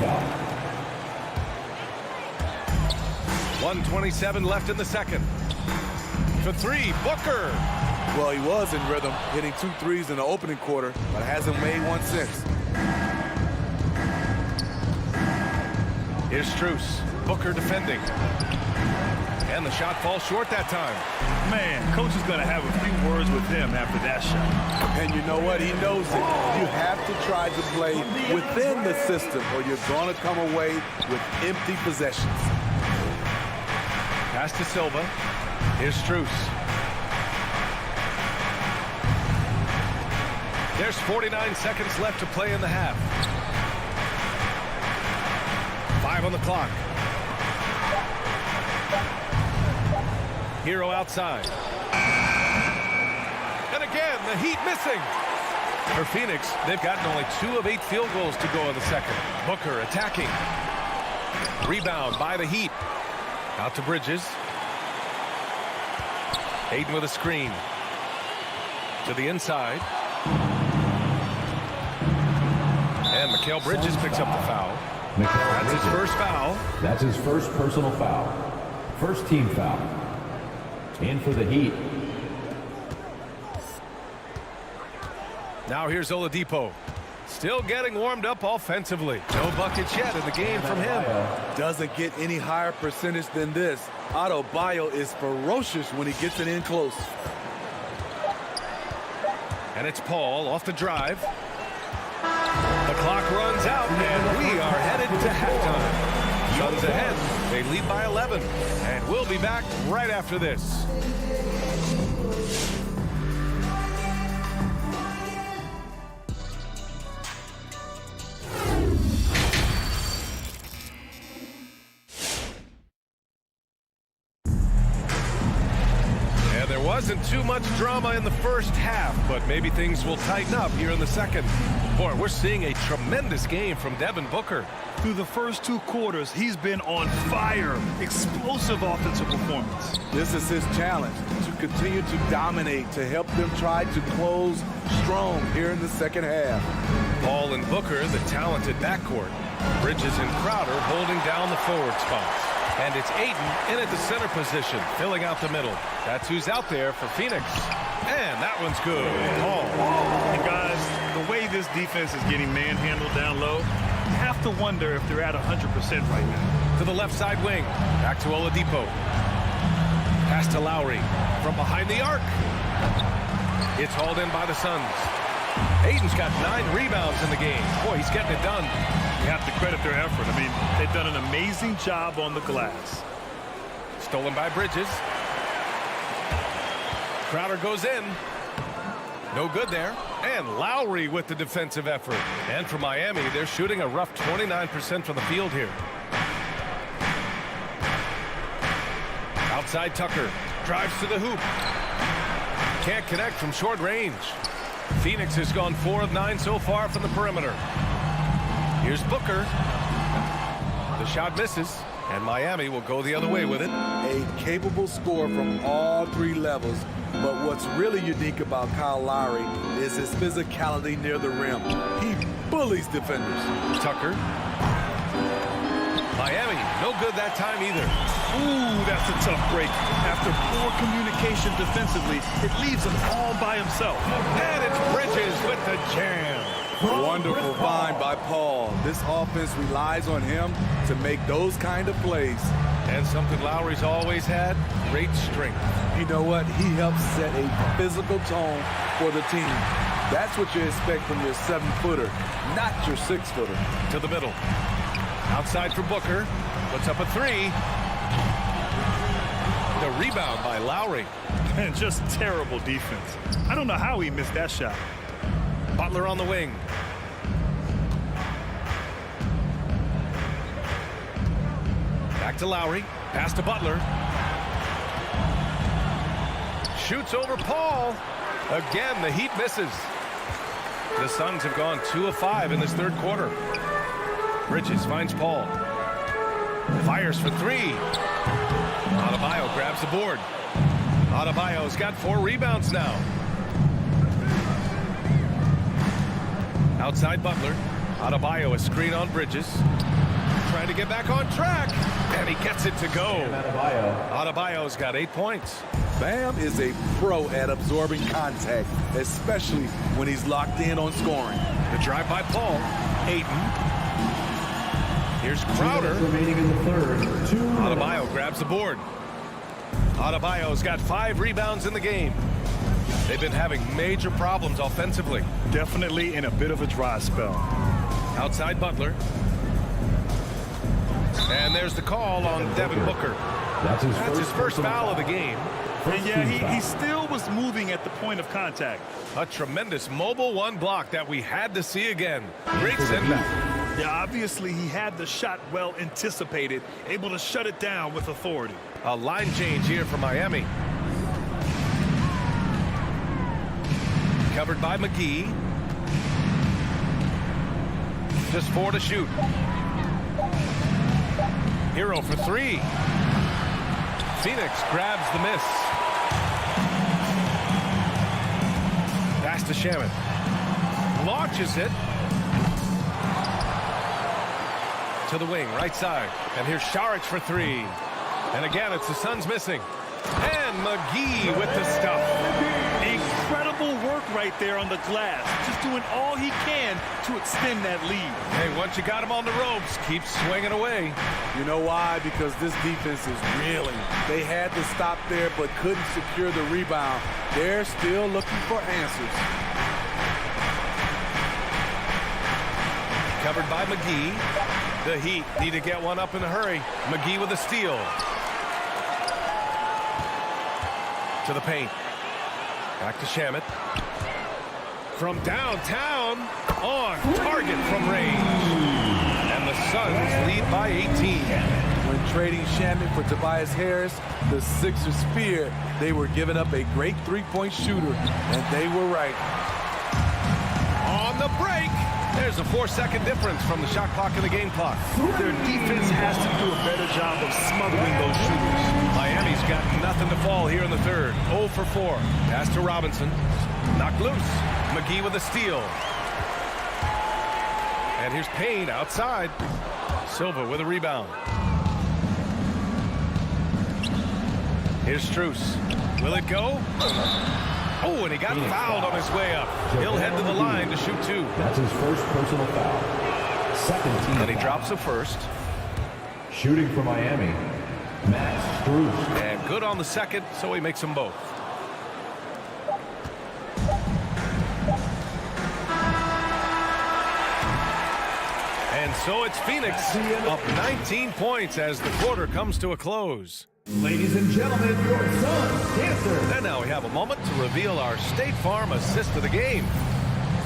1:27 left in the second. For 3, Booker. Well, he was in rhythm, hitting 2 threes in the opening quarter, but hasn't made one since. Here's Strus. Booker defending. And the shot falls short that time. Man, coach is going to have a few words with him after that shot. And you know what? He knows it. You have to try to play within the system or you're going to come away with empty possessions. Pass to Silva. Here's Strus. There's 49 seconds left to play in the half. 5 on the clock. Hero outside. And again, the Heat missing. For Phoenix, they've gotten only 2 of 8 field goals to go in the second. Booker attacking. Rebound by the Heat. Out to Bridges. Ayton with a screen. To the inside. And Mikal Bridges picks up the foul. That's his first foul. That's his first personal foul. First team foul. In for the Heat. Now here's Oladipo. Still getting warmed up offensively. No buckets yet in the game from him. Doesn't get any higher percentage than this. Adebayo is ferocious when he gets it in close. And it's Paul off the drive. The clock runs out, and we are headed to halftime. Suns ahead. They lead by 11. And we'll be back right after this. Wasn't too much drama in the first half, but maybe things will tighten up here in the second. Boy, we're seeing a tremendous game from Devin Booker. Through the first 2 quarters, he's been on fire. Explosive offensive performance. This is his challenge, to continue to dominate, to help them try to close strong here in the second half. Paul and Booker, the talented backcourt. Bridges and Crowder holding down the forward spots. And it's Ayton in at the center position, filling out the middle. That's who's out there for Phoenix. And that one's good. Paul. And guys, the way this defense is getting manhandled down low, you have to wonder if they're at 100% right now. To the left side wing. Back to Oladipo. Pass to Lowry. From behind the arc. It's hauled in by the Suns. Ayton's got 9 rebounds in the game. Boy, he's getting it done. You have to credit their effort. I mean, they've done an amazing job on the glass. Stolen by Bridges. Crowder goes in. No good there. And Lowry with the defensive effort. And for Miami, they're shooting a rough 29% from the field here. Outside Tucker. Drives to the hoop. Can't connect from short range. Phoenix has gone 4 of 9 so far from the perimeter. Here's Booker. The shot misses, and Miami will go the other way with it. A capable scorer from all 3 levels, but what's really unique about Kyle Lowry is his physicality near the rim. He bullies defenders. Tucker. Miami, no good that time either. Ooh, that's a tough break. After poor communication defensively, it leaves him all by himself. And it's Bridges with the jam. Wonderful find by Paul. This offense relies on him to make those kind of plays. And something Lowry's always had, great strength. You know what? He helps set a physical tone for the team. That's what you expect from your 7-footer, not your 6-footer. To the middle. Outside for Booker. Puts up a 3. The rebound by Lowry. And just terrible defense. I don't know how he missed that shot. Butler on the wing. Back to Lowry. Pass to Butler. Shoots over Paul. Again, the Heat misses. The Suns have gone 2 of 5 in this third quarter. Bridges finds Paul. Fires for 3. Adebayo grabs the board. Adebayo's got 4 rebounds now. Outside Butler. Adebayo a screen on Bridges. Trying to get back on track. And he gets it to go. Adebayo's got 8 points. Bam is a pro at absorbing contact, especially when he's locked in on scoring. The drive by Paul. Ayton. Here's Crowder. Remaining in the third. Adebayo grabs the board. Adebayo's got 5 rebounds in the game. They've been having major problems offensively. Definitely in a bit of a dry spell. Outside Butler. And there's the call on Devin Booker. That's his first foul of the game. And yeah, he still was moving at the point of contact. A tremendous mobile 1 block that we had to see again. Great setback. Yeah, obviously he had the shot well anticipated, able to shut it down with authority. A line change here for Miami. Covered by McGee. Just 4 to shoot. Hero for 3. Phoenix grabs the miss. Pass to Shaman. Launches it. To the wing, right side. And here's Saric for 3. And again, it's the Suns missing. And McGee with the stuff. Incredible work right there on the glass. Just doing all he can to extend that lead. Hey, once you got him on the ropes, keep swinging away. You know why? Because this defense is reeling. They had to stop there but couldn't secure the rebound. They're still looking for answers. Covered by McGee. The Heat need to get one up in a hurry. McGee with a steal. To the paint. Back to Shamet. From downtown. On target from range. And the Suns lead by 18. When trading Shamet for Tobias Harris, the Sixers feared they were giving up a great 3-point shooter, and they were right. On the break. There's a 4-second difference from the shot clock and the game clock. Their defense has to do a better job of smothering those shooters. Miami's got nothing to fall here in the third. 0 for 4. Pass to Robinson. Knocked loose. McGee with a steal. And here's Payne outside. Silva with a rebound. Here's Strus. Will it go? Oh, and he got fouled on his way up. He'll head to the line to shoot 2. That's his first personal foul. Second team And he foul. drops the first. Shooting for Miami, Max Strus. And good on the second, so he makes them both. And so it's Phoenix up 19 points as the quarter comes to a close. Ladies and gentlemen, your Suns dancer. And now we have a moment to reveal our State Farm assist of the game.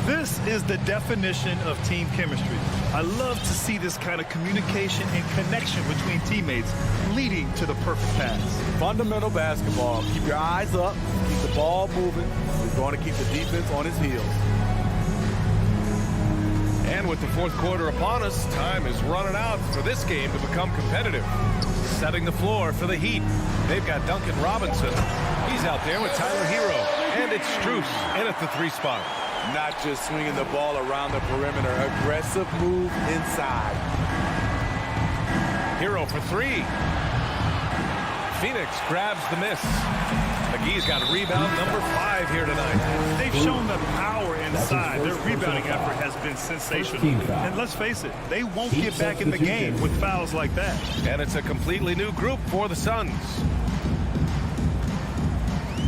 This is the definition of team chemistry. I love to see this kind of communication and connection between teammates leading to the perfect pass. Fundamental basketball. Keep your eyes up, keep the ball moving. We're going to keep the defense on its heels. And with the fourth quarter upon us, time is running out for this game to become competitive. Setting the floor for the Heat. They've got Duncan Robinson. He's out there with Tyler Hero. And it's Strus in at the 3 spot. Not just swinging the ball around the perimeter. Aggressive move inside. Hero for 3. Phoenix grabs the miss. McGee's got a rebound number 5 here tonight. They've shown the power inside. Their rebounding effort has been sensational. And let's face it, they won't get back in the game with fouls like that. And it's a completely new group for the Suns.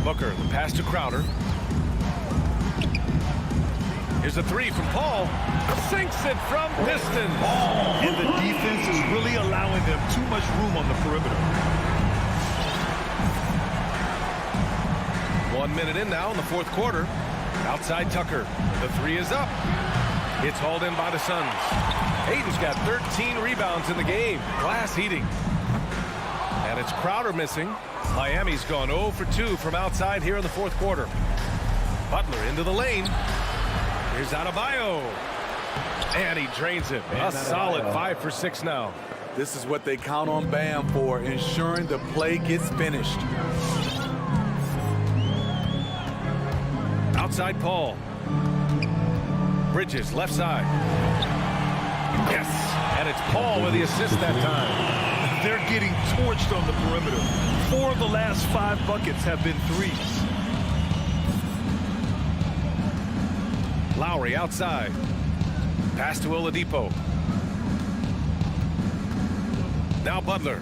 Booker, the pass to Crowder. Here's a 3 from Paul. Sinks it from distance. And the defense is really allowing them too much room on the perimeter. 1 minute in now in the fourth quarter. Outside Tucker. The 3 is up. It's hauled in by the Suns. Ayton's got 13 rebounds in the game. Glass heating. And it's Crowder missing. Miami's gone 0 for 2 from outside here in the fourth quarter. Butler into the lane. Here's Adebayo. And he drains it. A solid 5 for 6 now. This is what they count on Bam for, ensuring the play gets finished. Outside Paul. Bridges, left side. Yes, and it's Paul with the assist that time. They're getting torched on the perimeter. 4 of the last 5 buckets have been threes. Lowry outside. Pass to Oladipo. Now Butler.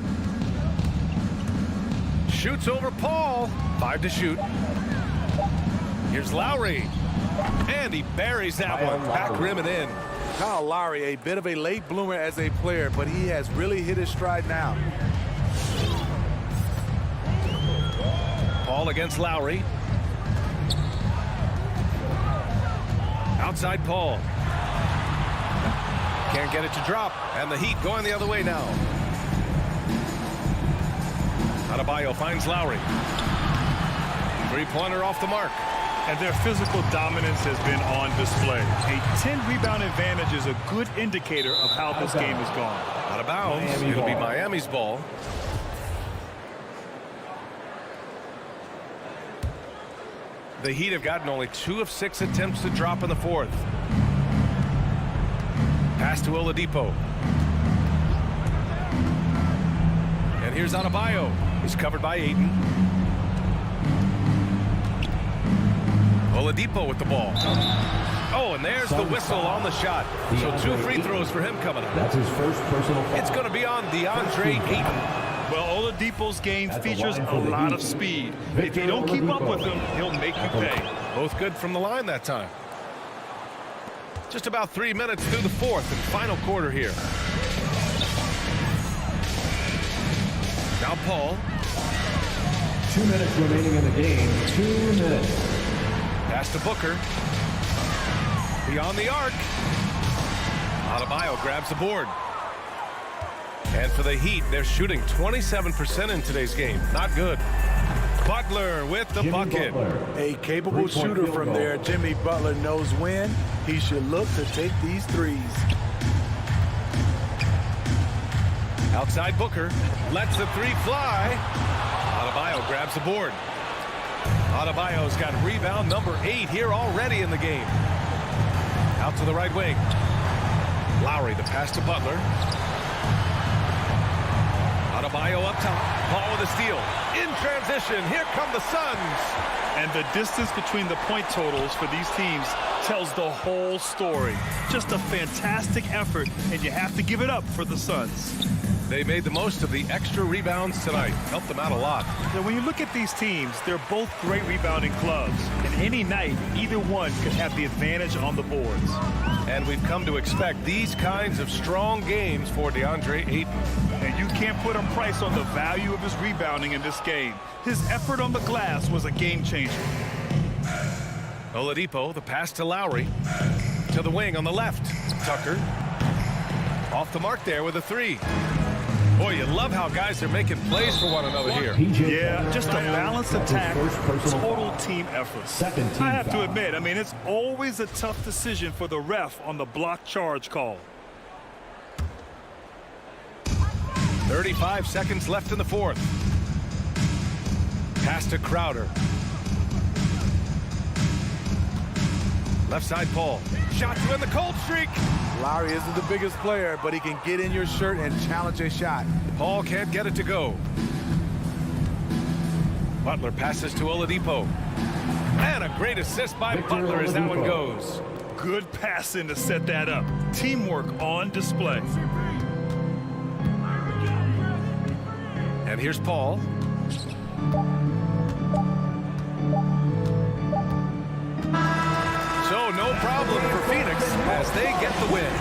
Shoots over Paul. 5 to shoot. Here's Lowry. And he buries that one. Back rim and in. Kyle Lowry, a bit of a late bloomer as a player, but he has really hit his stride now. Paul against Lowry. Outside Paul. Can't get it to drop. And the Heat going the other way now. Adebayo finds Lowry. 3-pointer off the mark. And their physical dominance has been on display. A 10-rebound advantage is a good indicator of how this game has gone. Out of bounds. It'll be Miami's ball. The Heat have gotten only 2 of 6 attempts to drop in the 4th. Pass to Oladipo. And here's Adebayo. He's covered by Ayton. Oladipo with the ball. Oh, and there's the whistle on the shot. So 2 free throws for him coming up. That's his first personal foul. It's going to be on DeAndre Ayton. Well, Oladipo's game features a lot of speed. If you don't keep up with him, he'll make you pay. Both good from the line that time. Just about 3 minutes through the 4th and final quarter here. Now Paul. 2 minutes remaining in the game. 2 minutes. Pass to Booker. Beyond the arc. Adebayo grabs the board. And for the Heat, they're shooting 27% in today's game. Not good. Butler with the bucket. A capable shooter from there. Jimmy Butler knows when he should look to take these threes. Outside Booker. Lets the 3 fly. Adebayo grabs the board. Adebayo's got rebound number 8 here already in the game. Out to the right wing. Lowry, the pass to Butler. Adebayo up top. Paul with a steal. In transition, here come the Suns. And the distance between the point totals for these teams tells the whole story. Just a fantastic effort, and you have to give it up for the Suns. They made the most of the extra rebounds tonight. Helped them out a lot. Now, when you look at these teams, they're both great rebounding clubs. And any night, either one could have the advantage on the boards. And we've come to expect these kinds of strong games for DeAndre Ayton. And you can't put a price on the value of his rebounding in this game. His effort on the glass was a game changer. Oladipo, the pass to Lowry. To the wing on the left. Tucker. Off the mark there with a 3. Boy, you love how guys are making plays for one another here. Yeah, just a balanced attack, total team effort. I have to admit, it's always a tough decision for the ref on the block charge call. 35 seconds left in the 4th. Pass to Crowder. Left side Paul. Shot to end the cold streak. Lowry isn't the biggest player, but he can get in your shirt and challenge a shot. Paul can't get it to go. Butler passes to Oladipo. And a great assist by Butler as that one goes. Good passing to set that up. Teamwork on display. And here's Paul. So no problem for Phoenix as they get the win.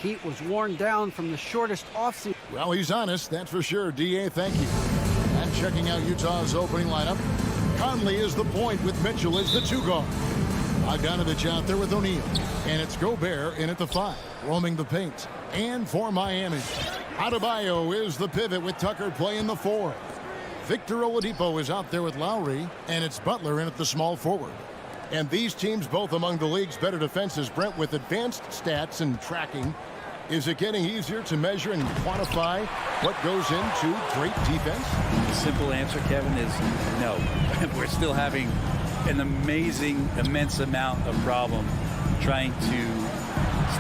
Heat was worn down from the shortest offseason. Well, he's honest, that's for sure. D.A., thank you. And checking out Utah's opening lineup, Conley is the point with Mitchell as the 2 guard. Bogdanovich out there with O'Neal. And it's Gobert in at the 5, roaming the paint. And for Miami, Adebayo is the pivot with Tucker playing the 4. Victor Oladipo is out there with Lowry. And it's Butler in at the small forward. And these teams both among the league's better defenses, Brent, with advanced stats and tracking. Is it getting easier to measure and quantify what goes into great defense? The simple answer, Kevin, is no. We're still having an amazing, immense amount of problem trying to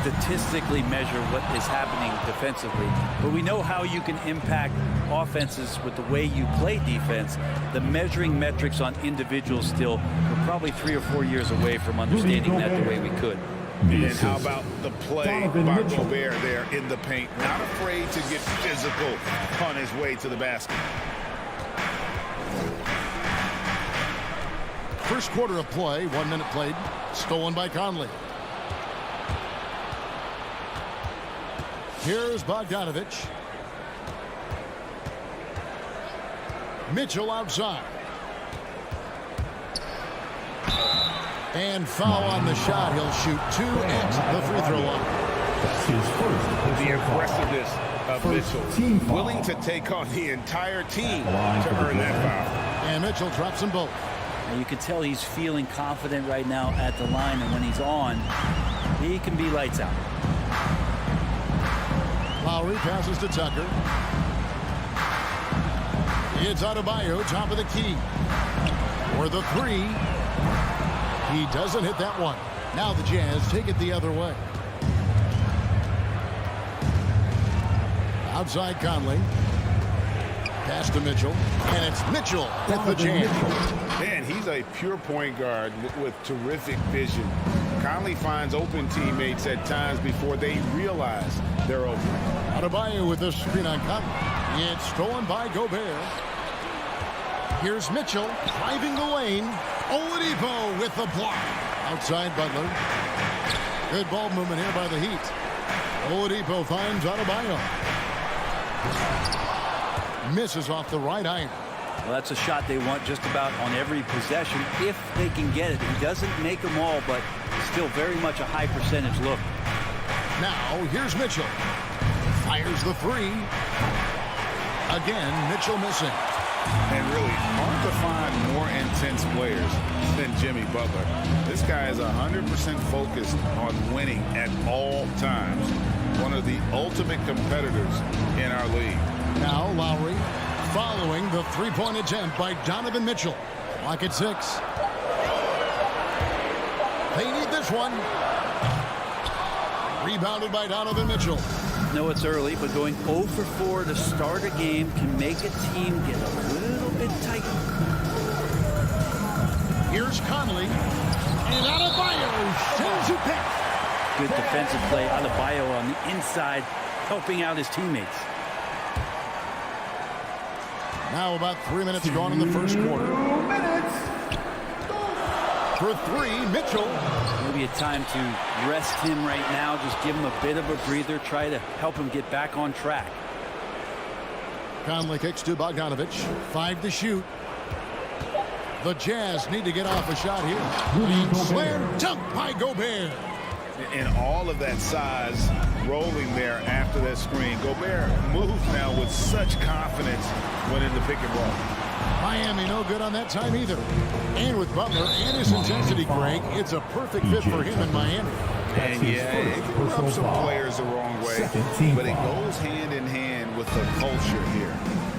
statistically measure what is happening defensively. But we know how you can impact offenses with the way you play defense. The measuring metrics on individuals still, we're probably 3 or 4 years away from understanding that the way we could. And how about the play by Gobert there in the paint? Not afraid to get physical on his way to the basket. First quarter of play, 1 minute played, stolen by Conley. Here's Bogdanovich. Mitchell outside. And foul on the shot. He'll shoot 2 at the free throw line. That's his first. The aggressiveness of Mitchell, willing to take on the entire team to earn that foul. And Mitchell drops them both. And you can tell he's feeling confident right now at the line, and when he's on, he can be lights out. Lowry passes to Tucker. It's Adebayo, top of the key. For the 3. He doesn't hit that one. Now the Jazz take it the other way. Outside Conley. Pass to Mitchell. And it's Mitchell with the jam. Man, he's a pure point guard with terrific vision. Conley finds open teammates at times before they realize they're open. Adebayo with the screen on Conley. It's stolen by Gobert. Here's Mitchell driving the lane. Oladipo with the block. Outside Butler. Good ball movement here by the Heat. Oladipo finds Adebayo. Misses off the right iron. Well, that's a shot they want just about on every possession if they can get it. He doesn't make them all, but still very much a high percentage look. Now here's Mitchell. Fires the 3. Again, Mitchell missing. And really hard to find more intense players than Jimmy Butler. This guy is 100% focused on winning at all times. One of the ultimate competitors in our league. Now Lowry following the 3-point attempt by Donovan Mitchell. Lock at 6. They need this one. Rebounded by Donovan Mitchell. No, it's early, but going 0 for 4 to start a game can make a team get a little bit tight. Here's Conley. And Adebayo sends it back. Good defensive play. Adebayo on the inside, helping out his teammates. Now about 3 minutes gone in the first quarter. For 3, Mitchell. Maybe a time to rest him right now. Just give him a bit of a breather. Try to help him get back on track. Conley kicks to Bogdanovich. 5 to shoot. The Jazz need to get off a shot here. Slam dunk by Gobert. And all of that size rolling there after that screen. Gobert moves now with such confidence when in the pick and roll. Miami no good on that time either. And with Butler and his intensity, Greg, it's a perfect fit for him in Miami. And yeah, it can rub some players the wrong way, but it goes hand in hand with the culture here.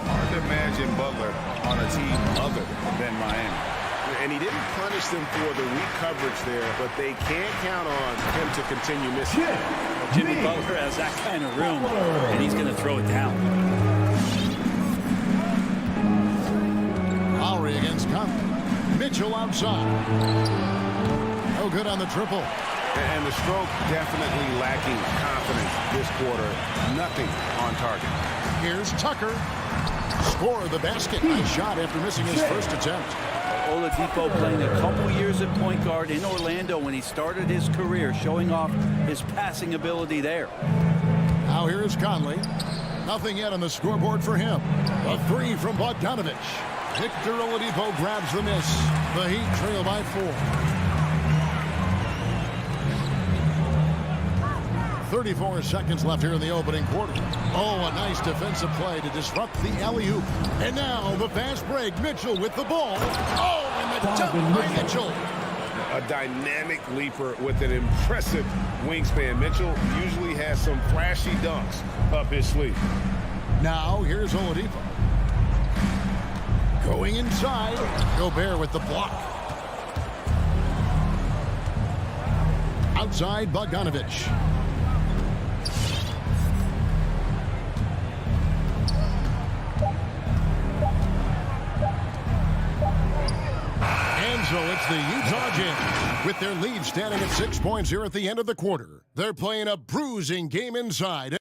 Hard to imagine Butler on a team other than Miami. And he didn't punish them for the weak coverage there, but they can't count on him to continue missing. Jimmy Butler has that kind of room, and he's going to throw it down. Lowry against Conley. Mitchell outside. No good on the triple. And the stroke definitely lacking confidence this quarter. Nothing on target. Here's Tucker. Score the basket. Nice shot after missing his first attempt. Oladipo playing a couple years at point guard in Orlando when he started his career, showing off his passing ability there. Now here is Conley. Nothing yet on the scoreboard for him. A 3 from Bogdanovich. Victor Oladipo grabs the miss. The Heat trail by 4. 34 seconds left here in the opening quarter. Oh, a nice defensive play to disrupt the alley-oop. And now the fast break. Mitchell with the ball. Oh, and the dunk by Mitchell. A dynamic leaper with an impressive wingspan. Mitchell usually has some flashy dunks up his sleeve. Now here's Oladipo. Going inside. Gobert with the block. Outside Bogdanovich. So it's the Utah Jazz with their lead standing at 6 points here at the end of the quarter. They're playing a bruising game inside.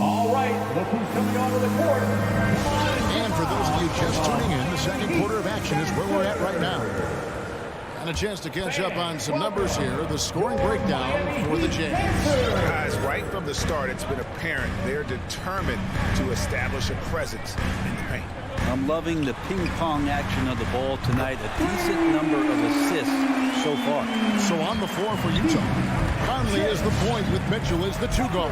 All right, look who's coming onto the court. And for those of you just tuning in, the second quarter of action is where we're at right now. And a chance to catch up on some numbers here. The scoring breakdown for the Jazz. Guys, right from the start, it's been apparent they're determined to establish a presence in the paint. I'm loving the ping pong action of the ball tonight. A decent number of assists so far. So on the floor for Utah, Conley is the point with Mitchell as the 2 guard.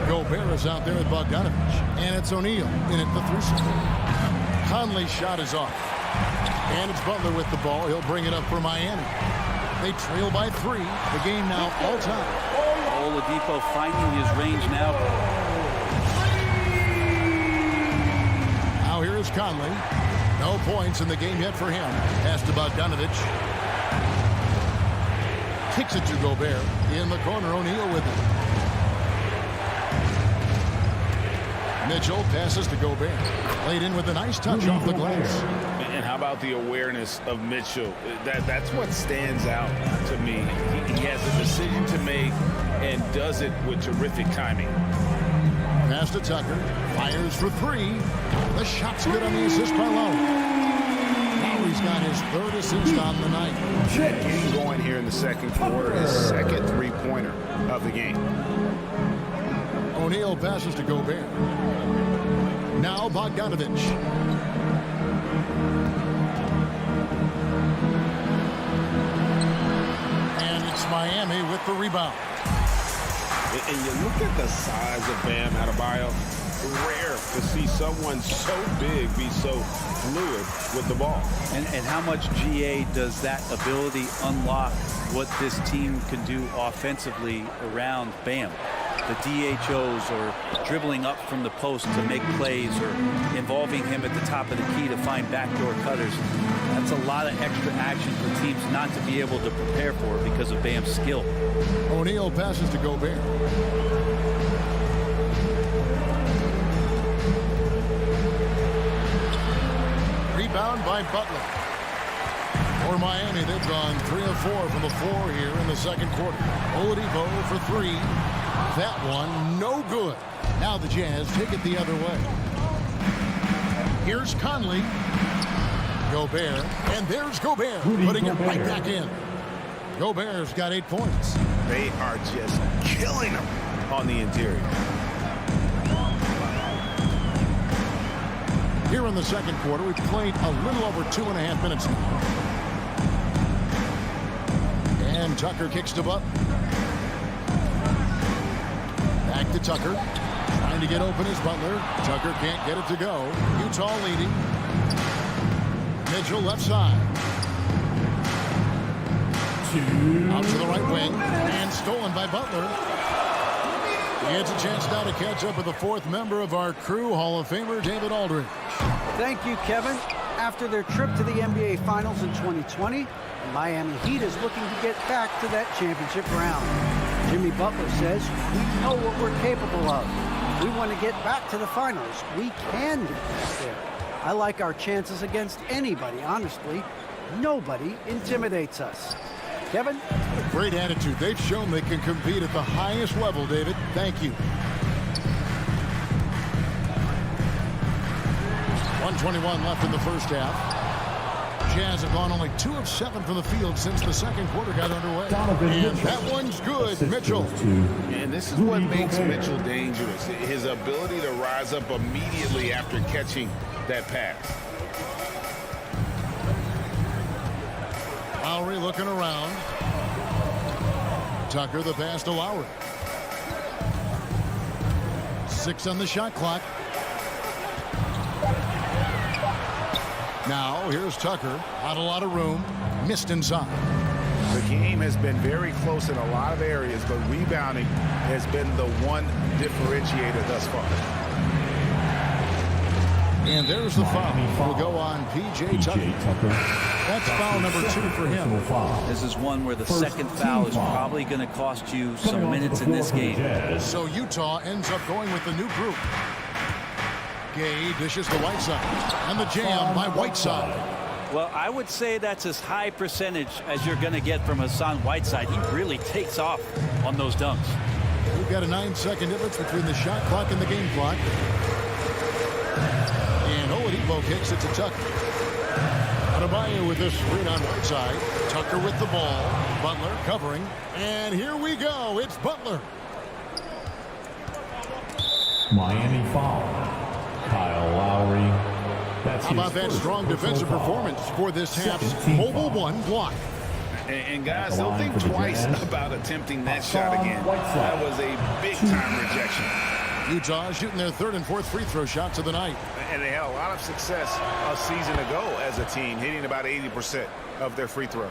Gobert is out there with Bogdanovich. And it's O'Neal in at the 3 spot. Conley's shot is off. And it's Butler with the ball. He'll bring it up for Miami. They trail by 3. The game now all time. Oladipo finding his range now. Now here is Conley. No points in the game yet for him. Pass to Bogdanovich. Kicks it to Gobert. In the corner, O'Neal with it. Mitchell passes to Gobert. Played in with a nice touch off the glass. And how about the awareness of Mitchell? That's what stands out to me. He has a decision to make and does it with terrific timing. Pass to Tucker. Fires for 3. The shot's good on the assist by Lowry. Lowry's got his 3rd assist on the night. Getting going here in the second quarter, his second 3-pointer of the game. O'Neal passes to Gobert. Now Bogdanovich. And it's Miami with the rebound. And you look at the size of Bam Adebayo. Rare to see someone so big be so fluid with the ball. And how much GA does that ability unlock what this team can do offensively around Bam? The DHOs or dribbling up from the post to make plays or involving him at the top of the key to find backdoor cutters. That's a lot of extra action for teams not to be able to prepare for because of Bam's skill. O'Neal passes to Gobert. Rebound by Butler. For Miami, they've gone 3 of 4 from the floor here in the second quarter. Oladipo for 3. That one, no good. Now the Jazz take it the other way. Here's Conley. Gobert. And there's Gobert, putting it right back in. Gobert's got 8 points. They are just killing them on the interior. Here in the second quarter, we've played a little over 2.5 minutes now. And Tucker kicks to Butler. Back to Tucker. Trying to get open is Butler. Tucker can't get it to go. Utah leading. Mitchell left side. Out to the right wing. And stolen by Butler. He gets a chance now to catch up with the 4th member of our crew, Hall of Famer David Aldridge. Thank you, Kevin. After their trip to the NBA Finals in 2020, the Miami Heat is looking to get back to that championship round. Jimmy Butler says, we know what we're capable of. We want to get back to the finals. We can get back there. I like our chances against anybody, honestly. Nobody intimidates us. Kevin? Great attitude. They've shown they can compete at the highest level, David. Thank you. 1:21 left in the first half. Jazz have gone only 2 of 7 from the field since the second quarter got underway. And that one's good. Mitchell. And this is what makes Mitchell dangerous. His ability to rise up immediately after catching that pass. Lowry looking around. Tucker the pass to Lowry. 6 on the shot clock. Now here's Tucker. Not a lot of room. Missed inside. The game has been very close in a lot of areas, but rebounding has been the one differentiator thus far. And there's the foul. Will go on P.J. Tucker. That's foul number 2 for him. This is one where the second foul is probably going to cost you some minutes in this game. So Utah ends up going with the new group. Gay dishes to Whiteside. And the jam by Whiteside. Well, I would say that's as high percentage as you're going to get from Hassan Whiteside. He really takes off on those dunks. We've got a 9-second difference between the shot clock and the game clock. And Oladipo kicks it to Tucker. Adebayo with this screen on right side. Tucker with the ball. Butler covering. And here we go. It's Butler. Miami foul. Kyle Lowry. That's How about that strong defensive performance for this half's mobile one block? And guys, don't think twice about attempting that shot again. That was a big-time rejection. Utah shooting their third and fourth free throw shots of the night. And they had a lot of success a season ago as a team, hitting about 80% of their free throws.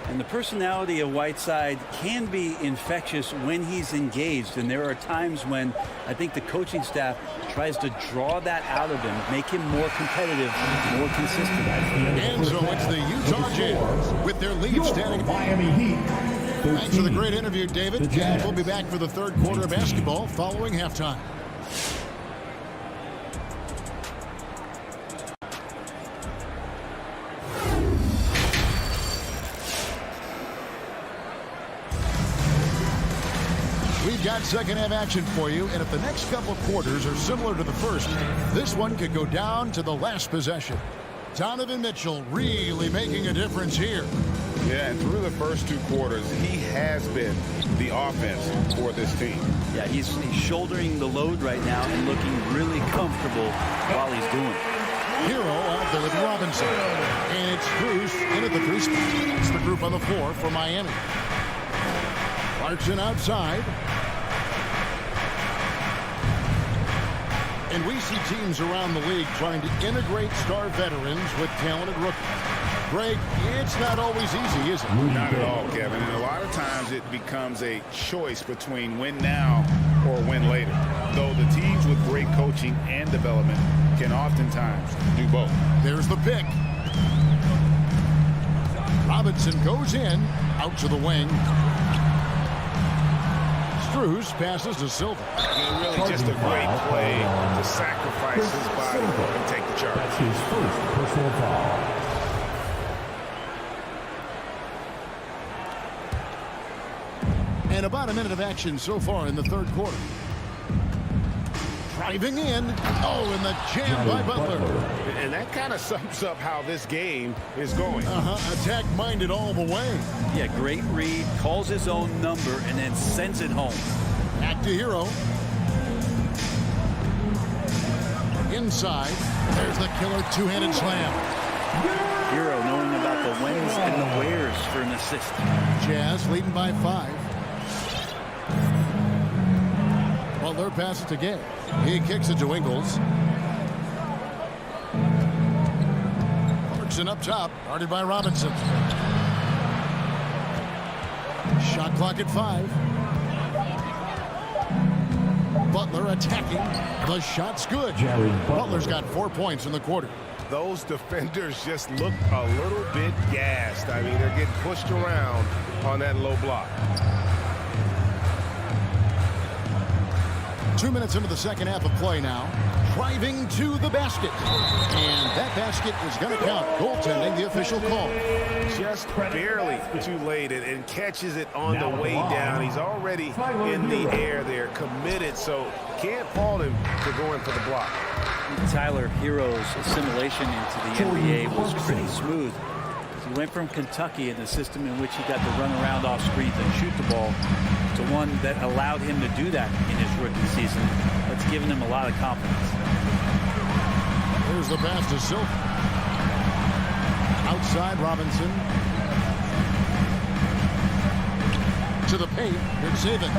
And the personality of Whiteside can be infectious when he's engaged. And there are times when I think the coaching staff tries to draw that out of him, make him more competitive, more consistent. And so it's the Utah Jazz with their lead standing. Miami Heat. Thanks for the great interview, David. And we'll be back for the third quarter of basketball following halftime. We've got second half action for you, and if the next couple of quarters are similar to the first, this one could go down to the last possession. Donovan Mitchell really making a difference here. Yeah, and through the first two quarters, he has been the offense for this team. Yeah, he's shouldering the load right now and looking really comfortable while he's doing it. Hero out there with Robinson. And it's Cruz in at the three spot. That's the group on the floor for Miami. Clarkson outside. And we see teams around the league trying to integrate star veterans with talented rookies. Greg, it's not always easy, is it? Not at all, Kevin. And a lot of times it becomes a choice between win now or win later. Though the teams with great coaching and development can oftentimes do both. There's the pick. Robinson goes in, out to the wing. Struz passes to Silva. Really just a great play to sacrifice his body and take the charge. That's his first personal foul. And about a minute of action so far in the third quarter. Driving in. Oh, and the jam by Butler. And that kind of sums up how this game is going. Attack-minded all the way. Yeah, great read, calls his own number, and then sends it home. Back to Hero. Inside. There's the killer two-handed slam. Hero knowing about the whens and the wheres for an assist. Jazz leading by 5. Butler passes to Gay. He kicks it to Ingles. Clarkson up top, guarded by Robinson. Shot clock at 5. Butler attacking. The shot's good. Butler's got 4 points in the quarter. Those defenders just look a little bit gassed. I mean, they're getting pushed around on that low block. 2 minutes into the second half of play now. Driving to the basket. And that basket is going to count. Goaltending, the official call. Just barely too late and catches it on the way down. He's already in the air there, committed, so can't fault him for going for the block. Tyler Hero's assimilation into the NBA was pretty smooth. He went from Kentucky in the system in which he got to run around off screens and shoot the ball to one that allowed him to do that in his rookie season. That's given him a lot of confidence. Here's the pass to Silva. Outside Robinson. To the paint. It's Saban.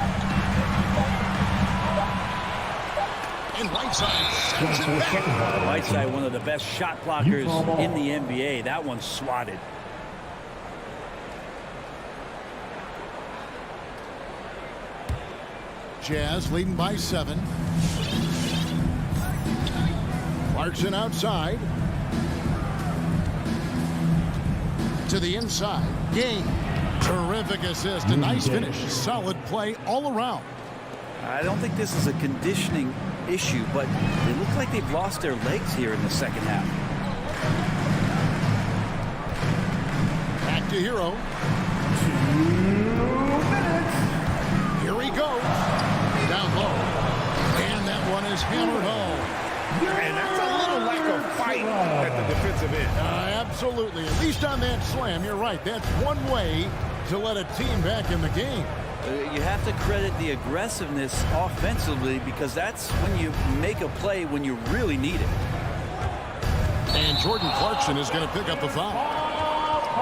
And Whiteside sends it back. Whiteside, one of the best shot blockers in the NBA. That one's swatted. Jazz leading by 7. Clarkson outside. To the inside. Game. Terrific assist. A nice finish. Solid play all around. I don't think this is a conditioning issue, but they look like they've lost their legs here in the second half. Back to Hero. 2 minutes. Here he goes. Down low. And that one is hammered home. And that's a little lack of fight at the defensive end. Absolutely. At least on that slam, you're right. That's one way to let a team back in the game. You have to credit the aggressiveness offensively because that's when you make a play when you really need it. And Jordan Clarkson is going to pick up the foul.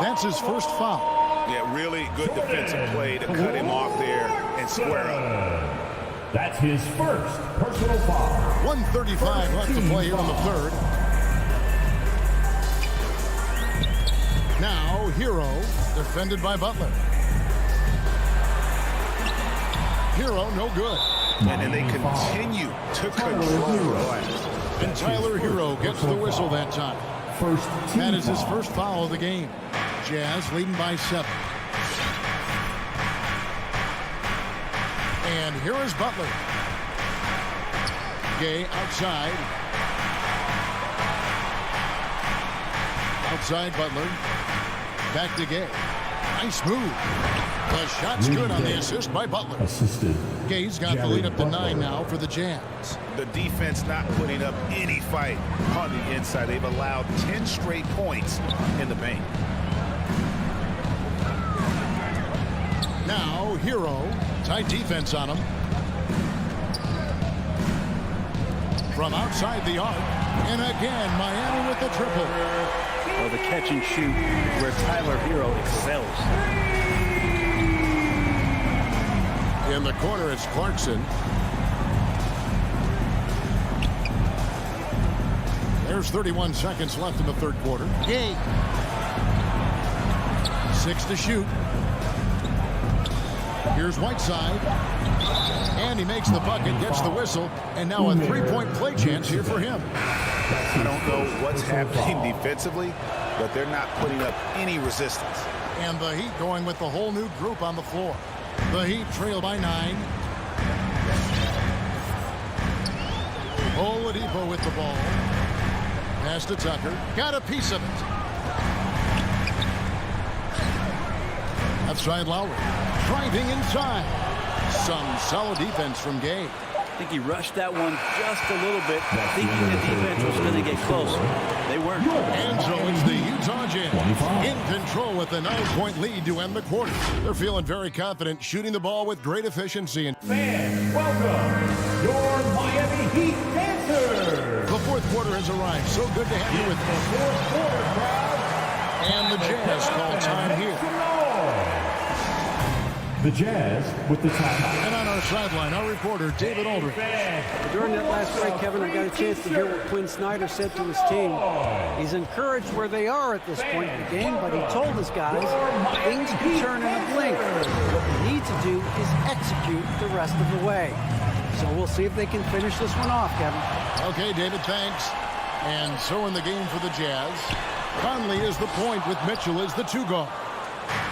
That's his first foul. Yeah, really good defensive play to cut him off there and square up. That's his first personal foul. 1:35 left to play here in the third. Now, Hero, defended by Butler. Hero, no good. And they continue to control the glass. And Tyler Hero gets the whistle that time. That is his first foul of the game. Jazz leading by 7. And here is Butler. Gay outside. Outside Butler. Back to Gay. Nice move. The shot's good on the assist by Butler. Gay's got the lead up to 9 now for the Jazz. The defense not putting up any fight on the inside. They've allowed 10 straight points in the paint. Now, Hero. Tight defense on him. From outside the arc. And again, Miami with the triple. Well, the catch and shoot where Tyler Hero excels. In the corner, it's Clarkson. There's 31 seconds left in the third quarter. Gay. 6 to shoot. Here's Whiteside. And he makes the bucket, gets the whistle, and now a three-point play chance here for him. I don't know what's happening defensively, but they're not putting up any resistance. And the Heat going with the whole new group on the floor. The Heat trail by 9. Oladipo with the ball. Pass to Tucker. Got a piece of it. Outside Lowry. Driving inside. Some solid defense from Gay. I think he rushed that one just a little bit, thinking the defense was going to get close. They weren't. And so it's the Utah Jazz in control with a 9-point lead to end the quarter. They're feeling very confident, shooting the ball with great efficiency. And Fans, welcome your Miami Heat dancers. the fourth quarter has arrived. So good to have you with us. Fourth quarter crowd. And the Jazz call time here. The Jazz with the timeout. And on our sideline, our reporter, David Aldridge. During that last break, Kevin, I got a chance to hear what Quinn Snyder said to his team. He's encouraged where they are at this point in the game, but he told his guys things can turn in a blink. What they need to do is execute the rest of the way. So we'll see if they can finish this one off, Kevin. Okay, David, thanks. And so in the game for the Jazz, Conley is the point with Mitchell as the 2 guard.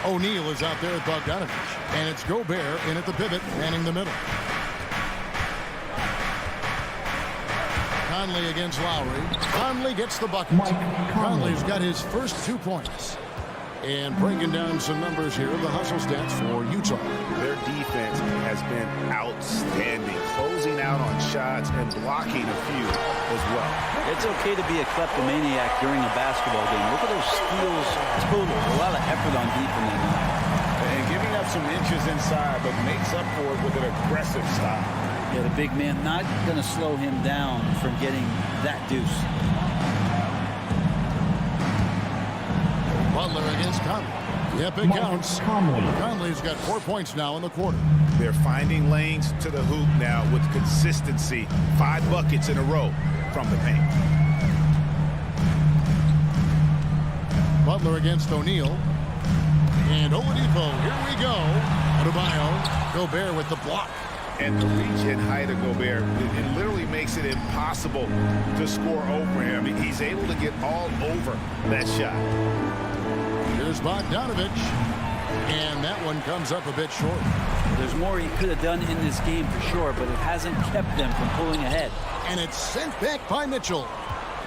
O'Neal is out there at Bogdanovich. And it's Gobert in at the pivot, manning the middle. Conley against Lowry. Conley gets the bucket. Conley's got his first 2 points. And breaking down some numbers here, the hustle stats for Utah. Their defense has been outstanding, closing out on shots and blocking a few as well. It's okay to be a kleptomaniac during a basketball game. Look at those steals total. A lot of effort on defense tonight. And giving up some inches inside, but makes up for it with an aggressive style. Yeah, the big man not going to slow him down from getting that deuce. Butler against Conley. Yep, it counts. Conley's got 4 points now in the quarter. They're finding lanes to the hoop now with consistency. 5 buckets in a row from the paint. Butler against O'Neal. And Oladipo, here we go. Adebayo, Gobert with the block. And the reach and height of Gobert, it literally makes it impossible to score over him. He's able to get all over that shot. Here's Bogdanovich. And that one comes up a bit short. There's more he could have done in this game for sure, but it hasn't kept them from pulling ahead. And it's sent back by Mitchell.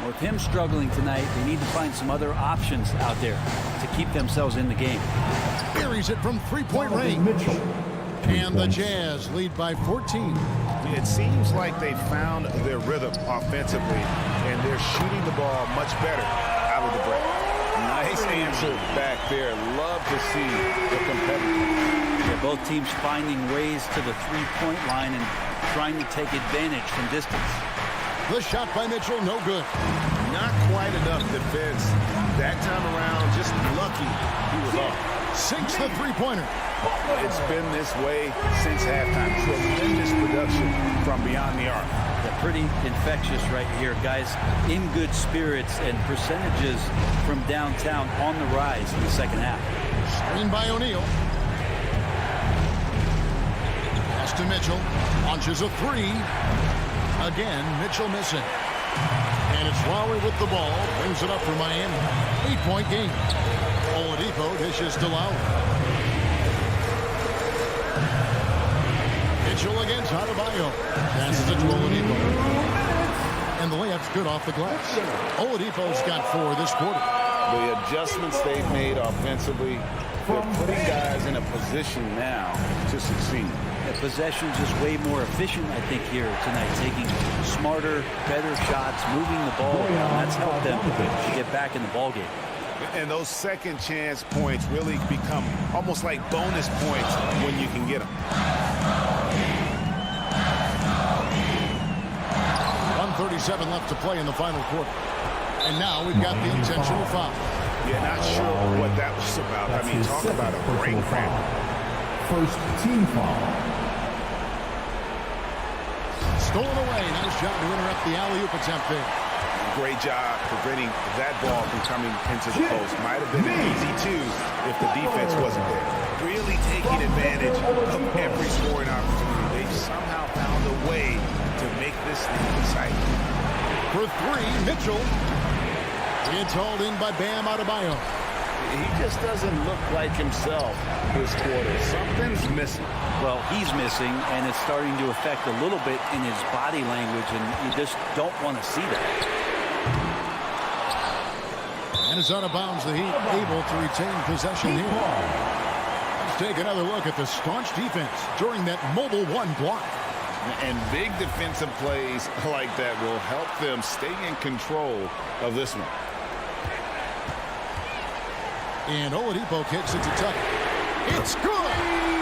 With him struggling tonight, they need to find some other options out there to keep themselves in the game. Buries it from 3-point range. And the Jazz lead by 14. It seems like they found their rhythm offensively, and they're shooting the ball much better out of the break. answer back there. Love to see the competitors. Yeah, both teams finding ways to the three-point line and trying to take advantage from distance. The shot by Mitchell, no good. Not quite enough defense. That time around, just lucky he was off. Sinks the three-pointer. It's been this way since halftime. Tremendous production from beyond the arc. They're pretty infectious right here. Guys in good spirits and percentages from downtown on the rise in the second half. Screen by O'Neal. Pass to Mitchell. Launches a three. Again, Mitchell missing. And it's Lowry with the ball. Brings it up for Miami. 8-point game. Oladipo dishes to Lowry. Mitchell against Adebayo. Passes it to Oladipo. And the layup's good off the glass. Oladipo's got 4 this quarter. The adjustments they've made offensively, they're putting guys in a position now to succeed. The possession's just way more efficient, I think, here tonight. Taking smarter, better shots, moving the ball. That's helped them to get back in the ballgame. And those second chance points really become almost like bonus points when you can get them. 1:37 left to play in the final quarter. And now we've got the intentional foul. Yeah, not sure what that was about. I mean, talk about a brain cramp. First team foul. Stolen away. Nice job to interrupt the alley-oop attempt there. Great job preventing that ball from coming into the post. Might have been an easy 2 if the defense wasn't there. Really taking advantage of every scoring opportunity. They've somehow found a way to make this thing exciting. For 3, Mitchell. It's hauled in by Bam Adebayo. He just doesn't look like himself this quarter. Something's missing. Well, he's missing, and it's starting to affect a little bit in his body language, and you just don't want to see that. And it's out of bounds. The Heat able to retain possession here. Let's take another look at the staunch defense during that mobile 1 block. And big defensive plays like that will help them stay in control of this one. And Oladipo kicks it to Tucker. It's good!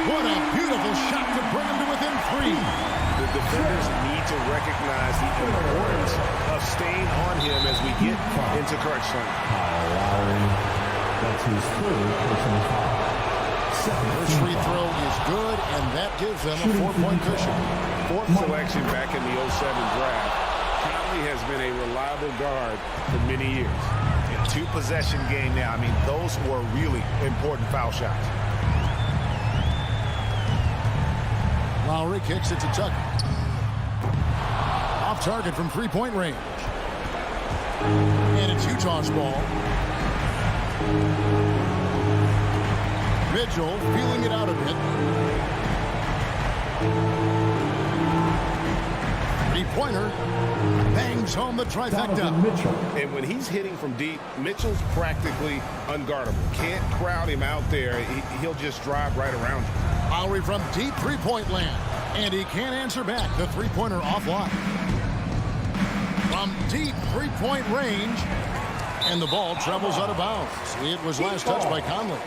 What a beautiful shot to bring him to within 3. The defenders need to recognize the importance of staying on him as we get into crunch time. Lowry. That's his third personal foul. First free throw is good, and that gives them a 4-point cushion. 4th selection back in the 07 draft. Conley has been a reliable guard for many years. In 2-possession game now. I mean, those were really important foul shots. Lowry kicks it to Tucker. Off target from 3-point range. And it's Utah's ball. Mitchell feeling it out a bit. 3-pointer. Bangs home the trifecta. And when he's hitting from deep, Mitchell's practically unguardable. Can't crowd him out there. He'll just drive right around you. Lowry from deep 3-point land. And he can't answer back. The 3-pointer offline. From deep 3-point range. And the ball travels out of bounds. It was last touched by Conley.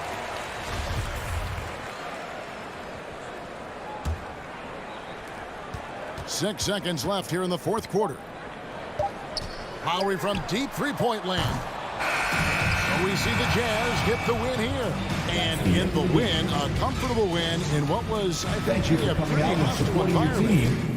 Six seconds left here in the 4th quarter. Lowry from deep 3-point land. So we see the Jazz get the win here. And in the win, a comfortable win in what was, I think, a pretty hostile environment.